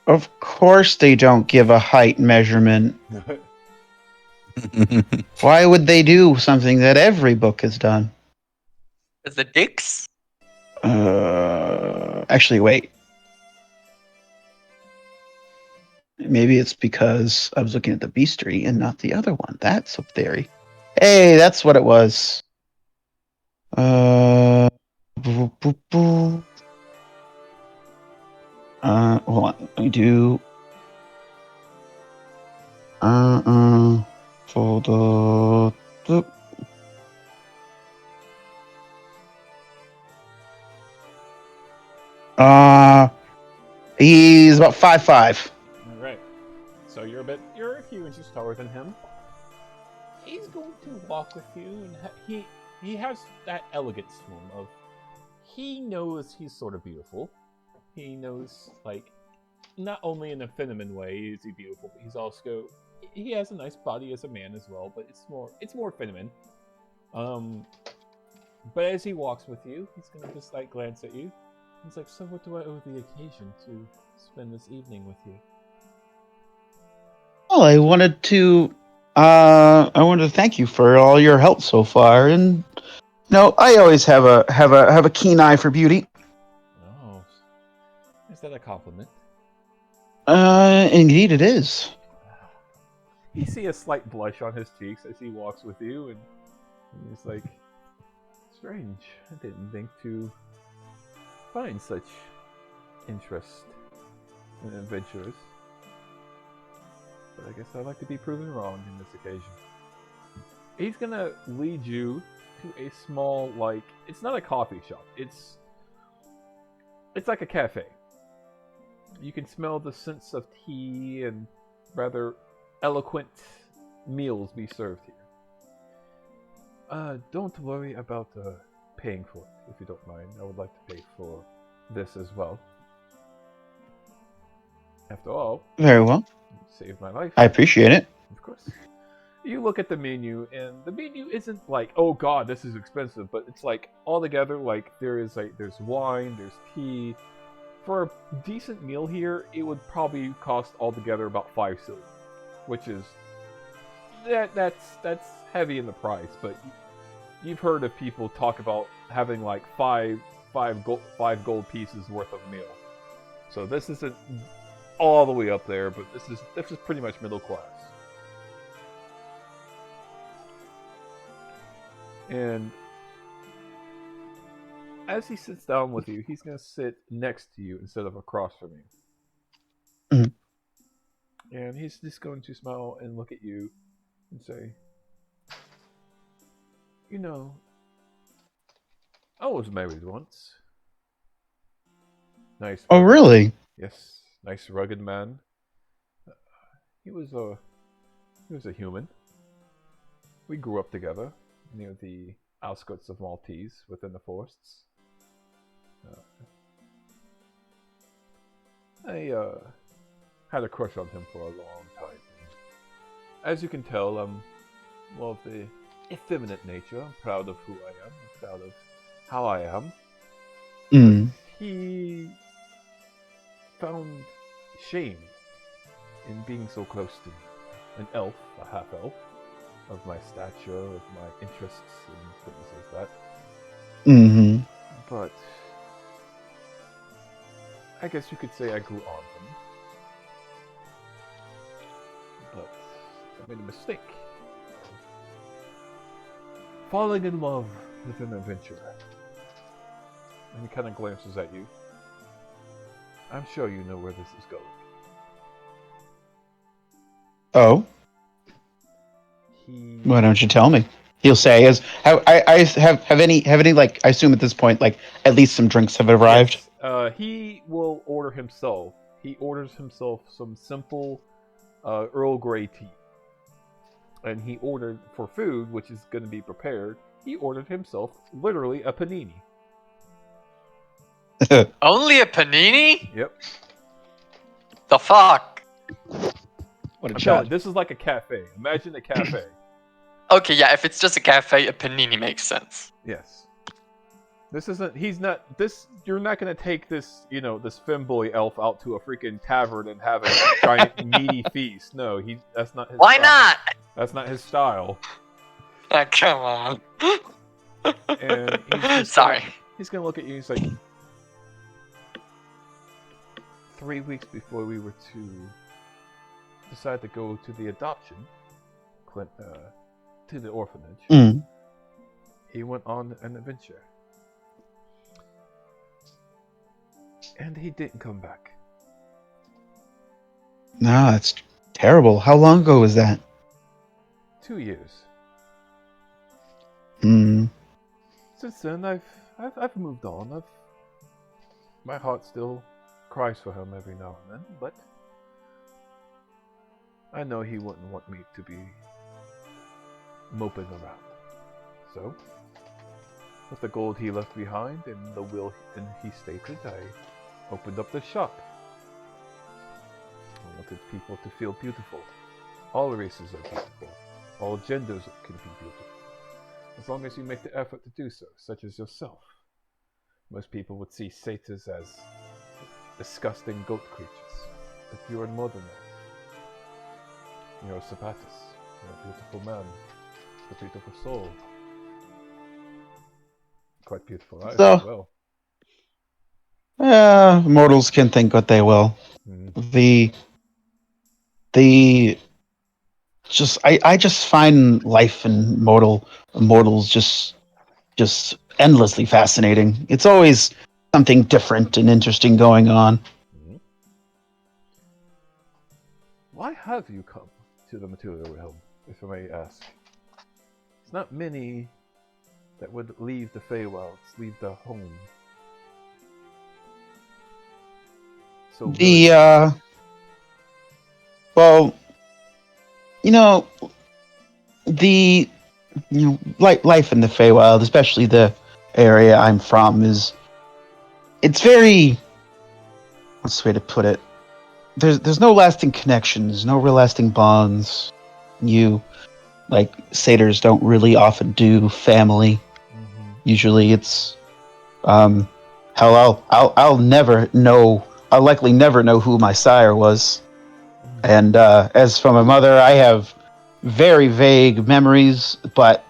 Of course, they don't give a height measurement. Why would they do something that every book has done? Is it dicks? Actually, wait. Maybe it's because I was looking at the bestiary and not the other one. That's a theory. Hey, that's what it was. Hold on. Let me do. For the. He's about 5'5". All right. So you're a few inches taller than him. He's going to walk with you, and he has that elegance to him of he knows he's sort of beautiful. He knows, like, not only in a feminine way is he beautiful, but he has a nice body as a man as well, but it's more feminine. But as he walks with you, he's gonna just like glance at you. He's like, "So what do I owe the occasion to spend this evening with you?" Well, I wanted to thank you for all your help so far, and no, I always have a keen eye for beauty. Oh, is that a compliment? Indeed it is. You see a slight blush on his cheeks as he walks with you, and he's like, "Strange. I didn't think to find such interest in adventurers. But I guess I'd like to be proven wrong in this occasion." He's gonna lead you to a small, like, it's not a coffee shop. It's like a cafe. You can smell the scents of tea and rather eloquent meals be served here. Don't worry about paying for it, if you don't mind. I would like to pay for this as well. After all, Very well. you saved my life. I appreciate it. Of course. You look at the menu, and the menu isn't like, "Oh God, this is expensive," but it's like all together. Like there's wine, there's tea. For a decent meal here, it would probably cost altogether about 5 silver, which is that's heavy in the price. But you've heard of people talk about having like five gold pieces worth of meal. So this isn't all the way up there, but this is pretty much middle class. And as he sits down with you, he's going to sit next to you instead of across from you. Mhm. And he's just going to smile and look at you and say, "You know, I was married once." Nice. Oh, really? Yes, nice rugged man. He was a human. We grew up together near the outskirts of Maltese within the forests. I had a crush on him for a long time. As you can tell, I'm of the effeminate nature. I'm proud of who I am. I'm proud of how I am. Mm. He found shame in being so close to me. An elf, a half-elf, of my stature, of my interests, and things like that. Mm-hmm. But I guess you could say I grew on him. But I made a mistake. Falling in love with an adventurer. And he kind of glances at you. I'm sure you know where this is going. Oh, He... why don't you tell me? He'll say, "As I have any like I assume at this point like at least some drinks have arrived." Yes, he will order himself. He orders himself some simple Earl Grey tea. And he ordered for food, which is going to be prepared. He ordered himself literally a panini. Only a panini? Yep. The fuck? What a I'm telling chat. you, this is like a cafe. Imagine a cafe. Okay, yeah, if it's just a cafe, a panini makes sense. Yes. This isn't. He's not. This. You're not gonna take this. You know, this femboy elf out to a freaking tavern and have a giant meaty feast. No, that's not his. Why style. not? That's not his style. Ah, come on. And he's just Sorry. He's gonna look at you. He's like, 3 weeks before we were to decide to go to the adoption, to the orphanage, Mm. he went on an adventure. And he didn't come back. No, that's terrible. How long ago was that? 2 years. Hmm. Since then, I've moved on. My heart still cries for him every now and then, but I know he wouldn't want me to be moping around. So, with the gold he left behind and the will he stated, I opened up the shop. I wanted people to feel beautiful. All races are beautiful. All genders can be beautiful. As long as you make the effort to do so, such as yourself. Most people would see satyrs as disgusting goat creatures, but you are more than that. You're a Sapatis. You're a beautiful man. A beautiful soul. Quite beautiful eyes So- as well. Mortals can think what they will. Mhm. The just I just find life in mortals just endlessly fascinating. It's always something different and interesting going on. Mhm. Why have you come to the material realm, if I may ask? It's not many that would leave the Feywilds, leave their home. So Well, you know, life in the Feywild, especially the area I'm from, it's very, what's the way to put it? There's no lasting connections, no real lasting bonds. Satyrs don't really often do family. Mhm. Usually it's hell I'll never know. I'll likely never know who my sire was. And as for my mother, I have very vague memories, but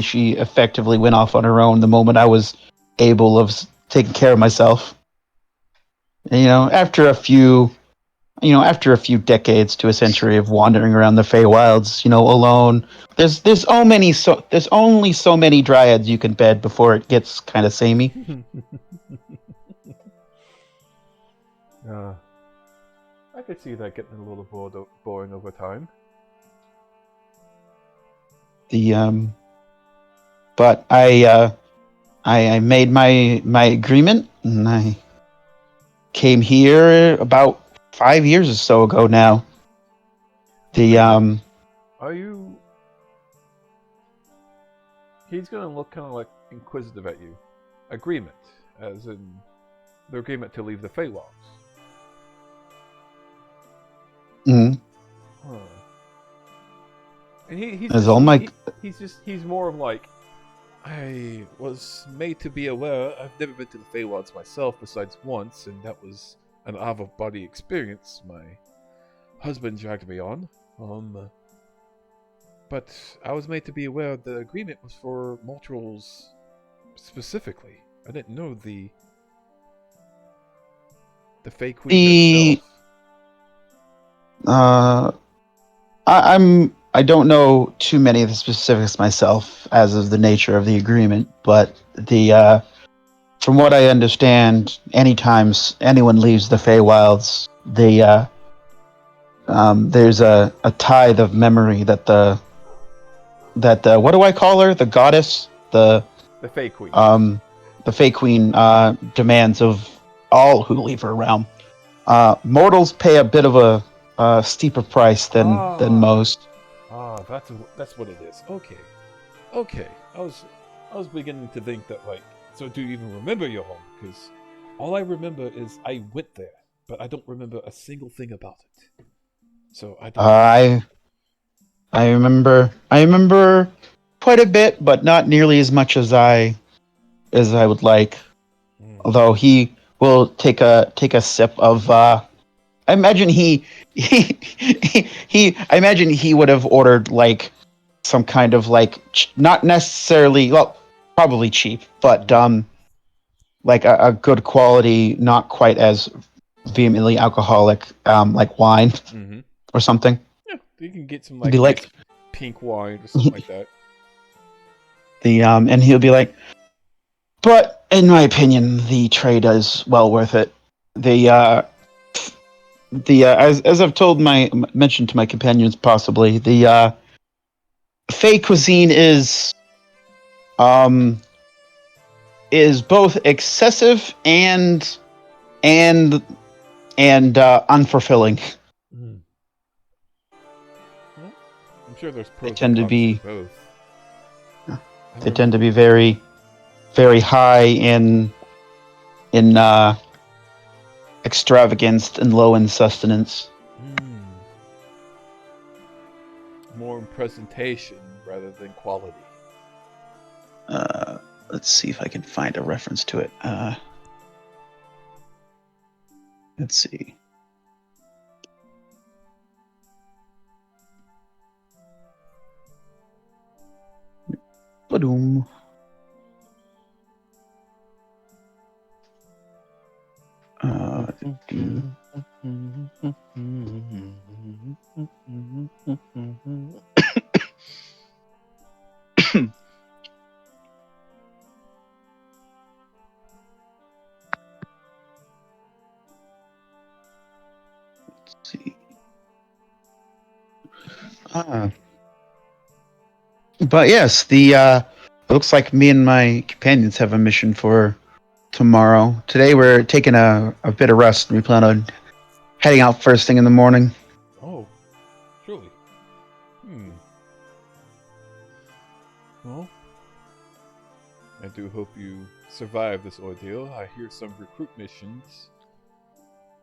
she effectively went off on her own the moment I was able of taking care of myself. And, after a few decades to a century of wandering around the Feywilds, alone, there's only so many dryads you can bed before it gets kind of samey. I could see that getting a little boring over time. But I made my agreement, and I came here about 5 years or so ago now. Are you He's gonna look kind of like inquisitive at you. Agreement, as in the agreement to leave the Feywilds. Mhm. Huh. And he's As just, all my he's more of like, I was made to be aware. I've never been to the Feywilds myself, besides once, and that was an out-of-body experience. My husband dragged me on. But I was made to be aware the agreement was for Moltrals specifically. I didn't know the Fey Queen herself. I don't know too many of the specifics myself as of the nature of the agreement, but the from what I understand, anytime anyone leaves the Feywilds, there's a tithe of memory that the what do I call her? The goddess, The Fey Queen. the Fey Queen demands of all who leave her realm. Mortals pay a bit of a steeper price than most. That's what it is. Okay. I was beginning to think that, like, so do you even remember your home? Because all I remember is I went there, but I don't remember a single thing about it. So I don't. I remember quite a bit, but not nearly as much as I would like. Although he will take a sip of. I imagine I imagine he would have ordered like some kind of like not necessarily, well, probably cheap, but like a good quality, not quite as vehemently alcoholic, like wine or something. Yeah, you can get some He'd like be like nice pink wine or something like that. and he'll be like, but in my opinion, the trade is well worth it. The as I've mentioned to my companions, possibly the Fey cuisine um is both excessive and unfulfilling. Well, I'm sure there's They pros and tend to cons be to both. they tend to be very very high in extravagance and low in sustenance. More in presentation rather than quality. Let's see if I can find a reference to it. Let's see. Ba-doom. Let's see. But yes, it looks like me and my companions have a mission for tomorrow. Today we're taking a bit of rest, and we plan on heading out first thing in the morning. Oh, surely. Well, I do hope you survive this ordeal. I hear some recruit missions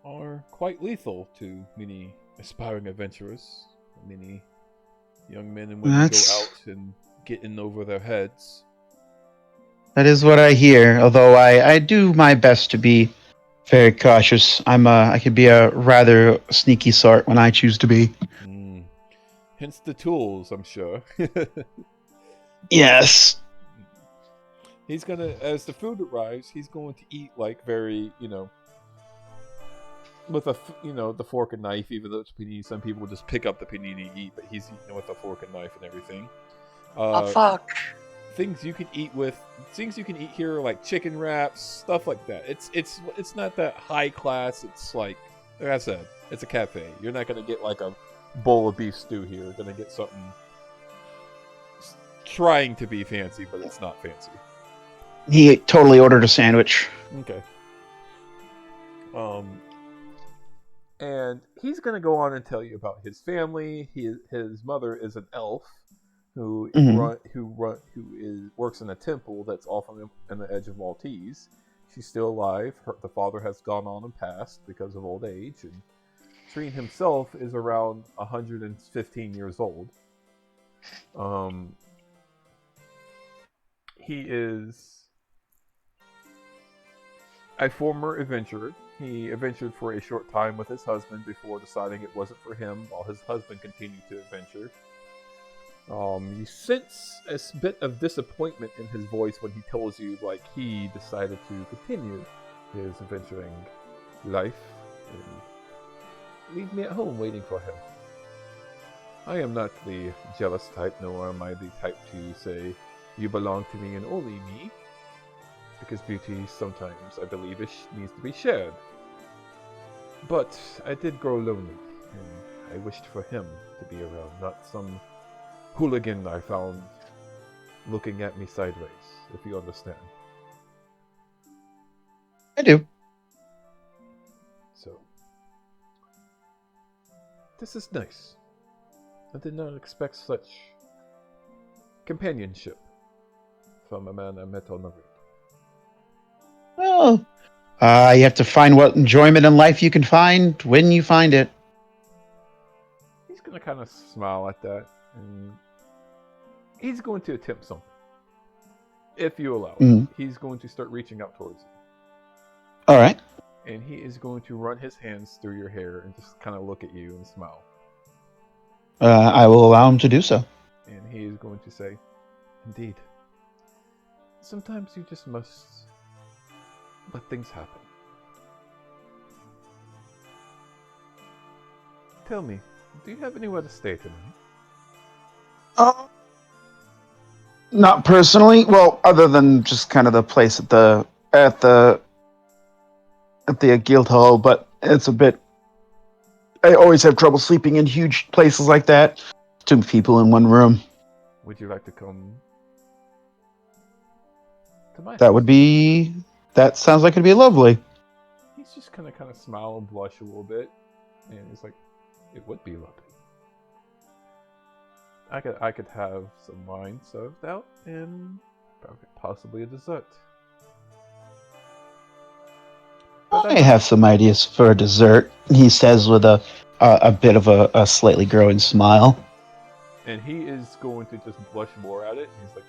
are quite lethal to many aspiring adventurers, many young men and women go out and get in over their heads. That is what I hear, although I do my best to be very cautious. I could be a rather sneaky sort when I choose to be. Hence the tools, I'm sure. Yes. He's gonna, as the food arrives, he's going to eat like very, with the fork and knife. Even though it's panini, some people just pick up the panini and eat, but he's eating with a fork and knife and everything. Oh fuck! Things you can eat here are like chicken wraps, stuff like that. It's not that high class. It's like I said, it's a cafe. You're not gonna get like a bowl of beef stew here. You're gonna get something trying to be fancy, but it's not fancy. He totally ordered a sandwich. Okay. And he's gonna go on and tell you about his family. His mother is an elf, who Mhm. works in a temple that's off on the edge of Maltese. She's still alive. The father has gone on and passed because of old age, and Treen himself is around 115 years old. He is a former adventurer. He adventured for a short time with his husband before deciding it wasn't for him, while his husband continued to adventure. You sense a bit of disappointment in his voice when he tells you, like, he decided to continue his adventuring life and leave me at home waiting for him. I am not the jealous type, nor am I the type to say, you belong to me and only me, because beauty sometimes, I believe, needs to be shared. But I did grow lonely, and I wished for him to be around, not some hooligan I found looking at me sideways, if you understand. I do. So, this is nice. I did not expect such companionship from a man I met on the road. Well, you have to find what enjoyment in life you can find when you find it. He's going to kind of smile at that, and he's going to attempt something. If you allow it. Mhm. He's going to start reaching out towards you. All right. And he is going to run his hands through your hair and just kind of look at you and smile. I will allow him to do so. And he is going to say, indeed. Sometimes you just must let things happen. Tell me, do you have anywhere to stay tonight? Not personally. Well, other than just kind of the place at the guild hall, but it's a bit. I always have trouble sleeping in huge places like that. Two people in one room. Would you like to come to my That house? would be. That sounds like it'd be lovely. He's just kind of smile and blush a little bit, and he's like, "It would be lovely. I could have some wine served out, and possibly a dessert." But I have some ideas for a dessert, he says with a bit of a slightly growing smile. And he is going to just blush more at it. And he's like,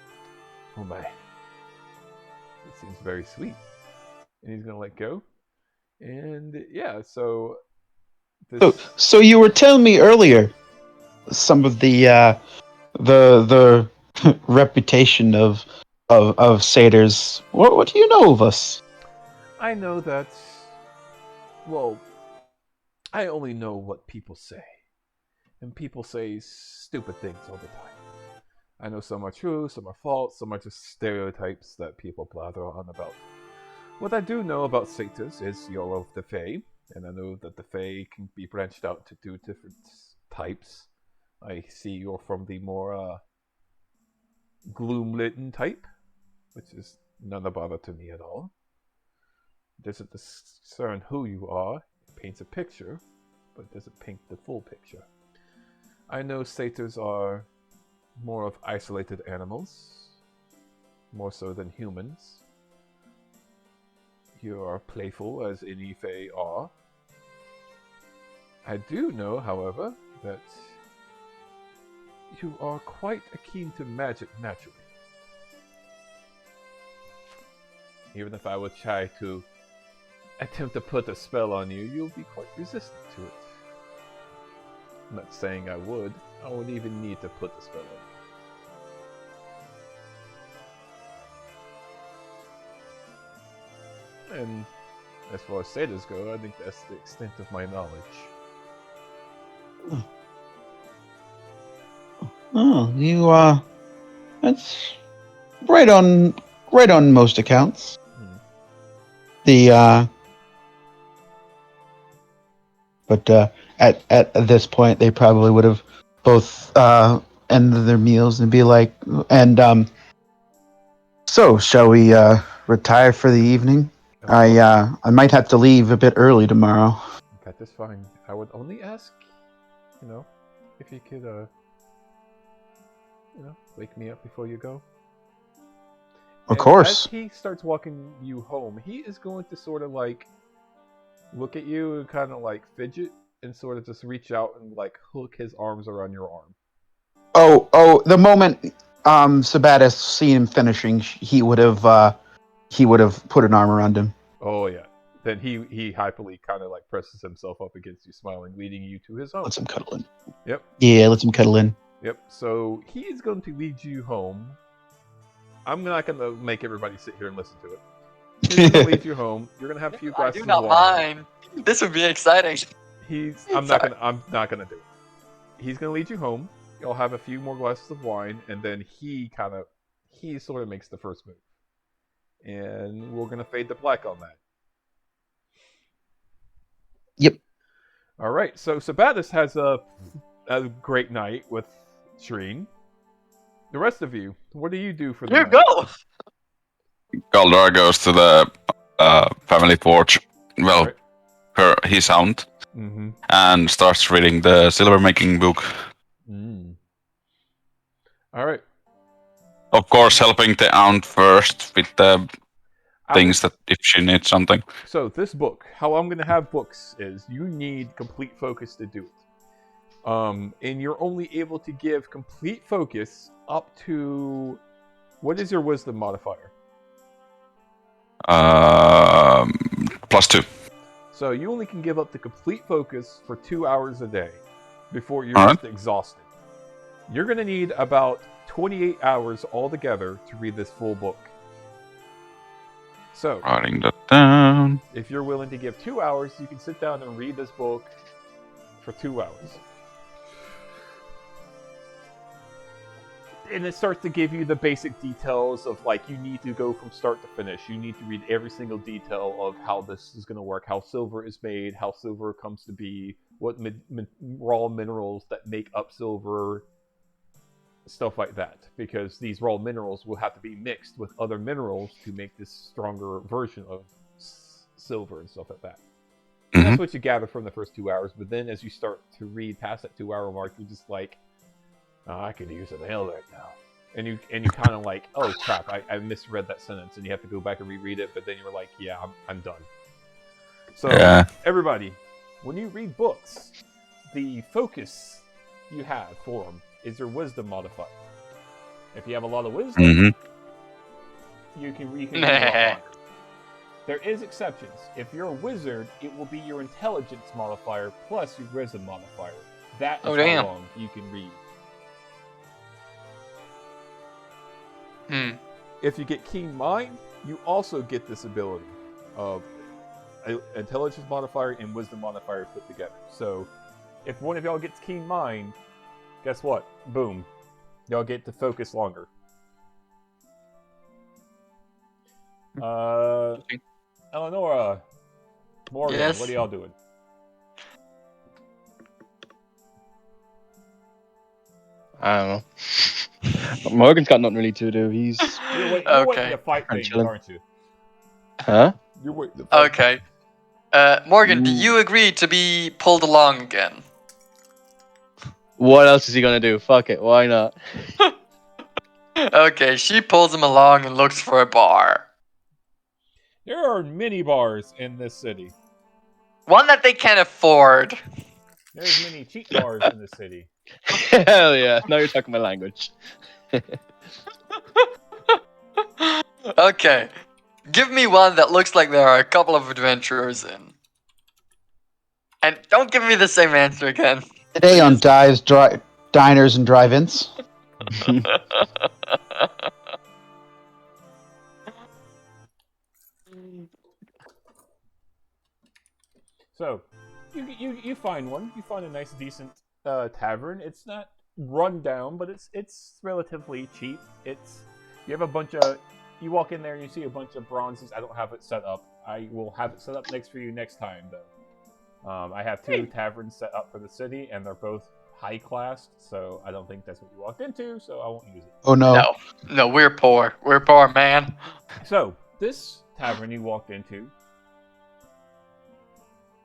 "Oh my, it seems very sweet." And he's gonna let go. And yeah, so this. So you were telling me earlier some of the reputation of satyrs. What do you know of us? I know that. Well, I only know what people say, and people say stupid things all the time. I know some are true, some are false, some are just stereotypes that people blather on about. What I do know about satyrs is you're of the Fae, and I know that the Fae can be branched out to two different types. I see you're from the more gloom-litten type, which is none a bother to me at all. It doesn't discern who you are. It paints a picture, but it doesn't paint the full picture. I know satyrs are more of isolated animals, more so than humans. You are playful as any Fae are. I do know, however, that you are quite keen to magic naturally. Even if I would try to attempt to put a spell on you, you'll be quite resistant to it. I'm not saying I would. I wouldn't even need to put the spell on you. And as far as satyrs go, I think that's the extent of my knowledge. Oh, you that's right on most accounts. The but at this point they probably would have both ended their meals and be like, and so shall we retire for the evening? I might have to leave a bit early tomorrow. That is fine. I would only ask, if you could wake me up before you go. Of And course. as he starts walking you home, he is going to sort of like look at you and kind of like fidget and sort of just reach out and like hook his arms around your arm. Oh, the moment Sabatis seen him finishing, he would have put an arm around him. Oh yeah. Then he happily kind of like presses himself up against you, smiling, leading you to his home. Lets him cuddle in. Yep. Yeah, lets him cuddle in. Yep. So he is going to lead you home. I'm not going to make everybody sit here and listen to it. He's going to lead you home. You're going to have a few I glasses do not of wine. mind. This would be exciting. I'm Sorry. not going to do it. He's going to lead you home. You'll have a few more glasses of wine, and then he sort of makes the first move. And we're going to fade to black on that. Yep. All right. So Sabatis has a great night with Shreen. The rest of you, what do you do for the Here night? go. Galdor goes to the family porch. Well, Alright. his aunt, Mm-hmm. and starts reading the silver making book. All right. Of course, helping the aunt first with the things that if she needs something. So this book, how I'm going to have books is you need complete focus to do it. And you're only able to give complete focus up to, what is your wisdom modifier? +2. So you only can give up the complete focus for 2 hours a day before you're Alright. just exhausted. You're going to need about 28 hours altogether to read this full book. So, Writing that down. if you're willing to give 2 hours, you can sit down and read this book for 2 hours. And it starts to give you the basic details of, like, you need to go from start to finish. You need to read every single detail of how this is going to work, how silver is made, how silver comes to be, what raw minerals that make up silver, stuff like that. Because these raw minerals will have to be mixed with other minerals to make this stronger version of silver and stuff like that. And that's what you gather from the first 2 hours. But then as you start to read past that 2 hour mark, you're just like, oh, I could use a nail right now. And you kind of like, oh crap, I misread that sentence, and you have to go back and reread it. But then you're like, yeah, I'm done. So everybody, when you read books, the focus you have for them is your wisdom modifier. If you have a lot of wisdom, you can read a lot longer. There is exceptions. If you're a wizard, it will be your intelligence modifier plus your wisdom modifier. That is how long you can read. If you get keen mind, you also get this ability of intelligence modifier and wisdom modifier put together. So if one of y'all gets keen mind, guess what? Boom. Y'all get to focus longer. Eleonora, Morgan, Yes? what are y'all doing? I don't know. Morgan's got nothing really to do. He's You're waiting to fight I'm things, chilling. aren't you? huh? You're waiting to fight. Okay. Morgan, do you agree to be pulled along again? What else is he gonna do? Fuck it. Why not? Okay, she pulls him along and looks for a bar. There are many bars in this city. One that they can afford. There's many cheap bars in this city. Hell yeah! Now you're talking my language. Okay. Give me one that looks like there are a couple of adventurers in. And don't give me the same answer again. Today on Diners and Drive-Ins. So, you find one. You find a nice, decent tavern. It's not run down, but it's relatively cheap. You have a bunch of. You walk in there and you see a bunch of bronzes. I don't have it set up. I will have it set up next for you next time, though. I have 2 taverns set up for the city, and they're both high class, so I don't think that's what you walked into, so I won't use it. Oh no. No, we're poor. We're poor, man. So, this tavern you walked into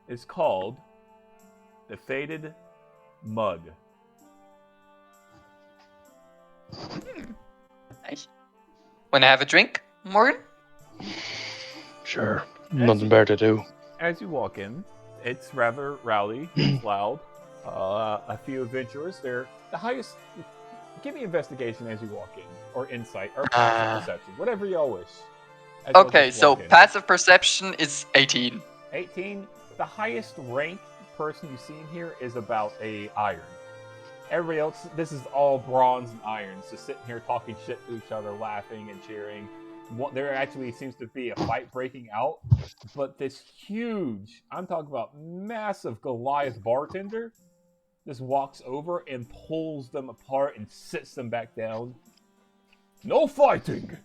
is called the Faded Mug. Wanna have a drink, Morgan? Sure. Nothing better to do. As you walk in, it's rather rowdy, it's loud. A few adventurers. They're the highest. Give me investigation as you walk in, or insight, or passive perception, whatever y'all wish. As y'all Okay, just so walk in. passive perception is 18. 18. The highest ranked person you see in here is about a iron. Everybody else, this is all bronze and irons, just sitting here talking shit to each other, laughing and cheering. There actually seems to be a fight breaking out, but this huge, I'm talking about massive Goliath bartender, just walks over and pulls them apart and sits them back down. No fighting!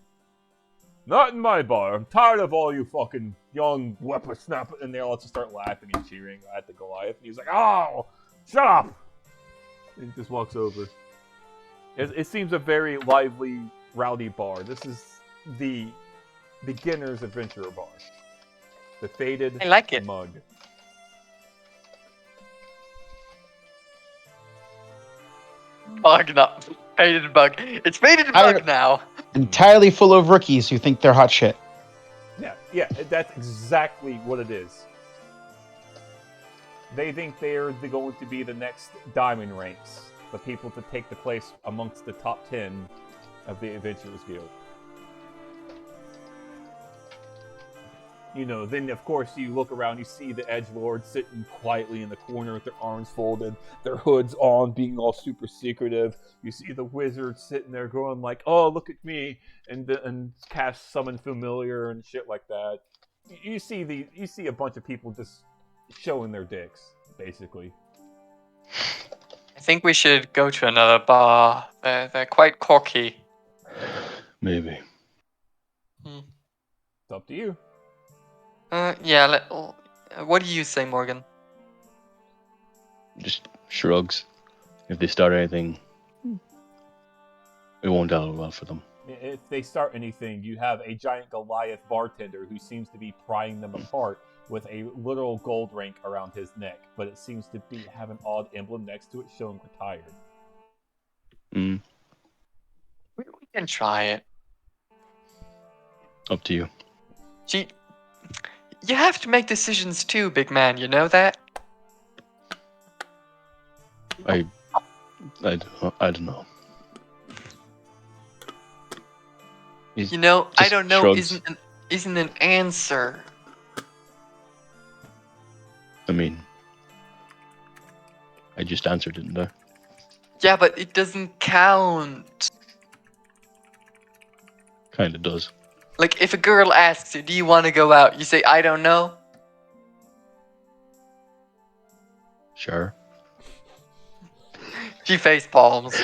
Not in my bar. I'm tired of all you fucking young whippersnappers. And they all just start laughing and cheering at the Goliath. And he's like, oh, shut up! And he just walks over. It seems a very lively, rowdy bar. This is the beginner's adventurer bar. The faded I like it. mug. Bug, not faded bug. It's faded bug now. Entirely full of rookies who think they're hot shit. Yeah, that's exactly what it is. They think they're going to be the next diamond ranks, the people to take the place amongst the top 10 of the Adventurers Guild. You know, then of course you look around, you see the edgelords sitting quietly in the corner with their arms folded, their hoods on, being all super secretive. You see the wizards sitting there going like, "Oh, look at me," and cast summon familiar and shit like that. You see a bunch of people just showing their dicks, basically. I think we should go to another bar. They're quite cocky. Maybe. It's up to you. Yeah. What do you say, Morgan? Just shrugs. If they start anything, it won't end well for them. If they start anything, you have a giant Goliath bartender who seems to be prying them apart with a literal gold rank around his neck, but it seems to have an odd emblem next to it showing retired. Mm. We can try it. Up to you. You have to make decisions too, big man. You know that? I don't know. You know, I just don't know. shrugs. Isn't an answer. I mean, I just answered, didn't I? Yeah, but it doesn't count. Kinda does. Like, if a girl asks you, do you want to go out? You say, I don't know. Sure. She face palms.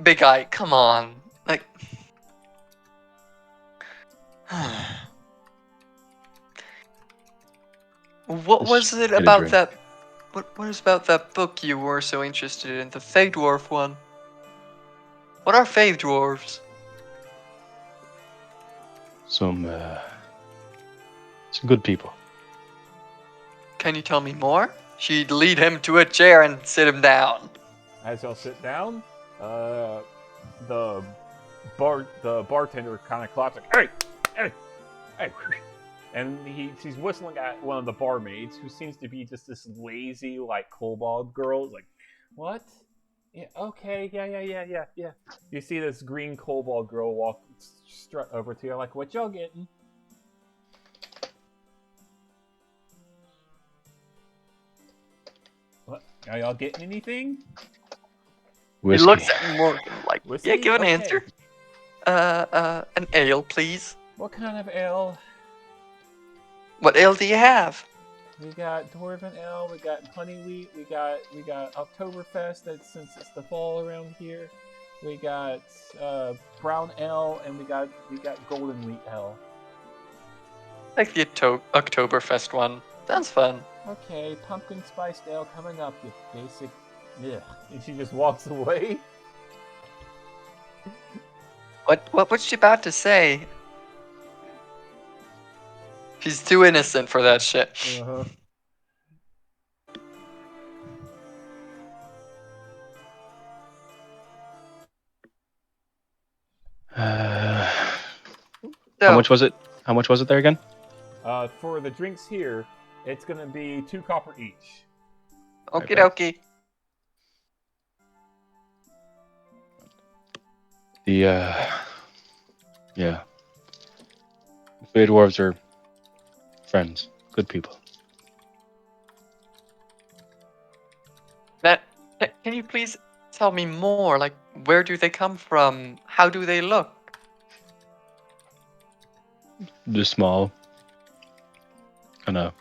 Big Eye, come on. Like... What Let's was it get a about drink. that... What was about that book you were so interested in? The Fey Dwarf one? What are Fey Dwarves? Some good people. Can you tell me more? She'd lead him to a chair and sit him down. As y'all sit down, the bartender kind of claps like, hey, and she's whistling at one of the barmaids who seems to be just this lazy like kobold girl. Like, what? Yeah, okay, yeah. You see this green kobold girl strut over to you like, what y'all getting? What? Are y'all getting anything? Whiskey. He looks at Morgan like, Whiskey? yeah, give an Okay. answer. An ale, please. What kind of ale? What ale do you have? We got Dwarven Ale, we got Honey Wheat, we got Oktoberfest, since it's the fall around here. We got Brown Ale, and we got Golden Wheat Ale. Like the Oktoberfest one. Sounds fun. Okay, Pumpkin Spiced Ale coming up, you basic... Ugh. And she just walks away. What's she about to say? She's too innocent for that shit. Uh-huh. So, How much was it? How much was it there again? For the drinks here, it's gonna be 2 copper each. Okie bet. dokie. Yeah. The dwarves are friends, good people. That. Can you please tell me more? Like, where do they come from? How do they look? Just small, kind of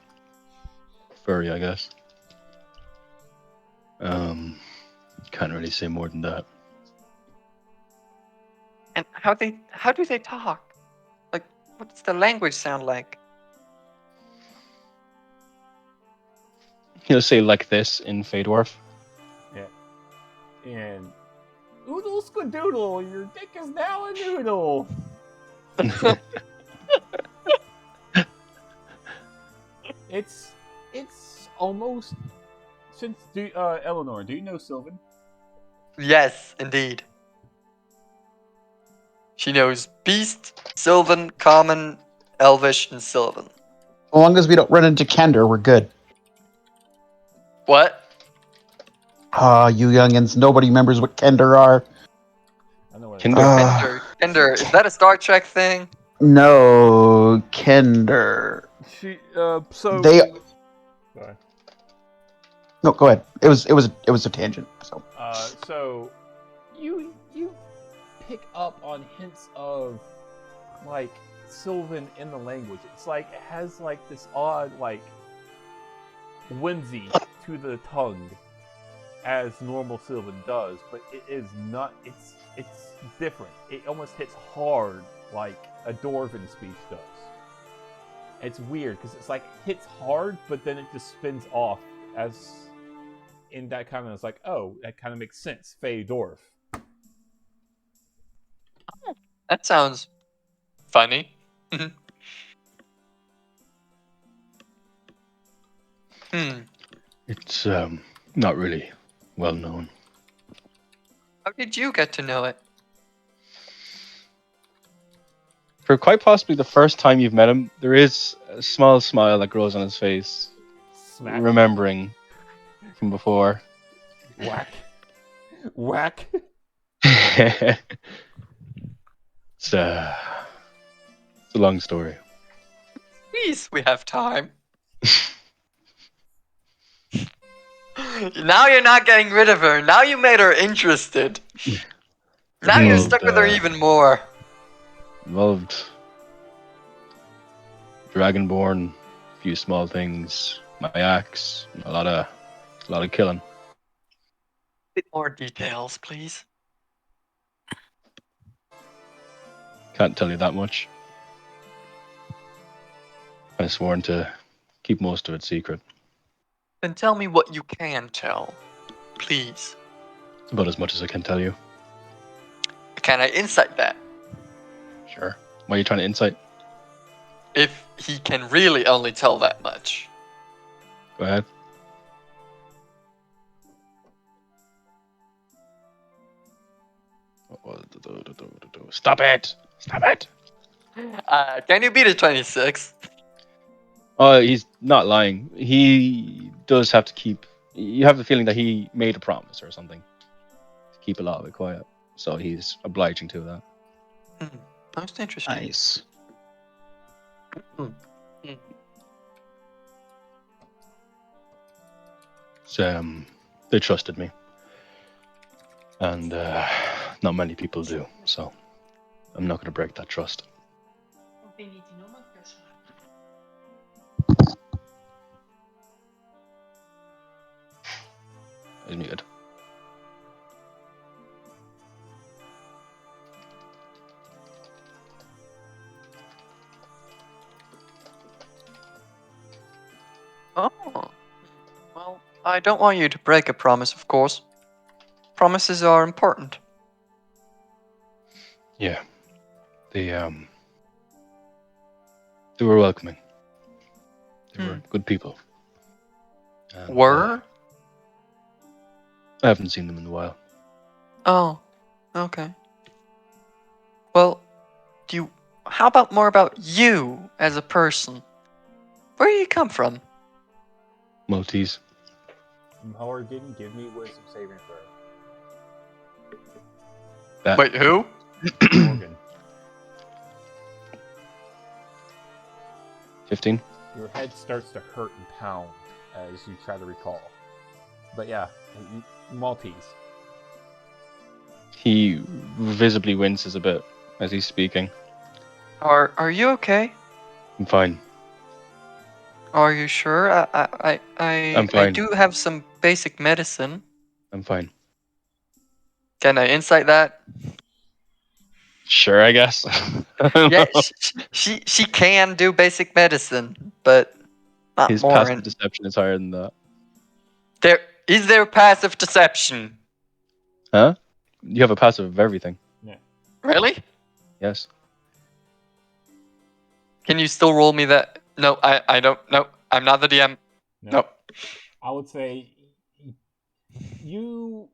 furry, I guess. Can't really say more than that. And how do they talk? Like, what's the language sound like? He'll say like this in Fey Dwarf. Yeah. And oodle skadoodle, your dick is now a noodle. It's almost since Eleanor, do you know Sylvan? Yes, indeed. She knows Beast, Sylvan, Common, Elvish, and Sylvan. As long as we don't run into Kender, we're good. What? You youngins, nobody remembers what Kender are. I know what Kinder. Kender, is that a Star Trek thing? No, Kender. she so They. Sorry. No, go ahead. It was a tangent. So. So you pick up on hints of like Sylvan in the language. It's like it has like this odd like whimsy to the tongue as normal Sylvan does, but it is not. It's different. It almost hits hard like a Dwarven speech does. It's weird because it's like hits hard, but then it just spins off as in that kind of. It's like, oh, that kind of makes sense. Fey Dwarf. That sounds funny. It's not really well known. How did you get to know it? For quite possibly the first time you've met him, there is a small smile that grows on his face, Smack. remembering from before. Whack. Whack. It's a long story. Please, we have time. Now you're not getting rid of her. Now you made her interested. Now you're stuck with her even more. Involved Dragonborn, a few small things, my axe, a lot of killing. Bit more details, please. Can't tell you that much. I've sworn to keep most of it secret. Then tell me what you can tell, please. About as much as I can tell you. Can I insight that? Sure. Why are you trying to insight? If he can really only tell that much. Go ahead. Stop it! Stop it! Can you beat a 26? Oh, he's not lying. He does have to keep. You have the feeling that he made a promise or something to keep a lot of it quiet. So he's obliging to that. Most interesting. Nice. They trusted me, and not many people do. So I'm not going to break that trust. Is muted. Oh. Well, I don't want you to break a promise, of course. Promises are important. Yeah, they were welcoming. They were good people. And, Were? I haven't seen them in a while. Oh, okay. Well, how about more about you as a person? Where do you come from? Maltese. Morgan, give me wisdom saving throw. That. Wait, who? Morgan, 15. your head starts to hurt and pound as you try to recall. But yeah, Maltese. He visibly winces a bit as he's speaking. Are you okay? I'm fine. Are you sure? I I'm fine. do have some basic medicine. I'm fine. Can I insight that? Sure, I guess. Yeah, she can do basic medicine, but not His more. passive And deception is higher than that. there passive deception. Huh? You have a passive of everything. Really? Yes. Can you still roll me that? No, I don't. No, I'm not the DM. No. I would say you,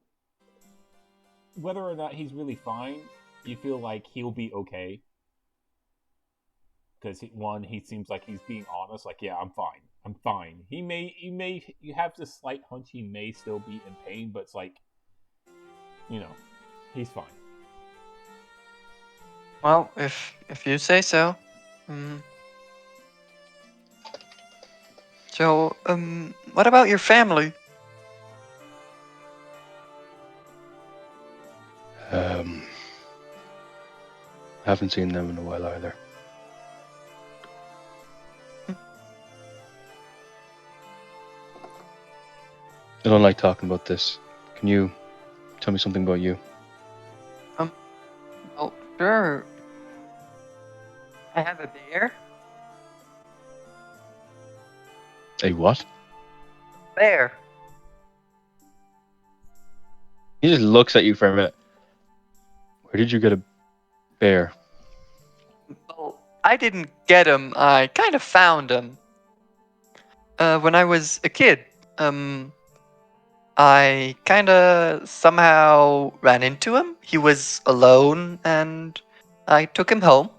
whether or not he's really fine, you feel like he'll be okay. Because he seems like he's being honest. Like, yeah, I'm fine. I'm fine. You have this slight hunch he may still be in pain, but it's like, he's fine. Well, if you say so. So, what about your family? Haven't seen them in a while either. I don't like talking about this. Can you tell me something about you? Oh, sure. I have a bear. A what? Bear. He just looks at you for a minute. Where did you get a bear? Well, I didn't get him. I kind of found him. When I was a kid. I kind of somehow ran into him. He was alone, and I took him home.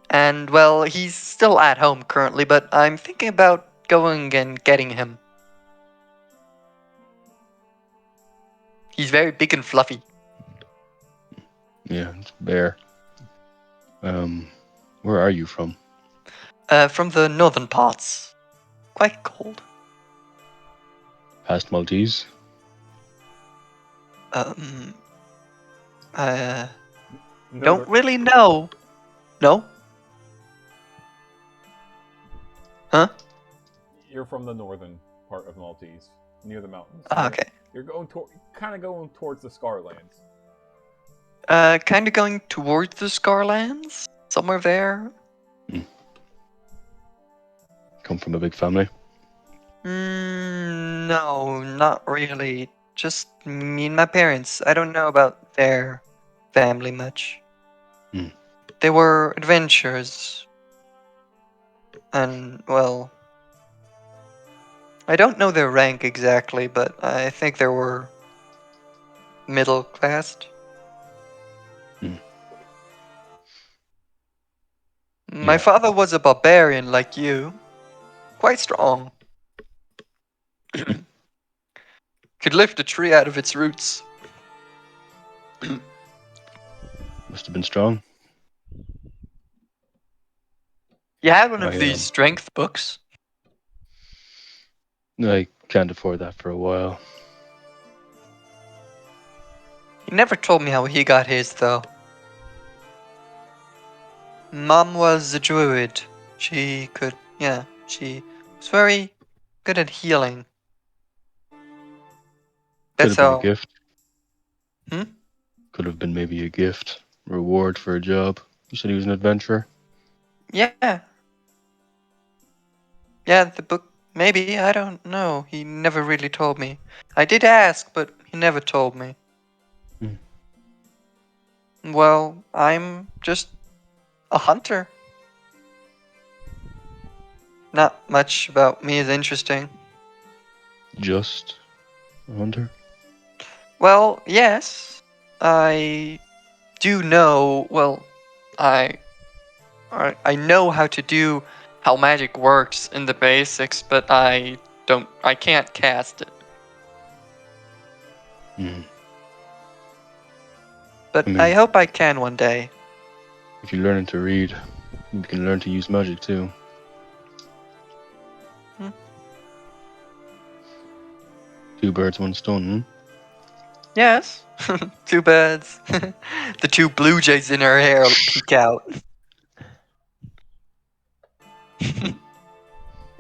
And, well, he's still at home currently, but I'm thinking about going and getting him. He's very big and fluffy. Yeah, it's a bear. Where are you from? From the northern parts. Quite cold. Past Maltese? Don't really know. No? Huh? You're from the northern part of Maltese, near the mountains. Okay. You're going kind of going towards the Scarlands. Kind of going towards the Scarlands? Somewhere there? Come from a big family? No, not really. Just me and my parents. I don't know about their family much. They were adventurers. And, well, I don't know their rank exactly, but I think they were middle class. My Yeah. father was a barbarian like you. Quite strong. Could lift a tree out of its roots. Must have been strong. You had one of I, these strength books. I can't afford that for a while. He never told me how he got his, though. Mom was a druid. She was very good at healing. Could That's have been how. a gift. Hmm? Could have been maybe a gift. Reward for a job. You said he was an adventurer? Yeah. Yeah, the book. Maybe, I don't know. He never really told me. I did ask, but he never told me. Well, I'm just a hunter. Not much about me is interesting. Just a hunter? Well, yes. I do know, well, I know how magic works in the basics, but I can't cast it. Hmm. But I mean- I hope I can one day. If you learn to read, you can learn to use magic too. Hmm. Two birds, one stone. Hmm? Yes. Two birds. The two blue jays in her hair peek out.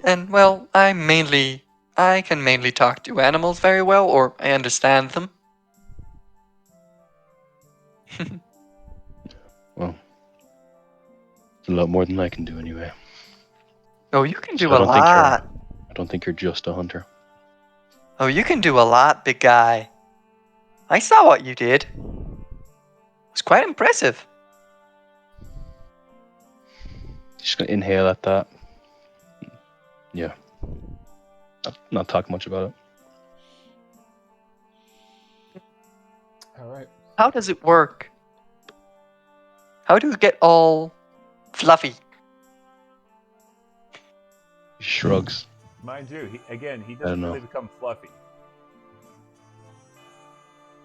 And well, I can mainly talk to animals very well, or I understand them. Well, it's a lot more than I can do anyway. Oh, you can So do a lot. I don't think you're just a hunter. Oh, you can do a lot, big guy. I saw what you did. It's quite impressive. Just gonna inhale at that. Yeah. Not talk much about it. All right. How does it work? How do you get all fluffy? He shrugs. Mind you, he don't doesn't know. really become fluffy.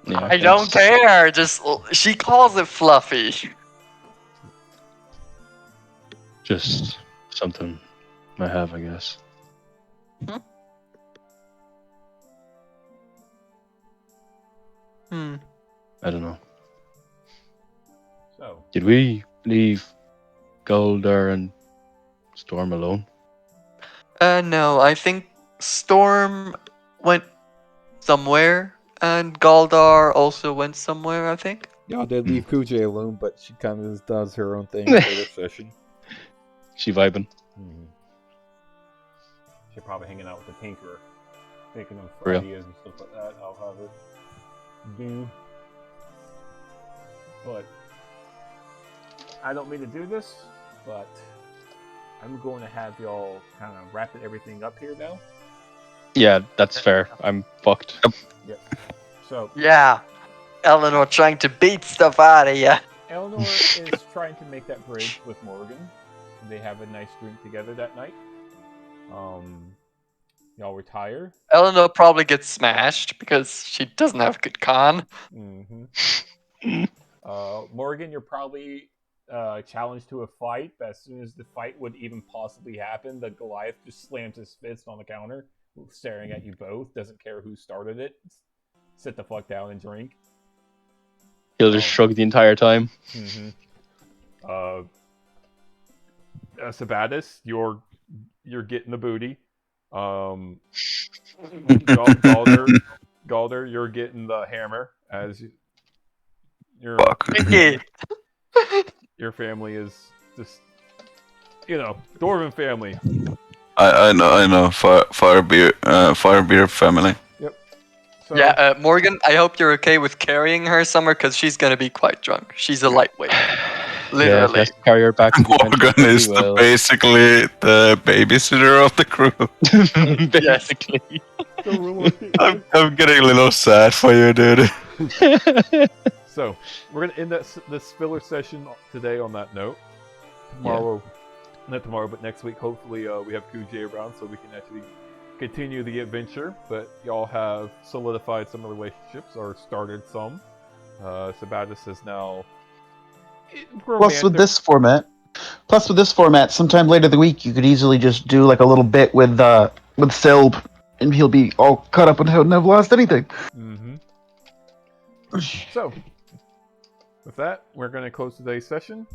Yeah, I don't care. Just she calls it fluffy. Just something I have, I guess. Hmm. I don't know. So, Did we leave Goldar and Storm alone? No, I think Storm went somewhere, and Galdar also went somewhere, I think. Y'all did leave Kuja alone, but she kind of does her own thing for this session. She vibing. she's probably hanging out with the Tinkerer, thinking of Real. ideas and stuff like that. I'll have her do. But I don't mean to do this, but I'm going to have y'all kind of wrap everything up here now. Yeah, that's fair. I'm fucked. So Yeah, Eleanor trying to beat stuff out of you. Eleanor is trying to make that bridge with Morgan. They have a nice drink together that night. Y'all retire. Eleanor probably gets smashed because she doesn't have good con. Morgan, you're probably challenged to a fight, but as soon as the fight would even possibly happen, the Goliath just slams his fist on the counter, staring at you both. Doesn't care who started it. Sit the fuck down and drink. He'll just shrug the entire time. Sabatis, you're getting the booty. Galder, you're getting the hammer as your Fuck. your family is just Dwarven family. I know. Firebeard family. Yep. So, Yeah, Morgan, I hope you're okay with carrying her somewhere because she's gonna be quite drunk. She's a lightweight. Yeah, Literally. let's carry her back. to the Morgan adventure is pretty well. basically the babysitter of the crew. Basically. I'm getting a little sad for you, dude. So we're gonna end this filler session today on that note. Tomorrow, not tomorrow, but next week, hopefully we have Kuj around so we can actually continue the adventure. But y'all have solidified some relationships or started some. Sabatis is now. Plus with this format, sometime later the week you could easily just do like a little bit with Silb, and he'll be all caught up and have lost anything. So, with that, we're going to close today's session.